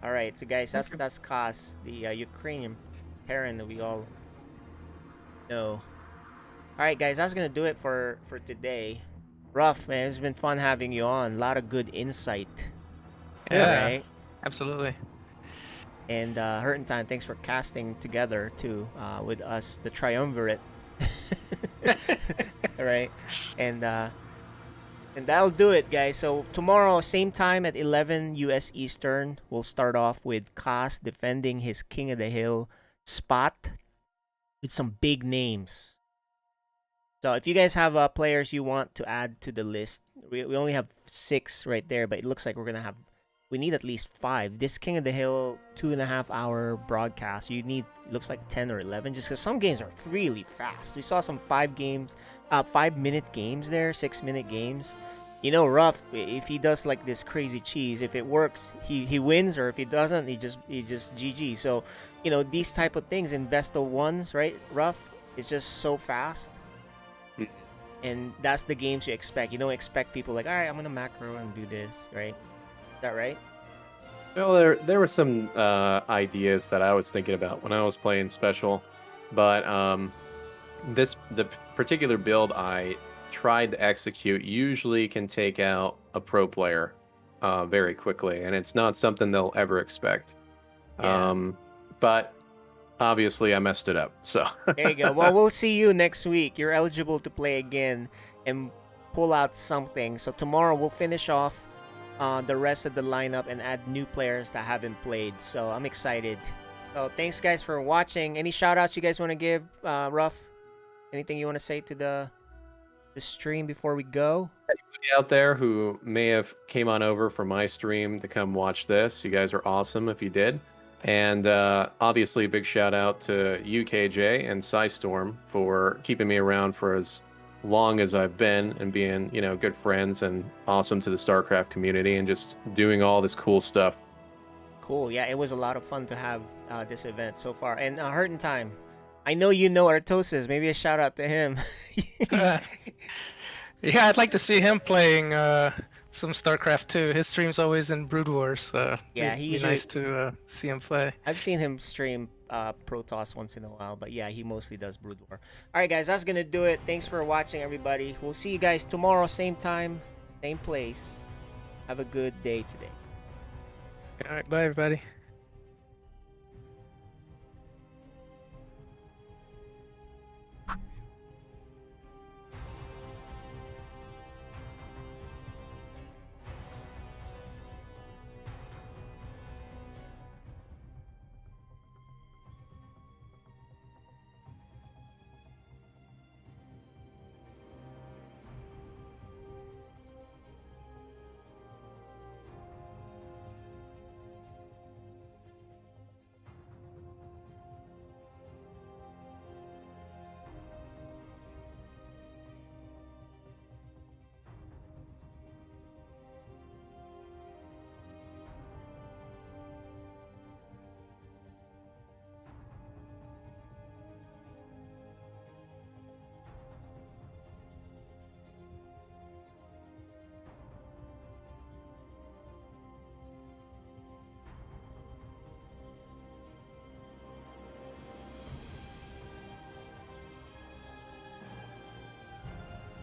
All right, so guys, that's Kaz, the Ukrainian parent that we all know. All right, guys, that's gonna do it for today. RuFF, man, it's been fun having you on. A lot of good insight. Yeah, Right? absolutely. And Hurt in Time, thanks for casting together too with us, the triumvirate. All right, and that'll do it, guys. So tomorrow, same time at 11 U.S. Eastern, we'll start off with Kaz defending his King of the Hill spot with some big names. So if you guys have players you want to add to the list, we only have 6 right there, but it looks like we need at least 5. This King of the Hill 2.5 hour broadcast, you need, looks like 10 or 11, just because some games are really fast. We saw some 5-minute games there, 6-minute games. You know, RuFF, if he does like this crazy cheese, if it works, he wins, or if he doesn't, he just GG. So, you know, these type of things in best of ones, right? RuFF, it's just so fast. And that's the games you expect. You don't expect people like, all right, I'm gonna macro and do this, right? Is that right? Well, there were some ideas that I was thinking about when I was playing SpeCial, but the particular build I tried to execute usually can take out a pro player very quickly, and it's not something they'll ever expect. Yeah. But obviously, I messed it up. So There you go. Well, we'll see you next week. You're eligible to play again and pull out something. So tomorrow we'll finish off the rest of the lineup and add new players that haven't played. So I'm excited. So thanks, guys, for watching. Any shout outs you guys want to give, RuFF? Anything you want to say to the stream before we go? anybody out there who may have came on over from my stream to come watch this, you guys are awesome if you did. And obviously, a big shout out to UKJ and Storm for keeping me around for as long as I've been and being, you know, good friends and awesome to the StarCraft community and just doing all this cool stuff. Cool. Yeah, it was a lot of fun to have this event so far. And Hurtin' Time, I know you know Artosis. Maybe a shout out to him. Yeah, I'd like to see him playing some StarCraft too. His stream's always in Brood Wars. Yeah, it'd he be usually- nice to see him play. I've seen him stream Protoss once in a while, but yeah, he mostly does Brood War. All right, guys, that's gonna do it. Thanks for watching, everybody. We'll see you guys tomorrow, same time, same place. Have a good day today. All right, bye everybody.